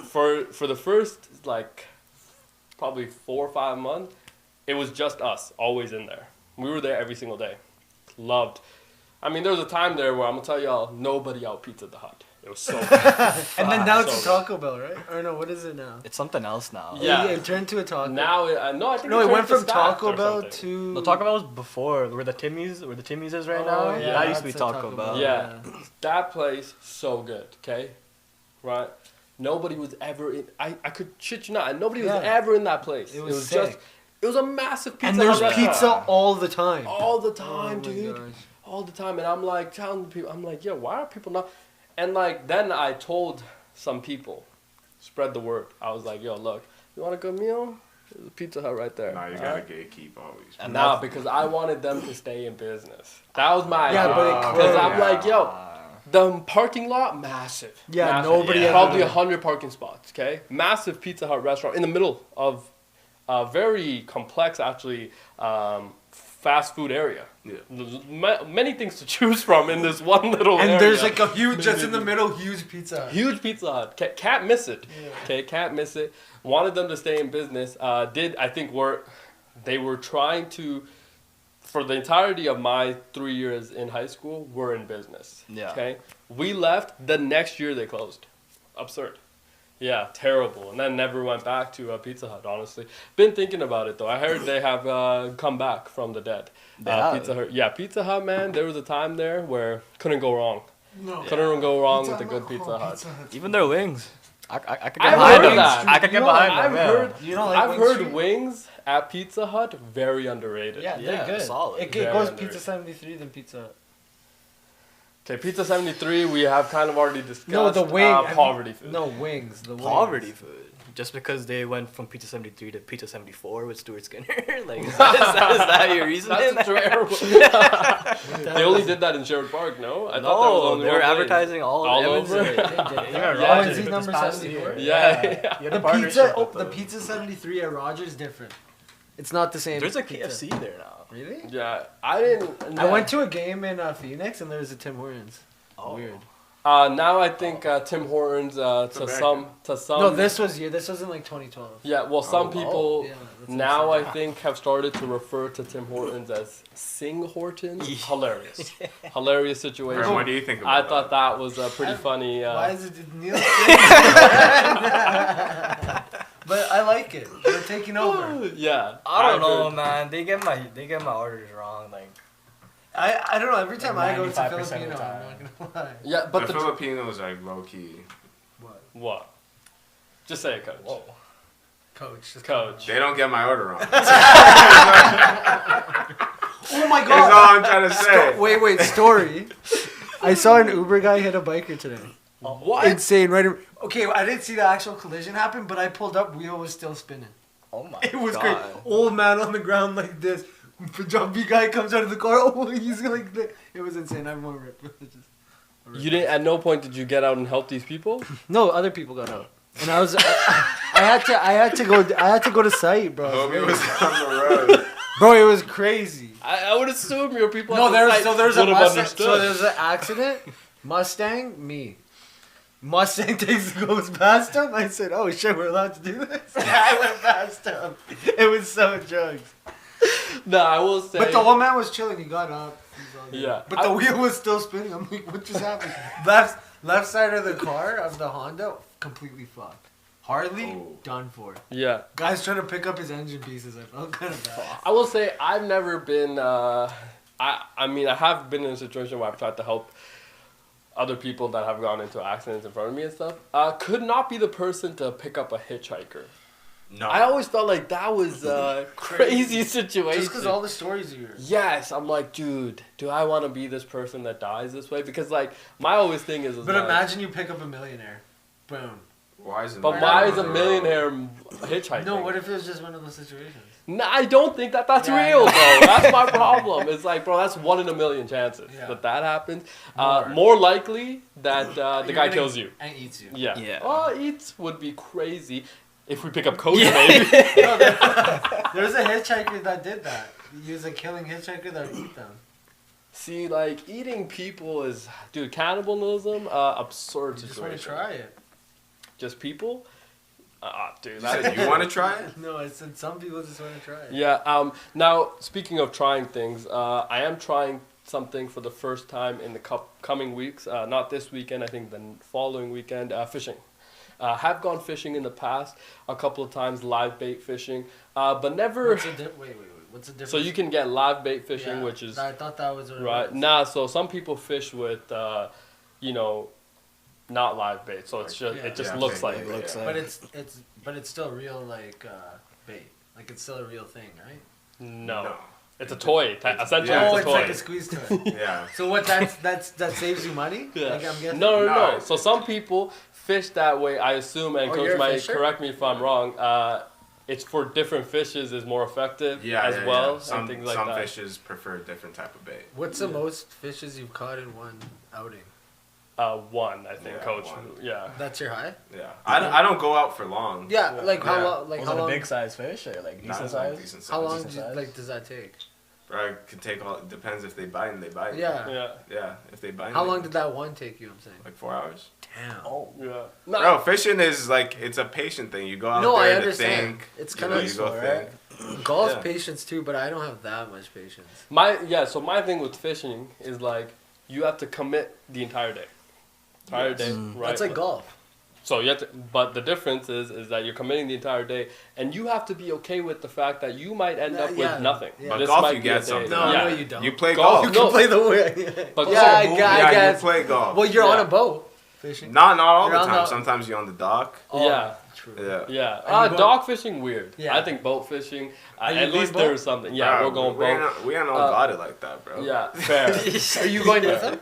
For the first like probably 4 or 5 months, it was just us, always in there. We were there every single day. Loved. I mean, there was a time there where I'm gonna tell y'all, nobody out Pizza the Hut. It was so good. And then now it's So a Taco Bell, right? Or no, what is it now? It's something else now. Yeah. It turned to a Taco. Now, no, I think No, it turned went to from Stacked Taco or Bell something. to. The Taco Bell was before where the Timmy's is right now. Oh, That used to be that's a Taco Bell. Yeah. That place, so good, okay? Right? Nobody was ever in, I could shit you not, and nobody was Yeah. ever in that place. It was sick. it was a massive pizza And there's Hut restaurant. pizza all the time. All the Oh time, my dude. gosh. All the time. And I'm like telling people, I'm like, yo, why are people not? And like, then I told some people, spread the word. I was like, yo, look, you want a good meal? There's a Pizza Hut right there. Nah, you gotta gatekeep always. And Nah, because I wanted them to stay in business. That was my Yeah, idea. but it Because could. I'm like, yo, the parking lot, massive. Yeah, Massive. nobody ever Probably did. 100 parking spots, okay? Massive Pizza Hut restaurant in the middle of a very complex, actually, fast food area. Yeah. There's many things to choose from in this one little area. And there's like a huge, just in the middle, huge Pizza Hut. Huge Pizza Hut. Can't miss it. Yeah. Okay, can't miss it. Wanted them to stay in business. They were trying to, for the entirety of my 3 years in high school, were in business. Yeah. Okay. We left. The next year they closed. Absurd. Yeah, terrible. And then never went back to Pizza Hut, honestly. Been thinking about it, though. I heard they have come back from the dead. They have? Pizza Hut. Yeah, Pizza Hut, man. There was a time there where couldn't go wrong. No. Couldn't go wrong Pizza with a good Hut. Pizza Oh, Hut. Pizza Hut's Even their wings. I could get I've behind heard them. that. I could get behind them. I've yeah. heard. You don't like I've Wing heard Street? wings at Pizza Hut very underrated. Yeah, they're Yeah, good. solid. It Very goes underrated. Pizza 73 then Pizza Hut. Okay, Pizza 73. We have kind of already discussed. No, the wing. Poverty food. No, wings. The wings. Poverty food. Just because they went from Pizza 73 to Pizza 74 with Stuart Skinner? Like, is that your reason? That's terrible. They only did that in Sherwood Park, no? I thought that was No, only they were one place. advertising all over. over. Yeah, is he number 74? Yeah. You had The a partnership with the them. Pizza 73 at Rogers different. It's not the same. There's a pizza. KFC there now. Really? Yeah, I didn't. I went to a game in Phoenix and there was a Tim Hortons. Oh. Weird. Now I think Tim Hortons to American. some. No, this was in like 2012. Yeah, well, some people Yeah, that's now I insane. think have started to refer to Tim Hortons as Sing Hortons. Hilarious, hilarious situation. Aaron, what do you think I about thought that was pretty funny. Why is it Neil? But I like it. They're taking over. Yeah, I don't I've know, heard- man. They get my orders wrong. Like, I don't know. Every time I go to 95% of the Filipino, I'm time. not gonna lie. Yeah, but the the Filipinos are low key. What? what? Just say it, coach. whoa. Coach. just Coach. They don't get my order wrong. Oh my That's all god. I'm trying to say. Wait, story. I saw an Uber guy hit a biker today. What? Insane, right? Okay, I didn't see the actual collision happen, but I pulled up, wheel was still spinning. Oh my It was God. great. Old man on the ground like this. Punjabi guy comes out of the car. Oh, he's like this. It was insane. I remember it. You didn't. At no point did you get out and help these people. No, other people got out, and I had to go to site, bro. Homie was on the road. Bro, it was crazy. I would assume your people. No, at the there's site so there's a would have Mustang. understood. So there's an accident. Mustang, me. Mustang goes past him. I said, "Oh shit, we're allowed to do this." I went past him. It was so drugs. No, I will say. But the old man was chilling. He got up. He's all good. Yeah. But the wheel was still spinning. I'm like, what just happened? Left side of the car of the Honda completely fucked. Harley Oh. done for. Yeah. Guys trying to pick up his engine pieces. I felt kind of bad. I will say I've never been. I mean, I have been in a situation where I've tried to help other people that have gone into accidents in front of me and stuff. Could not be the person to pick up a hitchhiker. No. I always felt like that was a crazy situation. Just because all the stories you hear. Yes, I'm like, dude, do I want to be this person that dies this way? Because like my always thing is But like, imagine you pick up a millionaire. Boom. Why is it? but why is a millionaire hitchhiking? No, what if it was just one of those situations? No, I don't think that's Yeah, I real, know. bro. That's my problem. It's like, bro, that's 1 in a million chances Yeah. that happens. More. More likely that the You're guy gonna- kills you. And eats you. Yeah. Yeah. Oh, eats would be crazy if we pick up Coach, Yeah. maybe. No, there's a hitchhiker that did that. He was a killing hitchhiker that would eat them. See, like eating people is, dude, cannibalism, absurd You just situation. want to try it. Just people, dude. You That's, said you want to try it? No, I said some people just want to try it. yeah. Now, speaking of trying things, I am trying something for the first time in the coming weeks. Not this weekend. I think the following weekend. Fishing. Have gone fishing in the past a couple of times, live bait fishing, but never. Wait. What's the difference? So you can get live bait fishing, Yeah, which is I thought that was what it right. was. Nah, so some people fish with, not live bait. So it's just Yeah. it just Yeah, looks bait, like bait, it. looks like. But it's still real bait. Like it's still a real thing, right? No, it's a toy. Essentially, Yeah, Oh, it's it's a toy. like a squeeze toy. Yeah. So what? That saves you money? Yeah. Like I'm guessing. No. No. So some people fish that way, I assume, and Oh, you're Coach a might fisher? correct me if I'm wrong. It's for different fishes is more effective Yeah, as yeah, well, yeah. Some and things like some that. fishes prefer a different type of bait. What's the most fishes you've caught in one outing? One, I think, Yeah, Coach. one. Yeah. That's your high? Yeah. I don't go out for long. Yeah, like how Yeah. long? Like Was how it a long? big size fish or like Not decent like size? decent size. How long decent size? does that take? Bro, I can take all. It depends if they bite and they bite. Yeah. Yeah. Yeah. If they bite. How they- long did that one take you? I'm saying. Like 4 hours. Damn. Oh. Yeah. Bro, fishing is like it's a patient thing. You go out No, I there to understand. think. It's you kinda know, you go useful, think. Golf's Yeah. patience too, but I don't have that much patience. So my thing with fishing is like you have to commit the entire day. Entire day, right? That's like golf. So you have to, but the difference is that you're committing the entire day, and you have to be okay with the fact that you might end up Yeah, with nothing. yeah. But This golf, might you be a get day. something. No, yeah. no, you don't. You play Golf, golf. no. Play the way. But yeah, I golf- guess. you play golf. Well, you're Yeah. on a boat fishing? Not all You're the on time. the- Sometimes you're on the dock. Oh, Yeah. True. Yeah. Yeah, Are you going- dog fishing weird. Yeah. I think boat fishing. Are you At going least boat? there's something. Yeah, Bro, we're going we ain't, boat. we ain't all got it like that, bro. Yeah, fair. Are you going with him?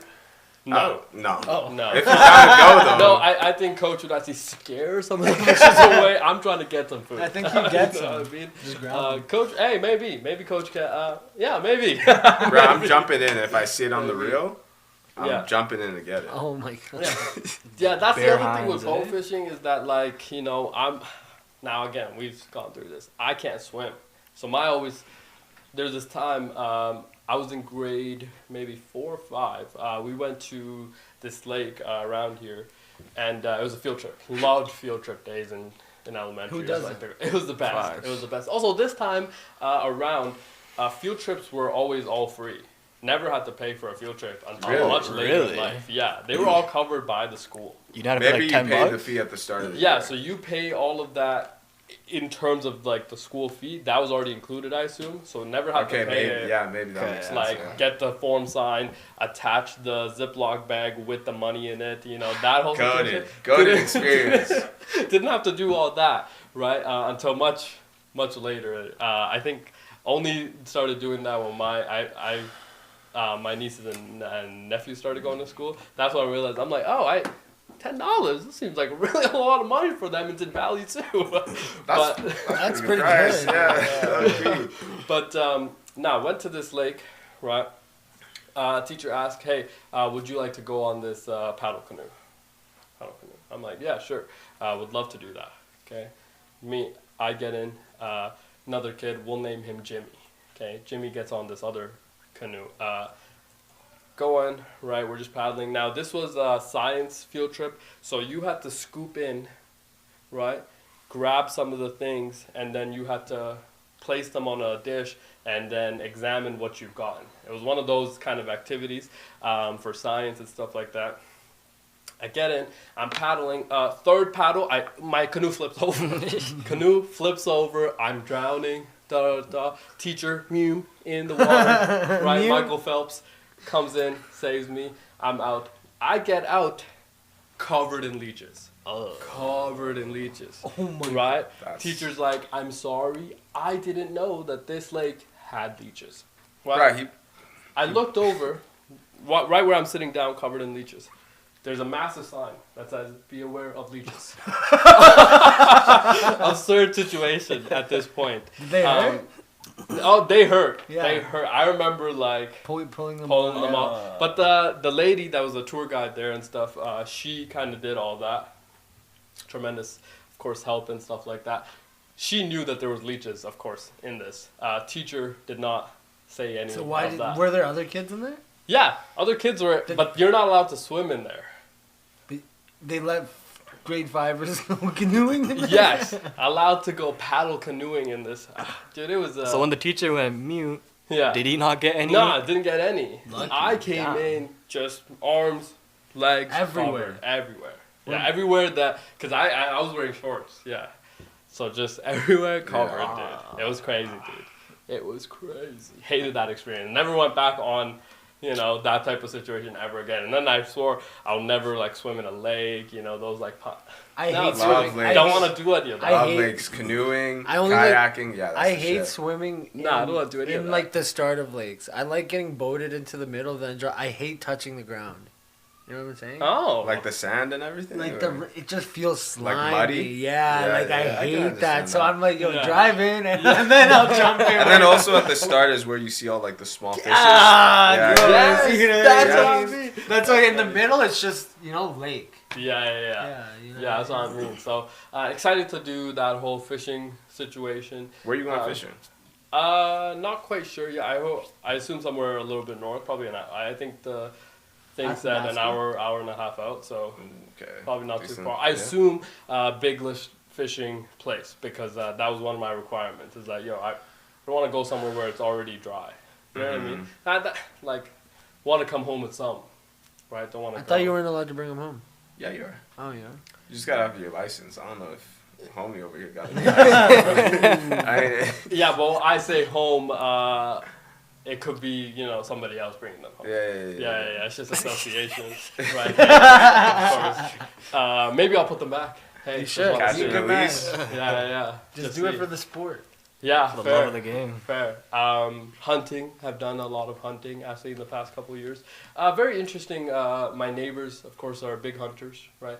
No, No. Oh. no. If you're trying to go though. No, I think Coach would actually scare some of the fishes away. I'm trying to get some food. I think he gets You know them. what I mean? Just grab them. Coach, hey, maybe Coach can. Yeah, maybe. Bro, I'm jumping in. If I see it on the reel, I'm Yeah. jumping in to get it. Oh my god. Yeah, that's Bare the other thing with hands, boat fishing is that like now again we've gone through this. I can't swim, so there's this time I was in grade maybe 4 or 5. We went to this lake around here, and it was a field trip. Loved field trip days in elementary. Who It was doesn't? it was the best. Facts. It was the best. Also, this time around, field trips were always all free. Never had to pay for a field trip until Really? much later in Really? life. Yeah, they were all covered by the school. You had to pay Maybe like you 10 paid the bucks. fee at the start of the Yeah, year. so you pay all of that in terms of like the school fee. That was already included, I assume. So never had Okay, to pay maybe it. maybe that Okay, makes sense. Like yeah. get the form signed, attach the Ziploc bag with the money in it. That whole Goated. situation. Goated experience. Didn't have to do all that, right? Until much later. I think only started doing that when my nieces and nephews started going to school. That's when I realized I'm like, $10. This seems like really a lot of money for them. It's in value too. That's pretty Nice, good. Yeah. But now went to this lake, right? Teacher asked, "Hey, would you like to go on this paddle canoe?" I'm like, "Yeah, sure. Would love to do that." Okay, I get in. Another kid, we'll name him Jimmy. Okay, Jimmy gets on this other canoe. Going, right? We're just paddling. Now this was a science field trip, so you had to scoop in, right? Grab some of the things, and then you had to place them on a dish and then examine what you've gotten. It was one of those kind of activities for science and stuff like that. I get in, I'm paddling. Third paddle, my canoe flips over. Canoe flips over, I'm drowning. Teacher, mew, in the water. Right, Mew. Michael Phelps comes in, saves me. I'm out. I get out covered in leeches. Covered in leeches. Oh my Right? That's- Teacher's like, I'm sorry, I didn't know that this lake had leeches. Right. I looked over, right where I'm sitting down, covered in leeches. There's a massive sign that says, "Be aware of leeches." Absurd situation at this point. Did they hurt? Oh, they hurt. Yeah. They hurt. I remember like Pulling them pulling them out. out. But the lady that was a tour guide there and stuff, she kind of did all that. Tremendous, of course, help and stuff like that. She knew that there was leeches, of course, in this. Teacher did not say any So of that. were there other kids in there? Yeah, other kids were, but you're not allowed to swim in there. They let grade 5ers go canoeing in there? Yes, allowed to go paddle canoeing in this. Dude, it was. So when the teacher went mute, yeah. did he not get any? No, I didn't get any. Lucky. I came Damn. in just arms, legs, Everywhere. covered, everywhere. Yeah, everywhere that, cause I was wearing shorts. Yeah, so just everywhere covered, dude. It was crazy, dude. It was crazy. Hated that experience. Never went back on, that type of situation ever again. And then I swore I'll never like swim in a lake. Those like. I No, hate love swimming. lakes. I don't want to do any of that. I Love hate- lakes, canoeing, I only like- kayaking. Yeah, that's I the hate shit. swimming Nah, I don't wanna do any of in that. like the start of lakes. I like getting boated into the middle, then I hate touching the ground. You know what I'm saying? Oh, Like the sand and everything. Like or- it just feels slimy. Like muddy? Yeah, Yeah, like yeah, I I can hate that. understand So that. I'm like, Yeah. drive in and then I'll jump in. And then also at the start is where you see all like the small fishes. Ah, Yeah, gross, yeah. you know That's what I what I mean? mean. That's why in the middle it's just lake. Yeah. You know Yeah, that's what I mean. So excited to do that whole fishing situation. Where you going fishing? Not quite sure yet. I assume somewhere a little bit north, probably I think the thing That's said an nasty. hour and a half out, so Okay. probably not too Decent, far. I yeah. assume Biglish fishing place because that was one of my requirements. Is that I don't want to go somewhere where it's already dry. You know what I mean? Like want to come home with some, right? Don't want to. I thought you weren't allowed to bring them home. Yeah, you are. Oh yeah. You just gotta have your license. I don't know if homie over here got it. Yeah, well, I say home. it could be, somebody else bringing them home. Yeah. It's just associations, right? Of course. Maybe I'll put them back. Hey, You should. Catch You're a and good man. release. Yeah. Just do it for the sport. Yeah, For the fair. love of the game. Fair. Hunting. Have done a lot of hunting actually in the past couple of years. Very interesting. My neighbors, of course, are big hunters, right?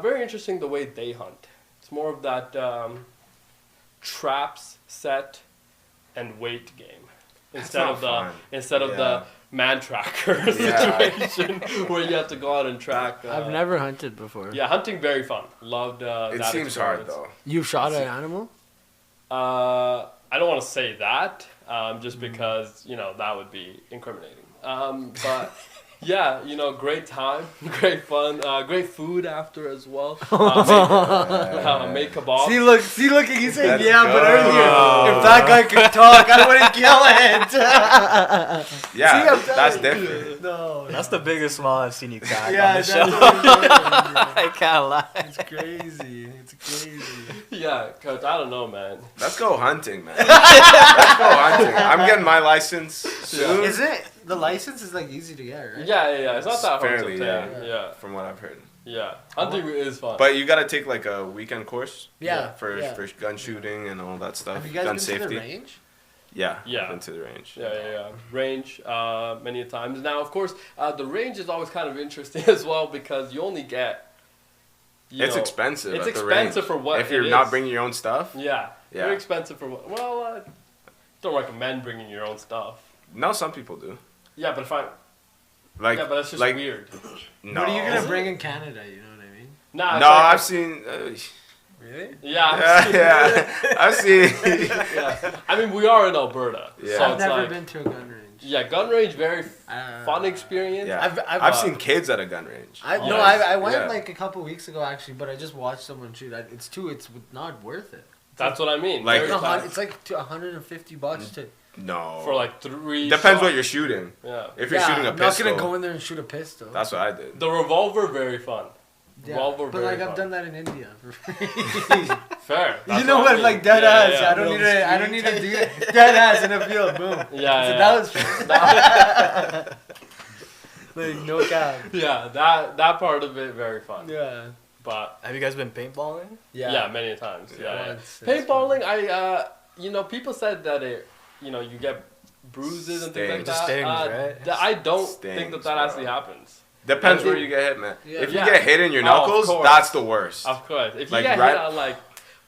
Very interesting the way they hunt. It's more of that traps, set, and wait game instead not of fun. the man tracker situation where you have to go out and track. I've never hunted before. Yeah, hunting very fun. Loved. It that seems hard experience. though. You've shot an animal? I don't want to say that, just because that would be incriminating. But yeah, great time, great fun, great food after as well. Make kebabs. See, looking. He's saying, Let's yeah, but go. earlier, if that guy could talk, I wouldn't kill it. Yeah, See, that's different. No, That's the biggest smile I've seen you crack yeah, on the show. that's I can't lie. It's crazy. It's crazy. Yeah, coach. I don't know, man. Let's go hunting, man. Let's go hunting. I'm getting my license soon. Is it the license is like easy to get, right? Yeah. It's not that hard Fairly, to obtain. Yeah. From what I've heard. Hunting is fun. But you gotta take like a weekend course. Yeah. For yeah. for gun shooting and all that stuff. Have you guys gun been safety. to the range? Yeah. Yeah. Been to the range. Yeah. Range, many a times. Now, of course, the range is always kind of interesting as well because you only get. It's expensive. It's at the expensive range. for what if you're it not is. bringing your own stuff. Yeah. Yeah. Very expensive for what? Well, I don't recommend bringing your own stuff. No, some people do. Yeah, but if I. Like. Yeah, but that's just like, weird. No. What are you gonna bring in Canada? You know what I mean? Nah. No, I've seen. Really? Yeah. I've seen. Yeah. I mean, we are in Alberta, Yeah. so I've it's never like. been to a gun range. Yeah, gun range, very fun experience. Yeah. I've seen kids at a gun range. I went Yeah. like a couple weeks ago actually, but I just watched someone shoot. It's not worth it. That's what I mean. Like- Very fun. It's like $150 to. No. For like 3 Depends shots. what you're shooting. Yeah. If you're shooting a I'm pistol. not gonna go in there and shoot a pistol. That's what I did. The revolver, very fun. Yeah, Revolver, but very like I've fun. done that in India. Fair. That's You know I what? mean. Like dead ass. Yeah. I don't need to do it. Dead ass in a field. Boom. Yeah. So yeah. that was like no cap. Yeah, that part of it, very fun. Yeah. But Have you guys been paintballing? yeah, many times. Yeah. Once, it's Paintballing, people said that you get bruises and things like Stings. that. Stings, right? I don't think Stings, that bro. actually happens. Depends I where think- you get hit, man. Yeah. If you Yeah. get hit in your Oh, of knuckles, course. that's the worst. Of course, if you Like, get right- hit on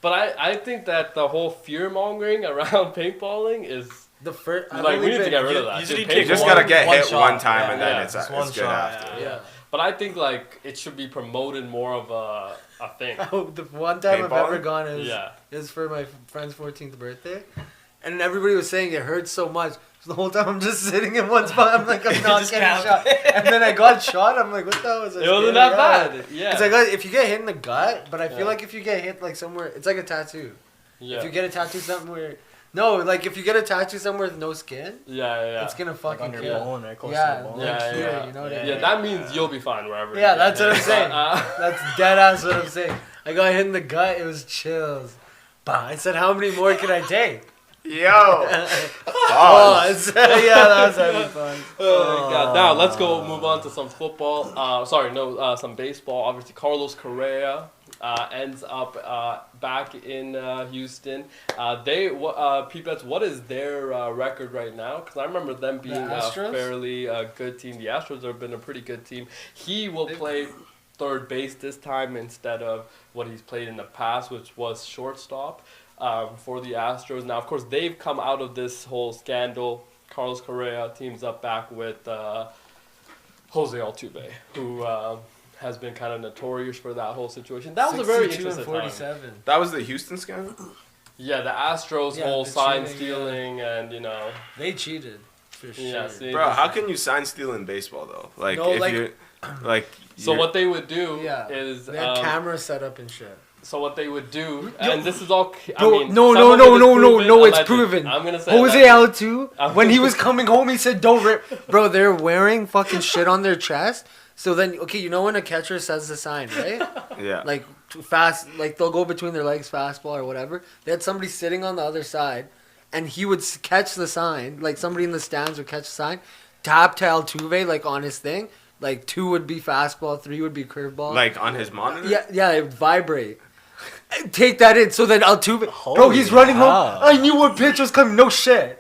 but I think that the whole fear mongering around paintballing is The first. like we need to get rid of that. usually Just You take just paintball- gotta get one hit shot. one time and Yeah, then yeah, it's just one good shot, after. Yeah. But I think like it should be promoted more of a thing. Oh, the one time I've Paintballing? ever gone is Yeah. for my friend's 14th birthday, and everybody was saying it hurts so much. So the whole time I'm just sitting in one spot. I'm like, I'm not Just getting count. shot. And then I got shot. I'm like, what the hell was I? It wasn't scared that of? bad. Yeah. It's like if you get hit in the gut, but I feel Yeah. like if you get hit like somewhere, it's like a tattoo. Yeah. If you get a tattoo somewhere, no, like if you get a tattoo somewhere with no skin, yeah. it's gonna Like fucking on your kill. bone, right? Close Yeah, to the bone. Yeah, like here, yeah. you know what I Yeah, mean? Yeah, that means you'll be fine wherever. Yeah, you that's get what I'm hit. saying. But, That's dead ass what I'm saying. I got hit in the gut. It was chills. Bah, I said, how many more can I take? Yo! Oh, yeah, that was having fun. Oh, God. Now let's move on to some football. Some baseball. Obviously, Carlos Correa ends up back in Houston. Peepettes, what is their record right now? Because I remember them being a Astros? fairly good team. The Astros have been a pretty good team. He will play third base this time instead of what he's played in the past, which was shortstop. For the Astros. Now, of course, they've come out of this whole scandal. Carlos Correa teams up back with Jose Altuve, who has been kind of notorious for that whole situation. That was a very 62 and interesting time. 47. That was the Houston scandal? Yeah, the Astros Yeah, whole the sign cheating, stealing and, They cheated. For sure. Yeah, see. Bro, how can you sign steal in baseball, though? Like, No, if like- you like... So you're- what they would do Yeah. is... They had cameras set up and shit. So what they would do, and this is all... No, some no, of no, it no, is no, proven, no, it's alleged. proven. I'm going to say Jose alleged. Altuve, when he was coming home, he said, don't rip. Bro, they're wearing fucking shit on their chest. So then, okay, you know when a catcher says the sign, right? Yeah. Like, fast, like they'll go between their legs, fastball or whatever. They had somebody sitting on the other side, and he would catch the sign, like somebody in the stands would catch the sign, tap to Altuve like on his thing, like 2 would be fastball, 3 would be curveball. Like on his monitor? Yeah, it would vibrate. Take that in. So then Altuve, bro, he's running home. I knew what pitch was coming. No shit.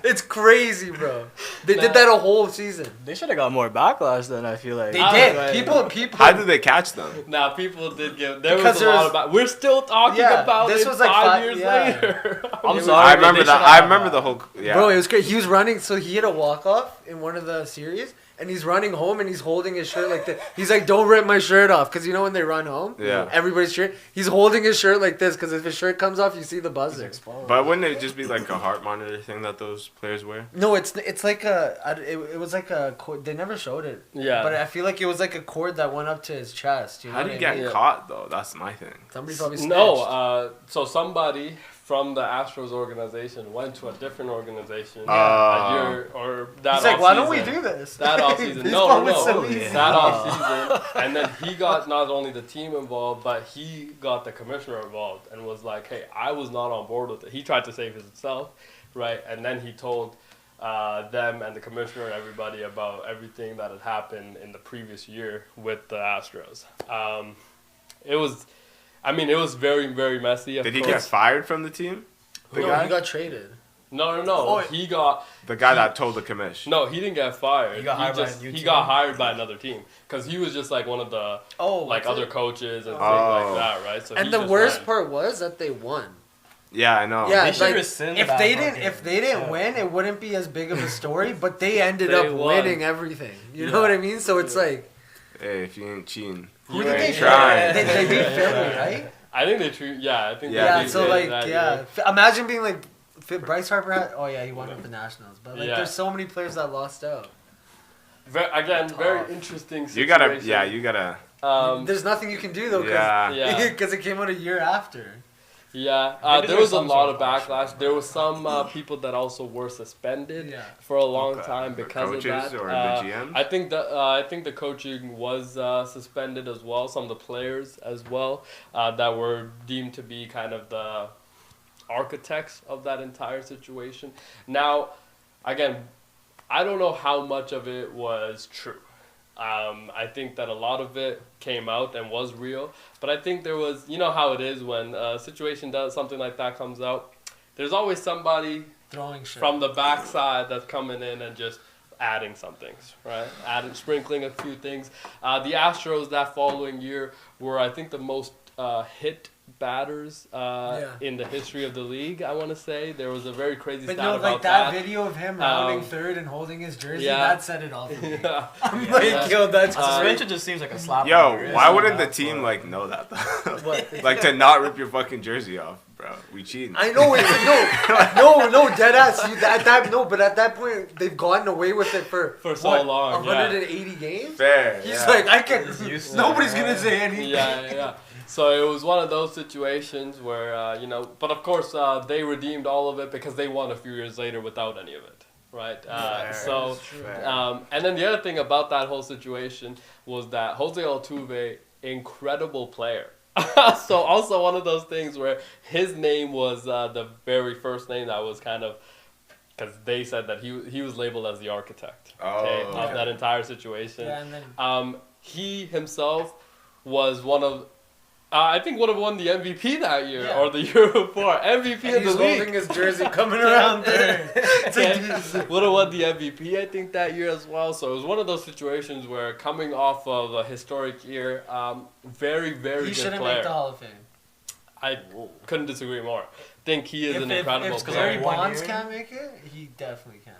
It's crazy, bro. They did that a whole season. They should have got more backlash then. I feel like They did. People. How did they catch them? Nah, people did give. There was a lot about. We're still talking about this it was like 5 years later. I'm sorry. I remember that. I remember the whole. Yeah. Bro, it was great. He was running, so he hit a walk-off in one of the series, and he's running home, and he's holding his shirt like this. He's like, don't rip my shirt off, because you know when they run home? Yeah. Everybody's shirt. He's holding his shirt like this, because if his shirt comes off, you see the buzzer. But wouldn't it just be like a heart monitor thing that those players wear? No, it's like it was like a cord. They never showed it. Yeah. But I feel like it was like a cord that went up to his chest. You know How do what you I get mean? caught though? That's my thing. Somebody probably snitched. No, so somebody from the Astros organization went to a different organization a year or that He's like, why don't we do this? That offseason. This No. one was so easy. That offseason. And then he got not only the team involved, but he got the commissioner involved and was like, hey, I was not on board with it. He tried to save himself, right? And then he told them and the commissioner and everybody about everything that had happened in the previous year with the Astros. It was very, very messy. Did he get fired from the team? The No, guy? he got traded. No. Oh, He got The guy that told the commish. no. He didn't get fired. He got hired by a new he team? got hired by another team because he was just like one of the like other coaches and things like that, right? So And he the just worst ran. part was that they won. Yeah, I know. Yeah, They should like, rescind if that they fucking didn't shit. win, it wouldn't be as big of a story. But they ended They up won. winning everything. You know what I mean? So it's like, Hey, if you ain't cheating. who You did they ain't trying. They beat Philly, right? I think they treat. Yeah, I think. Yeah, they Yeah. beat So Philly like, that yeah. year. Imagine being like, Bryce Harper had. Oh yeah, he won with the Nationals. But like, Yeah. there's so many players that lost out. Very interesting. You gotta. situation. Yeah, you gotta. There's nothing you can do though, Yeah. Yeah. because it came out a year after. Yeah, They there was a deserve some lot sort of of punishment. backlash. There was some people that also were suspended Yeah. for a long Okay. time The because of coaches that. or the GMs? I think the coaching was suspended as well. Some of the players as well that were deemed to be kind of the architects of that entire situation. Now, again, I don't know how much of it was true. I think that a lot of it came out and was real, but I think there was, you know how it is when a situation does something like that comes out, there's always somebody Throwing shit. from the backside that's coming in and just adding some things, right? Sprinkling a few things. The Astros that following year were, I think, the most hit batters in the history of the league. I want to say there was a very crazy But stat no, about like that that. video of him rounding third and holding his jersey, yeah. that said it all for me. Yeah. I'm like, yo, that's A suspension just seems like a slap. on the Yo, wrist. why wouldn't the That's team what- like know that though? What? Like to not rip your fucking jersey off, bro. We cheating. I know it. No, dead ass. But at that point, they've gotten away with it for so what, long, yeah. 180 games. Fair. He's yeah. like, I can. used to Nobody's it, gonna yeah. say anything. Yeah. So it was one of those situations where, but of course they redeemed all of it because they won a few years later without any of it, right? So, Fair. and then the other thing about that whole situation was that Jose Altuve, incredible player. So also one of those things where his name was the very first name that was kind of, because they said that he was labeled as the architect of that entire situation. Yeah, and then He himself was one of, I think would have won the MVP that year or the year before. MVP of the he's holding league. his jersey coming around there. It's like, Would have won the MVP, I think, that year as well. So it was one of those situations where coming off of a historic year, very, very he good shouldn't player. make the Hall of Fame. I couldn't disagree more. Think he is an If incredible it's 'cause player. Barry One Bonds year? can't make it, he definitely can.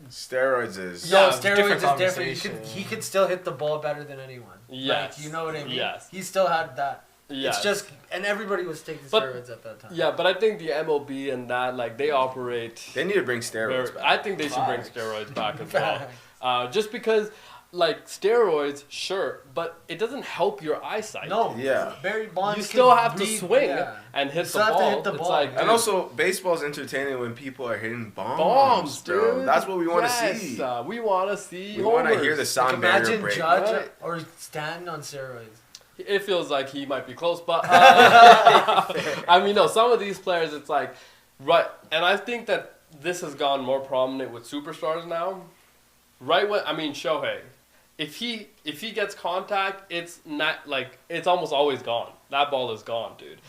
Steroids is. Yeah, No, it's steroids different is different. conversation. He could still hit the ball better than anyone. Yes. Like, you know what I mean? Yes. He still had that. Yes. It's just, and everybody was taking But- steroids at that time. Yeah, but I think the MLB and that, like, they operate. They need to bring steroids Very, back. I think they should bring Facts. steroids back as well. Facts. Just because, like, steroids, sure, but it doesn't help your eyesight. No. Yeah. Barry Bonds. You still can have to breathe, swing yeah. and hit You the still have ball. to hit the It's ball. like, And dude, also, baseball's entertaining when people are hitting bombs. bombs, bro. dude. That's what we want to Yes, see. we want to see. We want to homers. hear the Like, sound barrier imagine break. Judge Right. or Stanton on steroids. It feels like he might be close, but I mean, no. Some of these players, it's like Right, and I think that this has gone more prominent with superstars now. Right when Shohei, if he gets contact, it's not like it's almost always gone. That ball is gone, dude.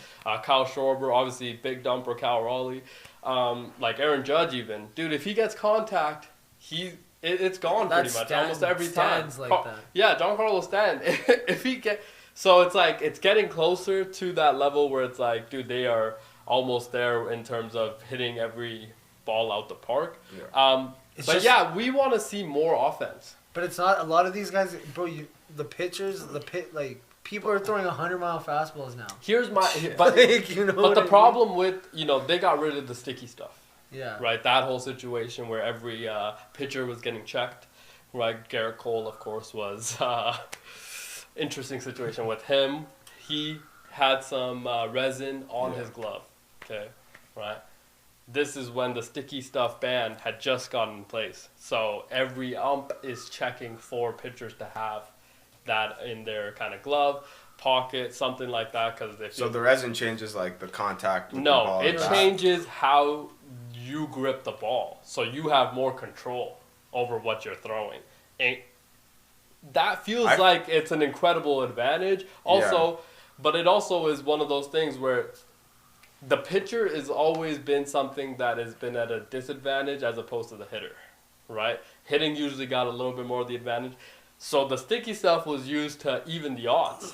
Kyle Schwarber, obviously big dumper. Cal Raleigh, like Aaron Judge, even dude. If he gets contact, it's gone pretty much almost every time. Like that. Yeah, Giancarlo Stanton. If he get so it's like it's getting closer to that level where it's like, dude, they are almost there in terms of hitting every ball out the park. Yeah. We want to see more offense. But it's not a lot of these guys, bro. The pitchers, like people are throwing 100-mile fastballs now. Here's my, but like, you know but the problem with they got rid of the sticky stuff. Yeah. Right, that whole situation where every pitcher was getting checked. Right, Garrett Cole, of course, was interesting situation with him. He had some resin on his glove. Okay, right. This is when the sticky stuff ban had just gotten in place. So every ump is checking for pitchers to have that in their kind of glove, pocket, something like that. So the resin changes like the contact with the ball? No, it changes how you grip the ball. So you have more control over what you're throwing. And that feels like it's an incredible advantage. Also, but it also is one of those things where the pitcher has always been something that has been at a disadvantage as opposed to the hitter, right? Hitting usually got a little bit more of the advantage. So the sticky stuff was used to even the odds,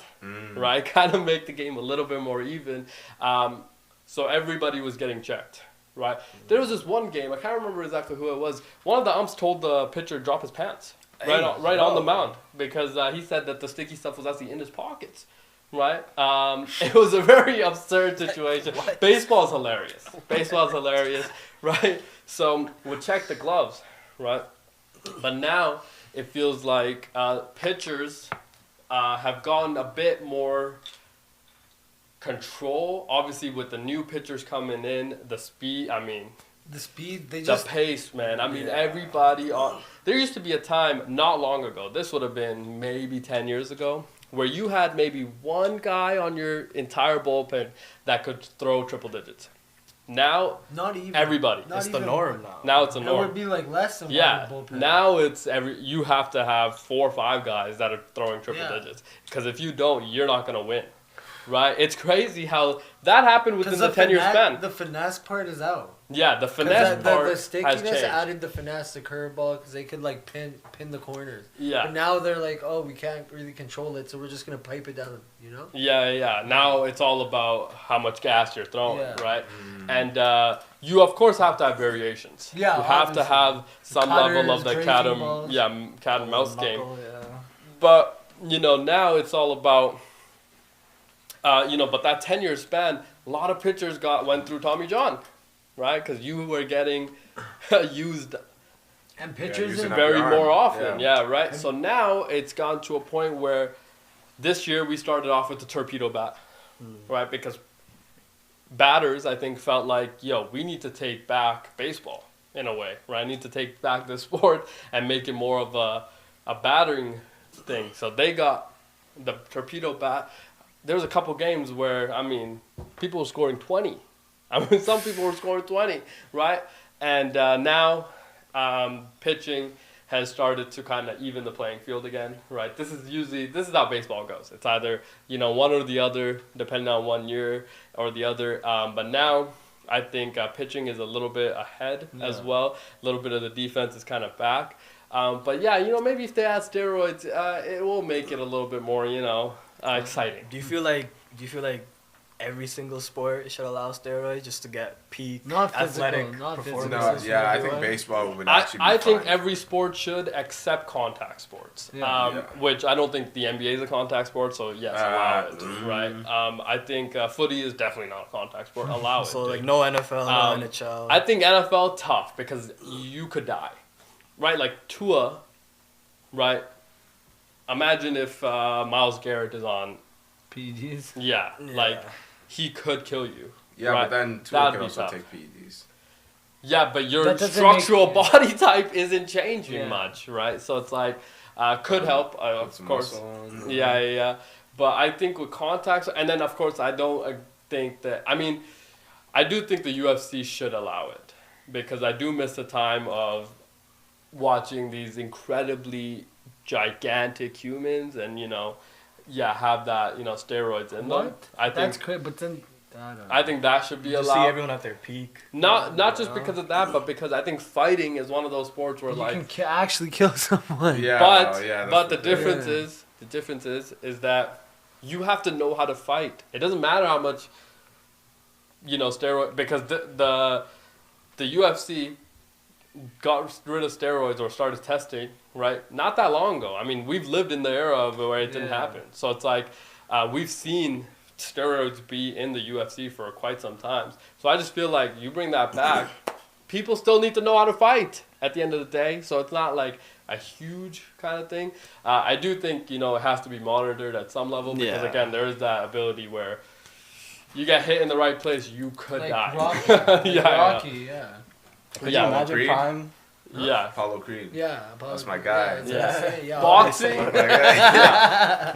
right? Kind of make the game a little bit more even. So everybody was getting checked, right? There was this one game, I can't remember exactly who it was. One of the umps told the pitcher to drop his pants right on the mound because he said that the sticky stuff was actually in his pockets. Right? It was a very absurd situation. Baseball's hilarious, right? So we'll check the gloves, right? But now it feels like pitchers have gotten a bit more control. Obviously, with the new pitchers coming in, the speed, the pace, man. Everybody there used to be a time not long ago, this would have been maybe 10 years ago, where you had maybe one guy on your entire bullpen that could throw triple digits. Now, not even everybody. It's the norm now. Now it's a norm. It would be like less than one bullpen. Now it's you have to have 4 or 5 guys that are throwing triple digits. Because if you don't, you're not going to win. Right? It's crazy how that happened within the 10-year span. The finesse part is out. Yeah, the finesse part the stickiness has changed. added the finesse, the curveball, because they could like pin the corners. Yeah. But now they're like, oh, we can't really control it, so we're just gonna pipe it down. You know? Yeah. Now it's all about how much gas you're throwing, right? And you of course have to have variations. Yeah. You have to have some level of the cat and mouse game. Yeah. But now it's all about. But that 10-year span, a lot of pitchers went through Tommy John, right? Because you were getting used and pitchers very more often. Yeah, right? So now it's gone to a point where this year we started off with the torpedo bat, right? Because batters, I think, felt like, we need to take back baseball in a way, right? I need to take back this sport and make it more of a battering thing. So they got the torpedo bat. There was a couple games where, people were scoring 20. Some people were scoring 20, right? And now pitching has started to kind of even the playing field again, right? This is how baseball goes. It's either, one or the other, depending on one year or the other. But now I think pitching is a little bit ahead as well. A little bit of the defense is kind of back. But maybe if they add steroids, it will make it a little bit more, exciting. Do you feel like every single sport should allow steroids just to get peak athletic performance? No, I think baseball would actually be I think fine. every sport should except contact sports, which I don't think the NBA is a contact sport, so yes, allow it, right? I think footy is definitely not a contact sport. Allow it. So like no NFL, no NHL. I think NFL tough because you could die, right? Like Tua, right? Imagine if Myles Garrett is on PEDs. Yeah, like he could kill you. Yeah, right? but then Tua can also take PEDs. Yeah, but your structural body type isn't changing much, right? So it's like could help, of course. Yeah. But I think with contacts, and then of course I don't think that. I do think the UFC should allow it because I do miss the time of watching these incredibly gigantic humans and have that steroids in them. I think that's great, but then I think that should be you allowed. See everyone at their peak. Not just because of that, but because I think fighting is one of those sports where you can actually kill someone. Yeah, but the difference is that you have to know how to fight. It doesn't matter how much steroid, because the UFC got rid of steroids or started testing right not that long ago. I mean, we've lived in the era of where it didn't happen, so it's like we've seen steroids be in the UFC for quite some time. So I just feel like you bring that back, people still need to know how to fight at the end of the day. So it's not like a huge kind of thing. I do think it has to be monitored at some level because again there is that ability where you get hit in the right place, you could die. Rocky, Rocky. Could you imagine Creed? Prime? Yeah. Apollo Creed. Yeah, that's my guy. Boxing.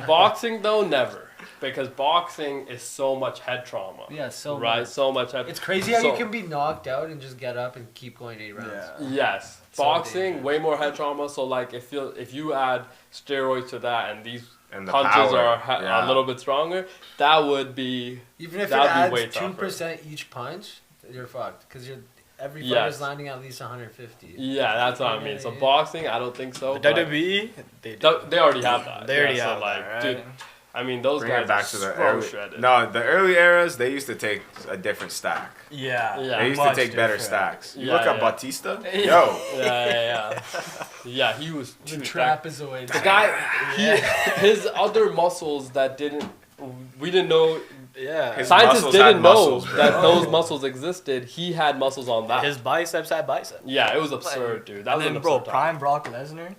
Boxing though, never. Because boxing is so much head trauma. Yeah, so right, much. so much head. It's crazy how you can be knocked out and just get up and keep going 8 rounds. Yeah. Yes, boxing way more head trauma. So like if you add steroids to that and these punches are a little bit stronger, that would be even if it adds 2% each punch, you're fucked because every fighter's landing at least 150. Yeah, that's what I mean. So boxing, I don't think so. The WWE, they already have that. They already have that, right? Dude, I mean, those guys back to the shredded. No, the early eras, they used to take a different stack. Yeah. They used to take better stacks. You look at Batista, yo. Yeah, he was. The trap is away. The guy, his other muscles we didn't know. Yeah. Scientists didn't know that those muscles existed. He had muscles on that. His biceps had biceps. Yeah, it was absurd, dude. That was an absurd prime Brock Lesnar.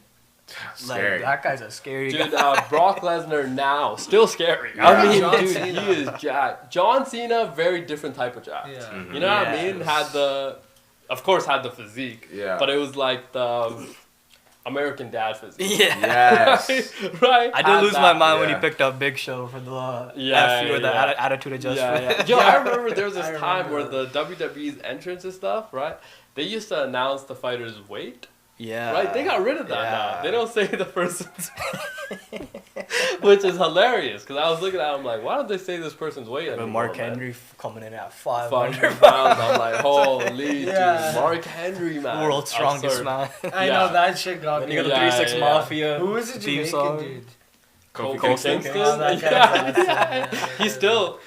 Scary. Like, that guy's a scary dude. guy. Brock Lesnar now still scary. Yeah. I mean, John dude, Cena. he is jacked. John Cena, very different type of jacked. Yeah. Mm-hmm. You know what I mean? Had the physique. Yeah. But it was like the American Dad physique. Yeah. Yes. Right. I did lose my mind when he picked up Big Show for the the attitude adjustment. Yo, I remember there was this time where the WWE's entrance and stuff, right? They used to announce the fighter's weight. Yeah. Right? They got rid of that now. They don't say the person's which is hilarious because I was looking at him like, why don't they say this person's weight anymore? Mark Henry coming in at 500 500 pounds. I'm like, holy dude. Mark Henry, man. World's strongest man. I know that shit got Then me. you got the 3-6 Mafia. Who was the Jamaican dude? Kofi Kingston. Oh, that guy. He's still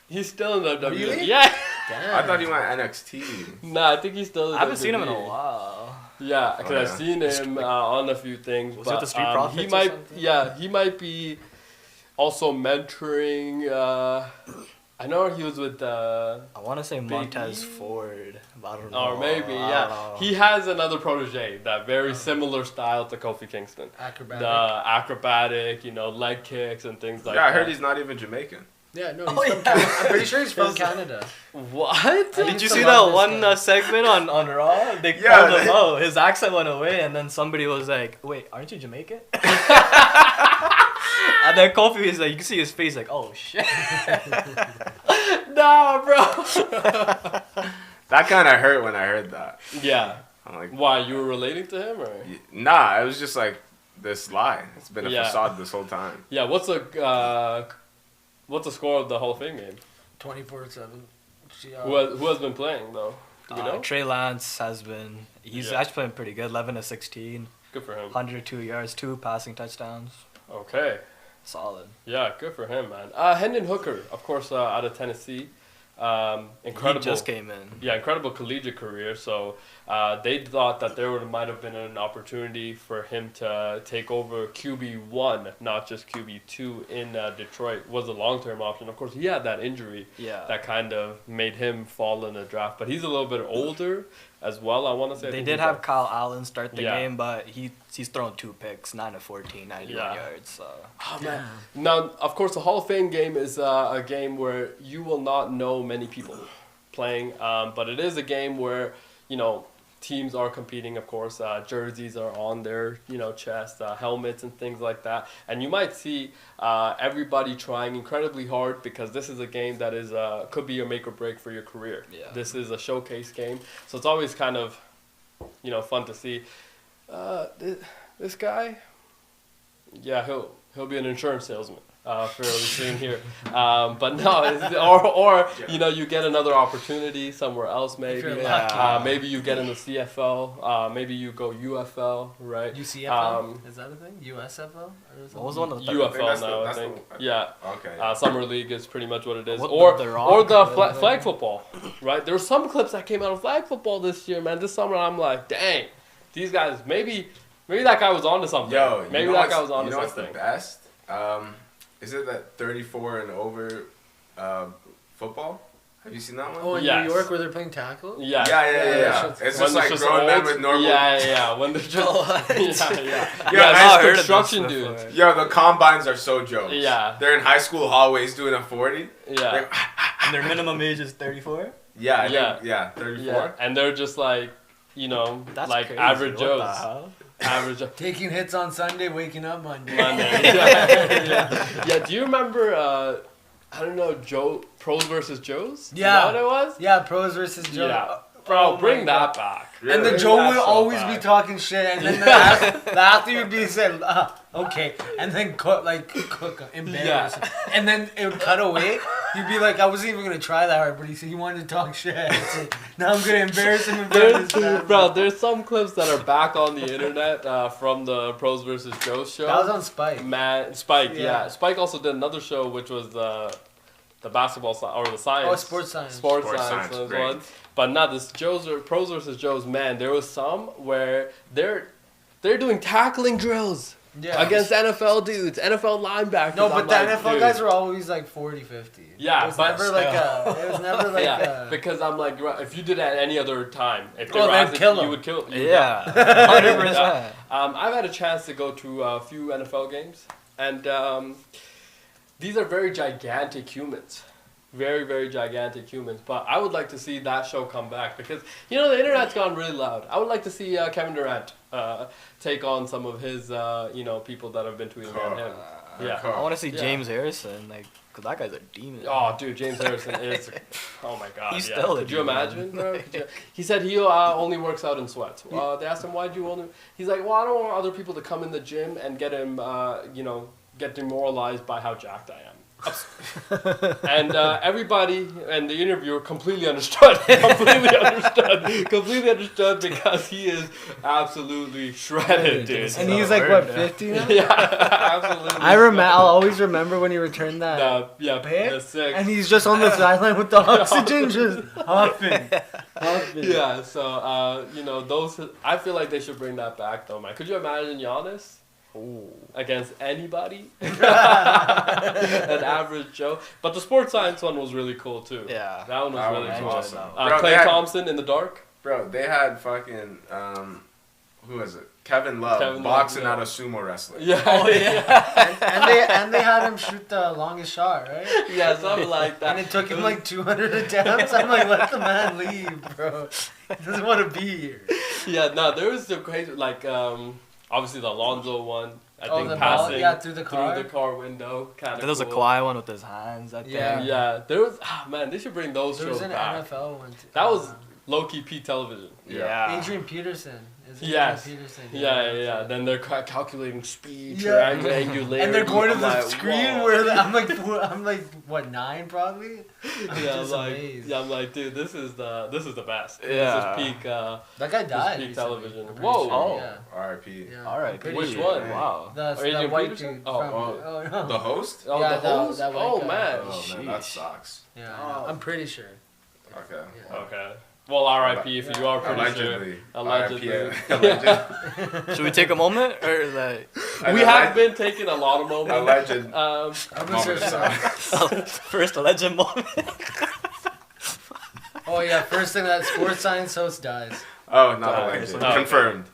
in the WWE. Really? Yeah. Damn. I thought he went NXT. Nah, I think he's still in the I haven't seen him in WWE. a while. Yeah, because I've seen him on a few things. Was but, it the Street Profits he or might, something? he might be also mentoring. I know he was with. I want to say Montez E? Ford, but I don't know. Or maybe, I yeah. don't know. He has another protege that very similar style to Kofi Kingston. Acrobatic. The acrobatic, leg kicks and things like that. Yeah, I heard he's not even Jamaican. Yeah, no, he's from Canada. I'm pretty sure he's from Canada. What? Did you see that one segment on Raw? They called him out. His accent went away, and then somebody was like, "Wait, aren't you Jamaican?" And then Kofi is like, you can see his face, like, "Oh shit." Nah, bro. That kind of hurt when I heard that. Yeah. I'm like, why, you were relating to him, or? Nah, it was just like this lie. It's been a Yeah. facade this whole time. Yeah. What's the score of the Hall of Fame game? 24/7. Who has been playing though? Do we know? Trey Lance has been. He's actually playing pretty good. 11-16, Good for him. 102 yards, 2 passing touchdowns. Okay. Solid. Yeah, good for him, man. Hendon Hooker, of course, out of Tennessee. Incredible. He just came in. Yeah, incredible collegiate career. So they thought that there might have been an opportunity for him to take over QB1, not just QB2 in Detroit. Was a long-term option. Of course, he had that injury that kind of made him fall in the draft. But he's a little bit older as well, I want to say. They did have Kyle Allen start the game, but he's thrown 2 picks, 9 of 14, 91 yards. So. Oh, man. Now, of course, the Hall of Fame game is a game where you will not know many people playing, but it is a game where, teams are competing, of course. Jerseys are on their, chest, helmets and things like that. And you might see everybody trying incredibly hard because this is a game that is could be a make or break for your career. Yeah. This is a showcase game, so it's always kind of, fun to see. This guy, yeah, he'll be an insurance salesman. Fairly soon here, but no, or you get another opportunity somewhere else, maybe. Maybe you get in the CFL. Maybe you go UFL, right? UCFL is that a thing? USFL? What was one of the UFL now? I think. Yeah. Okay. Summer League is pretty much what it is, What or the flag football, right? There were some clips that came out of flag football this year, man. This summer, I'm like, dang, these guys. Maybe that guy was onto something. Maybe that guy was onto something. What's the best? Is it that 34 and over football? Have you seen that one? Oh, in New York where they're playing tackle? Yeah. It's just like grown men with normal. Yeah. When they're just I've heard construction dudes. Yo, the combines are so jokes. Yeah. They're in high school hallways doing a 40. Yeah. And their minimum age is 34. Yeah, 34. Yeah. And they're just like, That's like crazy. average What Joes. the hell? Average. Taking hits on Sunday, waking up Monday. Yeah. Do you remember? I don't know, Pros versus Joes. Yeah. Is that what it was? Yeah, pros versus Joe. Yeah. Bro, bring that back. Really? And the Joe would always be talking shit, and then the after you'd be saying, okay, and then cook, embarrass him. And then it would cut away. You'd be like, I wasn't even going to try that hard, but he wanted to talk shit. So now I'm going to embarrass him in front of his family. Bro, there's some clips that are back on the internet from the Pros versus Joes show. That was on Spike. Man, Spike, Yeah. Spike also did another show, which was the basketball or the science. Oh, sports science. Sports science was great. one. But not this Pros versus Joes, man. There was some where they're doing tackling drills against NFL dudes, NFL linebackers. No, but the NFL guys were always like 40, 50. Yeah, it was never like because I'm like, if you did it at any other time, if they Oh, were they'd active, kill you them. would kill. Yeah, 100%. I've had a chance to go to a few NFL games, and these are very gigantic humans. Very, very gigantic humans. But I would like to see that show come back because, the internet's gone really loud. I would like to see Kevin Durant take on some of his, people that have been tweeting at him. Yeah. I want to see James Harrison, because that guy's a demon. Oh, dude, James Harrison is, oh my God. He's still a Could you demon. imagine, bro? He said he only works out in sweats. They asked him, why'd you only, he's like, well, I don't want other people to come in the gym and get him, get demoralized by how jacked I am. And everybody and the interviewer completely understood. Completely understood because he is absolutely shredded, dude. And he's like, what, 50 now? Yeah, absolutely. I'll always remember when he returned that. The six. And he's just on the sideline with the oxygen, just huffing. Yeah, so, those, I feel like they should bring that back, though, man. Could you imagine Giannis? Against anybody? An average Joe. But the sports science one was really cool, too. Yeah. That one was really cool. Awesome. Klay Thompson in the dark. Bro, they had fucking, who was it? Kevin Love boxing out of sumo wrestling. Yeah. Oh, yeah. and they had him shoot the longest shot, right? Yeah, something like that. And it took him like 200 attempts. I'm like, let the man leave, bro. He doesn't want to be here. Yeah, no, there was some crazy, obviously the Alonzo one. I think the passing ball, through the car window. Kind of. There was a Kawhi one with his hands. Yeah. There was. Man, they should bring those shows back. There was an NFL one too. That was low-key P television. Yeah. Adrian Peterson. Yes. Peterson. Yeah. Then they're calculating speed, triangulation, and they're going to the screen where I'm like what 9 probably. I'm like, dude, this is the best. Yeah. This is peak. That guy died. Peak television. Whoa. Sure. Oh. Yeah. R.I.P. Yeah. R.I.P. Which one? Wow. The Adrian white Peterson? dude. Oh, The host? Oh, Yeah, the host? that white Oh, guy. man. Oh, man, that sucks. Yeah, Oh. I'm pretty sure. Okay. Yeah. Okay. Well, R.I.P. if you are pretty Allegedly. sure. Allegedly. Allegedly. Should we take a moment or like? We have been taking a lot of moments. Alleged. I'm gonna search that. First alleged moment. Oh yeah, first thing that sports science host dies. Oh, not alleged. Okay. Confirmed.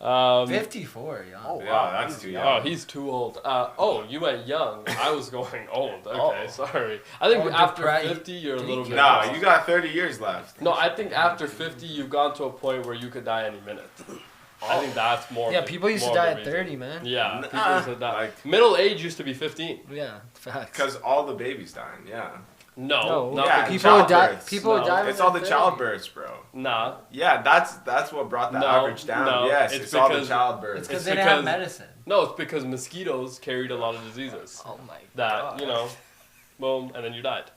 54, young. Oh, Yeah, that's too young. Oh, he's too old. You went young. I was going old. Okay, sorry. I think after 50, you're a little bit. No, you got 30 years left. No, I think after 50, you've gone to a point where you could die any minute. I think that's more. Yeah, people used to die at 30, man. Yeah, people used to die. Like, middle age used to be 15. Yeah, facts. Because all the babies dying, yeah. No, yeah, people die. People die. It's all the childbirths, bro. Nah. Yeah, that's what brought the average down. No, yes, it's all the childbirths. It's because they didn't have medicine. No, it's because mosquitoes carried a lot of diseases. Oh my God. God. Boom, and then you died.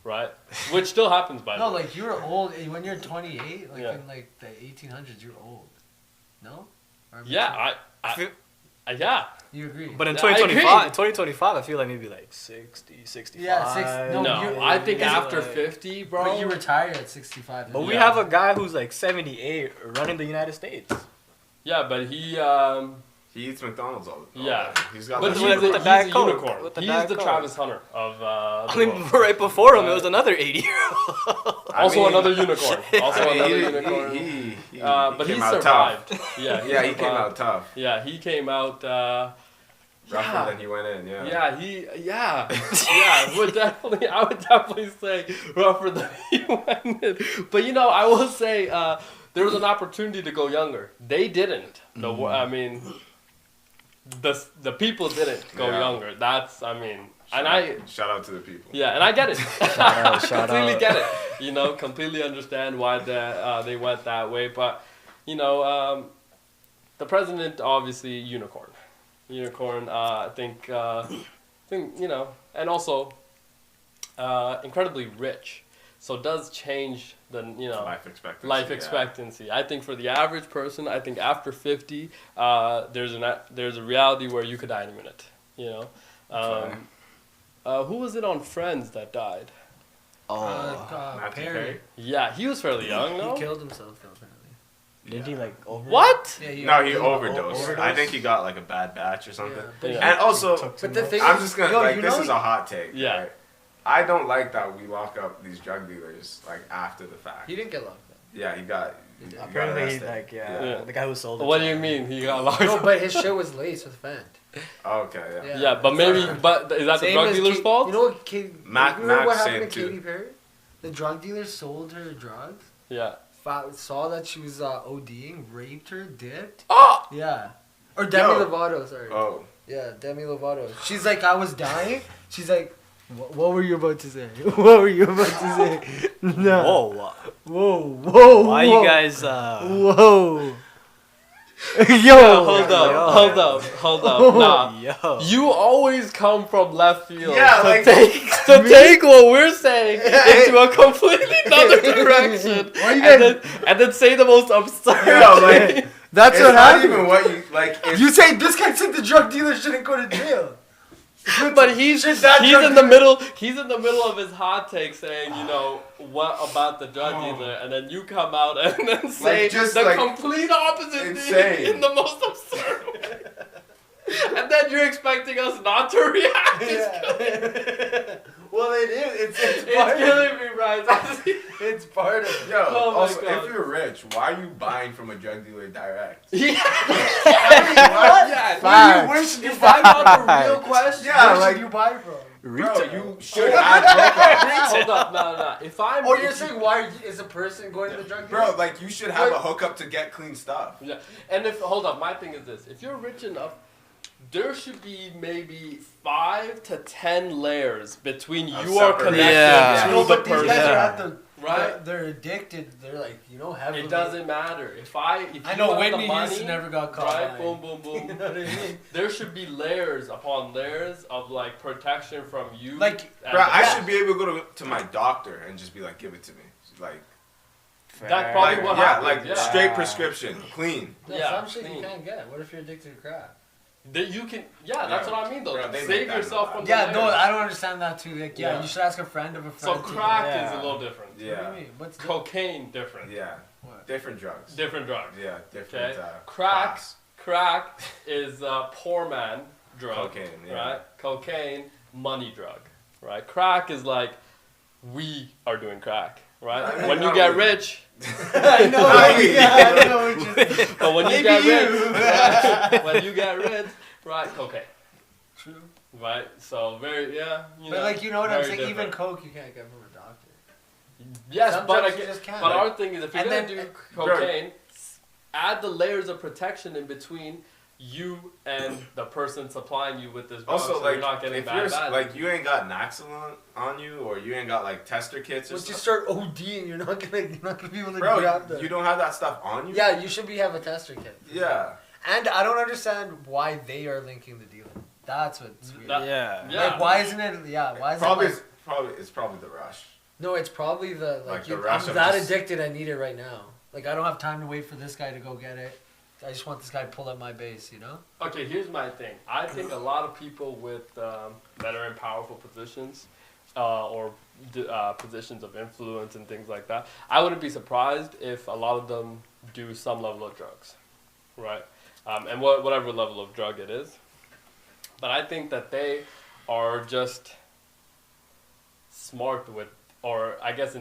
Right? Which still happens, by the way. No, like, you were old when you're 28, like, in, like, the 1800s, you're old. No? Yeah, yeah. You agree? But in 2025, I feel like maybe like 60, 65. Yeah, No, I think after 50, bro. But you retire at 65. But we have a guy who's like 78 running the United States. Yeah, but he eats McDonald's all the time. Yeah. He's got but the he's a unicorn. He's the Coke. Travis Hunter of I mean, right before him, it was another 80-year-old. Also another unicorn. Another unicorn. But he survived. Yeah, he came out tough. Yeah, he came out rougher than he went in, yeah. Yeah, I would definitely say rougher than he went in. But I will say there was an opportunity to go younger. They didn't. I mean, the people didn't go younger. Shout out to the people. Yeah, and I get it. Shout completely get it. Completely understand why they went that way. But the president obviously unicorn. I think and also incredibly rich. So it does change the life expectancy. I think for the average person, I think after 50, there's a reality where you could die in a minute. Who was it on Friends that died? Perry. Yeah, he was fairly young. No, he killed himself though. Apparently. Didn't he like overdose? What? Yeah, he overdosed. I think he got like a bad batch or something. Yeah, and also, but the thing I'm just gonna this is a hot take. Yeah. Right? I don't like that we lock up these drug dealers like after the fact. He didn't get locked up. Yeah, he got. Apparently, the guy who sold it. What do you mean he got locked up? No, but his shit was laced with Fent. Okay, yeah. But maybe, is that the drug dealer's fault? You know what, remember what happened to Katy too. Perry? The drug dealer sold her drugs. Yeah. Saw that she was ODing, raped her, dipped. Oh! Yeah. Or Demi Lovato, sorry. Oh. Yeah, Demi Lovato. She's like, I was dying. She's like, what were you about to say? What were you about to say? No. Whoa. Why you guys... Whoa. Yo, hold up. Nah, you always come from left field to take what we're saying into a completely another direction, and then say the most absurd thing. That's what happened. Not even what you like. You say this guy said the drug dealer shouldn't go to jail. But he's in the middle. He's in the middle of his hot take, saying, what about the drug dealer, and then you come out and then say the complete opposite thing in the most absurd way. And then you're expecting us not to react. Well, it is. It's killing me, Bryce. It's part of it. Yo, also, if you're rich, why are you buying from a drug dealer direct? Yeah. Where should you buy from? The real question. Yeah, where should you buy from? Bro, you should have hookups. Hold up, no. If I'm you're saying why is a person going to the drug dealer? Bro, like you should have a hookup to get clean stuff. Yeah, and hold up, my thing is this: if you're rich enough, there should be maybe 5 to 10 layers between your connection to the person. These guys are at the right. They're addicted. They're like heavily. It doesn't matter if I know you Whitney the money, Houston never got caught. Right, boom. You know what I mean? There should be layers upon layers of like protection from you. Like, bro, I should be able to go to my doctor and just be like, give it to me, like. That's probably what happens. Straight prescription, clean. Some shit you can't get. What if you're addicted to crack? That you can, that's what I mean though. Bro, save yourself from. Yeah, no, I don't understand that too. Like, you should ask a friend of a friend. So crack is a little different. Yeah. What do you mean? What's cocaine different? Yeah. What? Different drugs. Different drugs. Yeah, different. Crack is a poor man drug. Cocaine, right? Cocaine, money drug, right? Crack is like we are doing crack, right? I mean, When you not get really. rich, I know. I know. but when you get rich, when you get rich, right? Cocaine. True. Right. So very But like you know what I'm saying. different. Even coke, you can't get from a doctor. Yes, Some but drugs you just can't. but our thing is if you're And gonna then- do cocaine, add the layers of protection in between you and the person supplying you with this drug, Also, so like, you're not getting if bad. like you ain't got Naxalon on you, or you ain't got like tester kits or Once you stuff. start ODing, you're not gonna be able to Bro, grab that. you don't have that stuff on you. Yeah, you should have a tester kit. Yeah. And I don't understand why they are linking the dealing. That's what's weird. Yeah. Yeah. Like, why isn't it? Yeah, why is Probably, it? Like, it's probably the rush. no, it's probably the Like you, the rush I'm of that just- addicted. I need it right now. Like I don't have time to wait for this guy to go get it. I just want this guy to pull up my base. You know. Okay, here's my thing. I think a lot of people with that are in powerful positions or positions of influence and things like that, I wouldn't be surprised if a lot of them do some level of drugs, right? And whatever level of drug it is. But I think that they are just smart with, or I guess,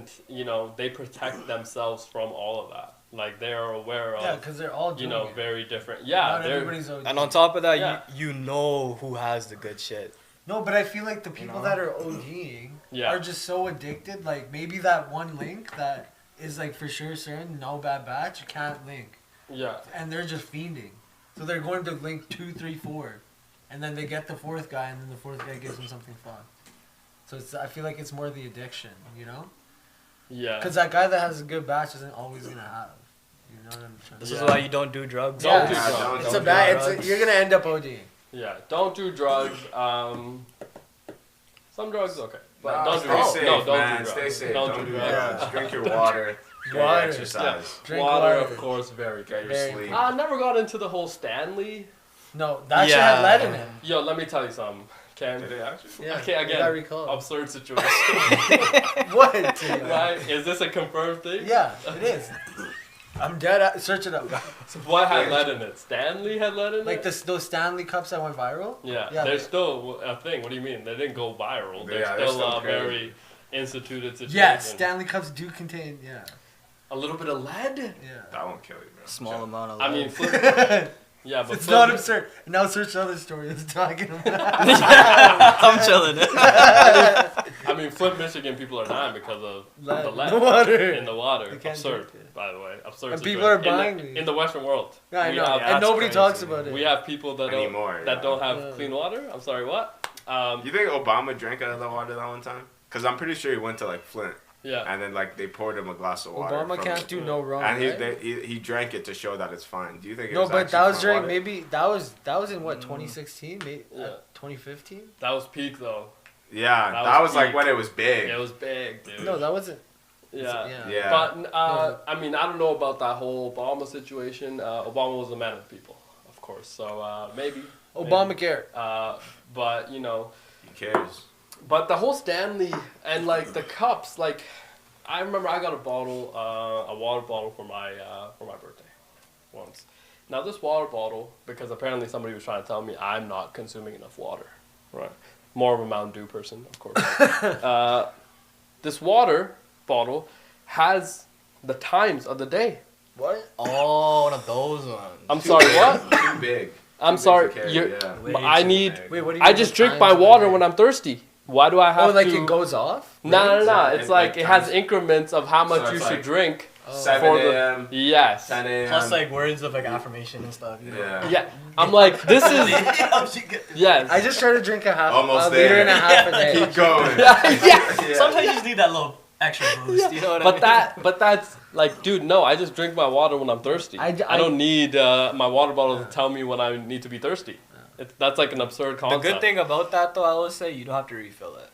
they protect themselves from all of that. Like they're aware of, Yeah, because they're all doing it. very different. Yeah, Not they're everybody's ODing. And on top of that, Yeah. you know who has the good shit. No, but I feel like the people know? that are ODing Yeah. are just so addicted. Like maybe that one link that is like for sure certain, no bad batch, you can't link. yeah. And they're just fiending. So they're going to link 2, 3, 4. And then they get the fourth guy and then the fourth guy gives them something fun. So I feel like it's more the addiction, you know? Yeah. Because that guy that has a good batch isn't always going to have. You know what I'm trying to This say? is why you don't do drugs. Don't do Yeah, drugs. It's Don't a bad, do drugs. you're going to end up ODing. Yeah, don't do drugs. Some drugs okay, but No, don't stay do drugs. safe, No, don't man. do drugs. Stay safe. Don't do drugs. drugs. Drink your water. Get your Water. exercise. Drink water, water. of course, very Get good. your Very sleep. I never got into the whole Stanley. No, that shit had lead in it. Yo, let me tell you something, Ken. Did it actually? Yeah, Okay, I again, recall. absurd situation. What? Right? Is this a confirmed thing? Yeah, it is. I'm dead. Search it up. So what had lead in it? Stanley had lead in Like it? those Stanley cups that went viral? Yeah, Yeah, they're they- still a thing. What do you mean? They didn't go viral. They're Yeah, they're still still a crazy. very instituted situation. Yeah, Stanley cups do contain, A little bit of lead? yeah. That won't kill you, bro. Small amount of I mean, love. flip, yeah, but It's flip, not absurd. Now search other stories talking about I'm chilling. I mean, Flint, Michigan, people are dying because of Lead. the lead The water. in the water. They can't Absurd, drink it. by the way. Absurd. And people situation. are buying in these. in the Western world. Yeah, I We know. have- And that's nobody crazy. talks about it. We have people that Anymore, that yeah. don't have Yeah. clean water. I'm sorry, what? You think Obama drank out of the water that one time? Because I'm pretty sure he went to like Flint, Yeah. and then like they poured him a glass of water. Obama from can't it. do no wrong. And right? he drank it to show that it's fine. Do you think? It No, was but actually that was Flint during water? maybe that was in what 2016, maybe Yeah. 2015. That was peak though. Yeah, that that was was like peak. when it was big. It was big, dude. No, that wasn't. yeah. Yeah. But No. I mean, I don't know about that whole Obama situation. Obama was a man of the people, of course. So maybe. Obamacare. But Who cares? But the whole Stanley and like the cups, like I remember I got a water bottle for my birthday once. Now this water bottle, because apparently somebody was trying to tell me I'm not consuming enough water, right? More of a Mountain Dew person, of course. This water bottle has the times of the day. What? Oh, one of those ones. I'm sorry, what? Too big. I'm Too big to sorry. carry, You're, yeah. Way I too need. big. Wait, what do you I mean just the drink times my of the water day? when I'm thirsty. Why do I have Oh, like to? it goes off? No. It It's like it has times- increments of how much So you it's should like drink. Oh. 7 For the- a.m., Yes. 10 a.m. Plus, like words of like affirmation and stuff. You know? yeah. Yeah. I'm like, this is yes. I just try to drink a Almost liter there. and a half a day. Keep going. yeah. Yeah. Sometimes you just need that little extra boost. You know what I mean? But that's like, dude, no. I just drink my water when I'm thirsty. I don't need my water bottle to tell me when I need to be thirsty. That's like an absurd The concept. good thing about that, though, I will say, you don't have to refill it.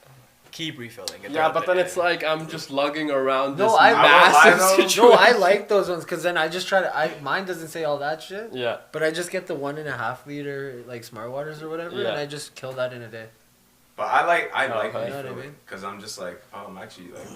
Keep refilling it. Yeah, throughout but the then day. it's like I'm just lugging around No, this I- massive I won't lie, though. situation. No, I like those ones because then I just try to. Mine doesn't say all that shit, Yeah. but I just get the 1.5 liter like Smart Waters or whatever, Yeah. and I just kill that in a day. But I like okay. You know what I refilling mean? because I'm just like, oh, I'm actually like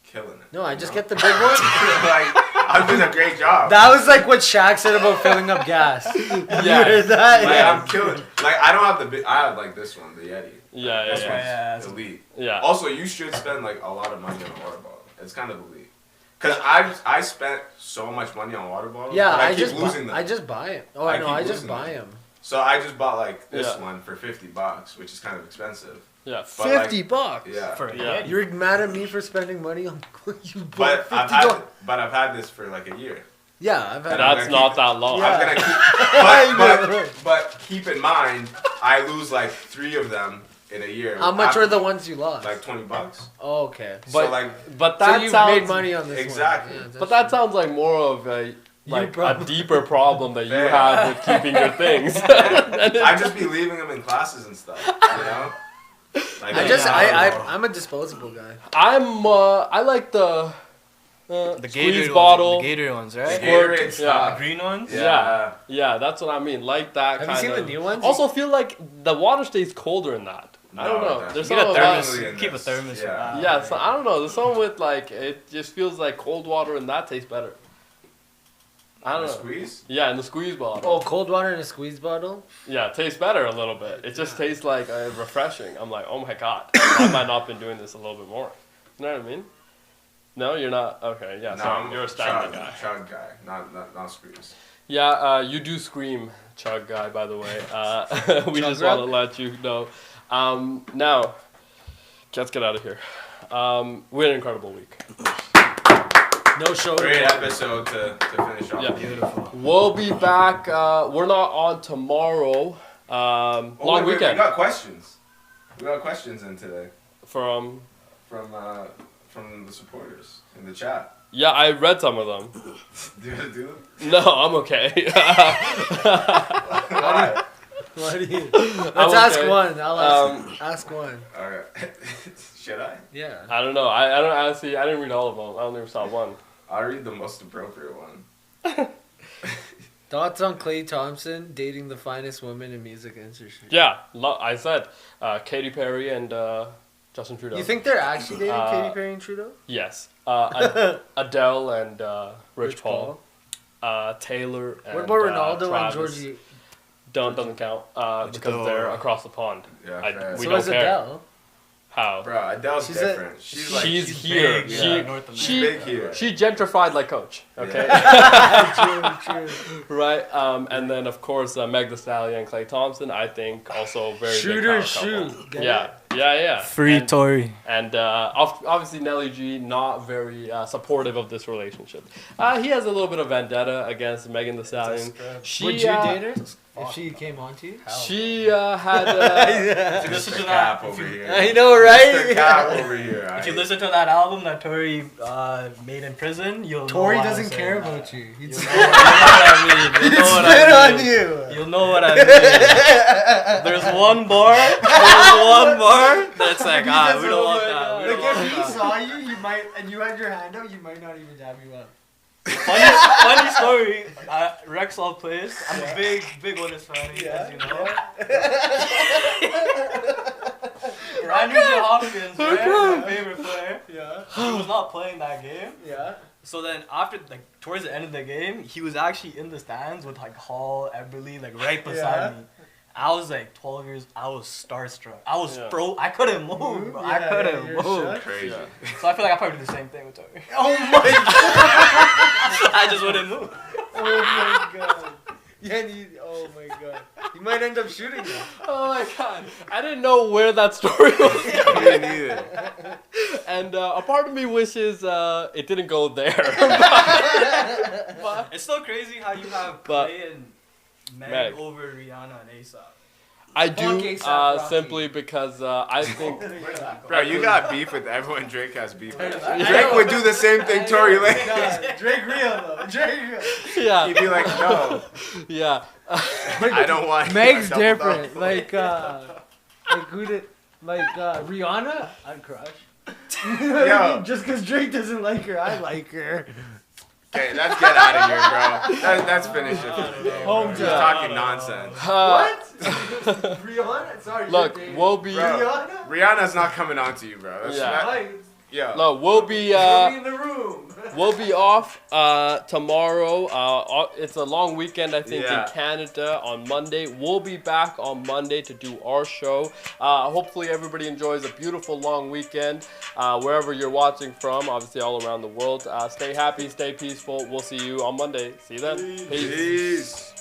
killing it. No, I you just know? get the big one. Like, I'm doing a great job. That was like what Shaq said about filling up gas. Yeah. You heard that? Like, Yeah. I'm killing. Like, I don't have the big. I have like this one, the Yeti. Yeah, This yeah, one's elite. yeah. Also, you should spend like a lot of money on a water bottle. It's kind of elite. Cause I spent so much money on water bottles. Yeah, but I keep just losing them. I just buy it. Oh, I know. keep I just losing buy them. them. So I just bought like this Yeah. one for $50, which is kind of expensive. Yeah, But, like, $50. Yeah. For a Yeah. Yeti. You're mad at me for spending money on you bought But $50. I've had this for like a year. Yeah, I've had. And I'm that's gonna not keep- that long. Yeah. I'm gonna keep, but keep in mind, I lose like 3 of them in a year. How much After- were the ones you lost? Like $20. Oh, okay. But So like, but So that you sounds made money on this Exactly. one. Yeah, But that sounds like more of a like a problem. deeper problem that you Yeah. have with keeping your things. I just be leaving them in classes and stuff. You know. Like, I'm a disposable guy. I like the The squeeze Gator bottle. The Gator ones, The right? Gatorade Yeah. stuff. The green ones? Yeah. Yeah, that's what I mean. Like that Have kind you of. seen the new ones? Also, feel like the water stays colder in that. I don't No, it know. doesn't. There's You something get a about. thermos. in Keep a this. thermos. Yeah. Yeah, so I don't know. There's something with like it just feels like cold water and that tastes better. I don't know. Squeeze. Yeah, in the squeeze bottle. Oh, cold water in a squeeze bottle? Yeah, it tastes better a little bit. It just tastes like refreshing. I'm like, oh my god, why have I not been doing this a little bit more? You know what I mean? No, you're not. Okay, yeah, No, so I'm you're a standard guy. Chug guy, not squeeze. Yeah, you do scream, chug guy. By the way, we Chug just want to rub? let you know. Now, let's get out of here. We had an incredible week. No show. Great episode to finish off. Yeah. Beautiful. We'll be back. We're not on tomorrow. Long wait, weekend. We got questions. We got questions in today From from the supporters in the chat. yeah, I read some of them. Do No, I'm okay. Why? What do you? Let's ask okay. one. I'll ask one. Alright. Should I? Yeah. I don't know. I don't honestly. I didn't read all of them. I only saw one. I'll read the most appropriate one. Thoughts on Klay Thompson dating the finest woman in music industry? Yeah, I said Katy Perry and Justin Trudeau. You think they're actually dating Katy Uh, Perry and Trudeau? Yes. Adele and Rich Paul. Taylor and What about Ronaldo Travis. and Georgie? Doesn't count because they're across the pond. Yeah, I- fair. we So don't is care. Adele. How? Bro, Adele's She's different. She's like She's she's here. big, She, yeah, North America. she, big here. she gentrified like Coach. Okay. True. Right. And then of course Meg Thee Stallion and Klay Thompson. I think also very Shooter, big power couple. shoot. Get Yeah. Yeah. Free And- Tory. And obviously Nelly G not very supportive of this relationship. He has a little bit of vendetta against Megan Thee Stallion. She, Would you date her if she came on to you? She had. If you listen Mr. to Cap that, over here. I know, Mr. right? Cap over here. if aight? you listen to that album that Tory made in prison, you'll know Tori why I'm doesn't saying care that. about you. He'd You'll know what I mean. You'll know what spit I on mean. you. You'll know what I mean. There's one bar. That's like, we don't want that. We Like don't want if he that. saw you, you might, and you had your hand out, you might not even dab you up. Funny story. Rexall plays. I'm a big Otis fan, as you know. Andrew J. Hopkins, right? My favorite player. Yeah. He was not playing that game. Yeah. So then after, towards the end of the game, he was actually in the stands with Hall, Eberly, right beside me. I was 12 years. I was starstruck. I was I couldn't move, bro. I couldn't you're move. shook. Crazy. So I feel like I probably do the same thing with Tory. Oh my god. I just wouldn't move. Oh my god. Yeah, oh my god. You might end up shooting him. Oh my god! I didn't know where that story was going. Me neither. And a part of me wishes it didn't go there. But It's still crazy how you have But- Clay and Meg Meg. over Rihanna and ASAP. I Fuck do A$AP Rocky. simply because I think Bro, you got beef with everyone Drake has beef with. I Drake know. would do the same thing Tory Lanez. God, Drake real though. Drake real. yeah, He'd be like, no, yeah. I don't want Meg's double different. double. Like who did Rihanna? I'd crush. Yo. Just because Drake doesn't like her, I like her. Okay, let's get out of here, bro. Let's finish it. Home He's job. talking nonsense. What? Rihanna? Sorry. Look, you're dating. we'll be. Bro. Rihanna? Rihanna's not coming on to you, bro. That's Yeah. not- Right. Yeah. No, we'll be in the room. we'll be off tomorrow. It's a long weekend, I think, Yeah. in Canada on Monday. We'll be back on Monday to do our show. Hopefully, everybody enjoys a beautiful long weekend wherever you're watching from. Obviously, all around the world. Stay happy, stay peaceful. We'll see you on Monday. See you then. Peace. Peace.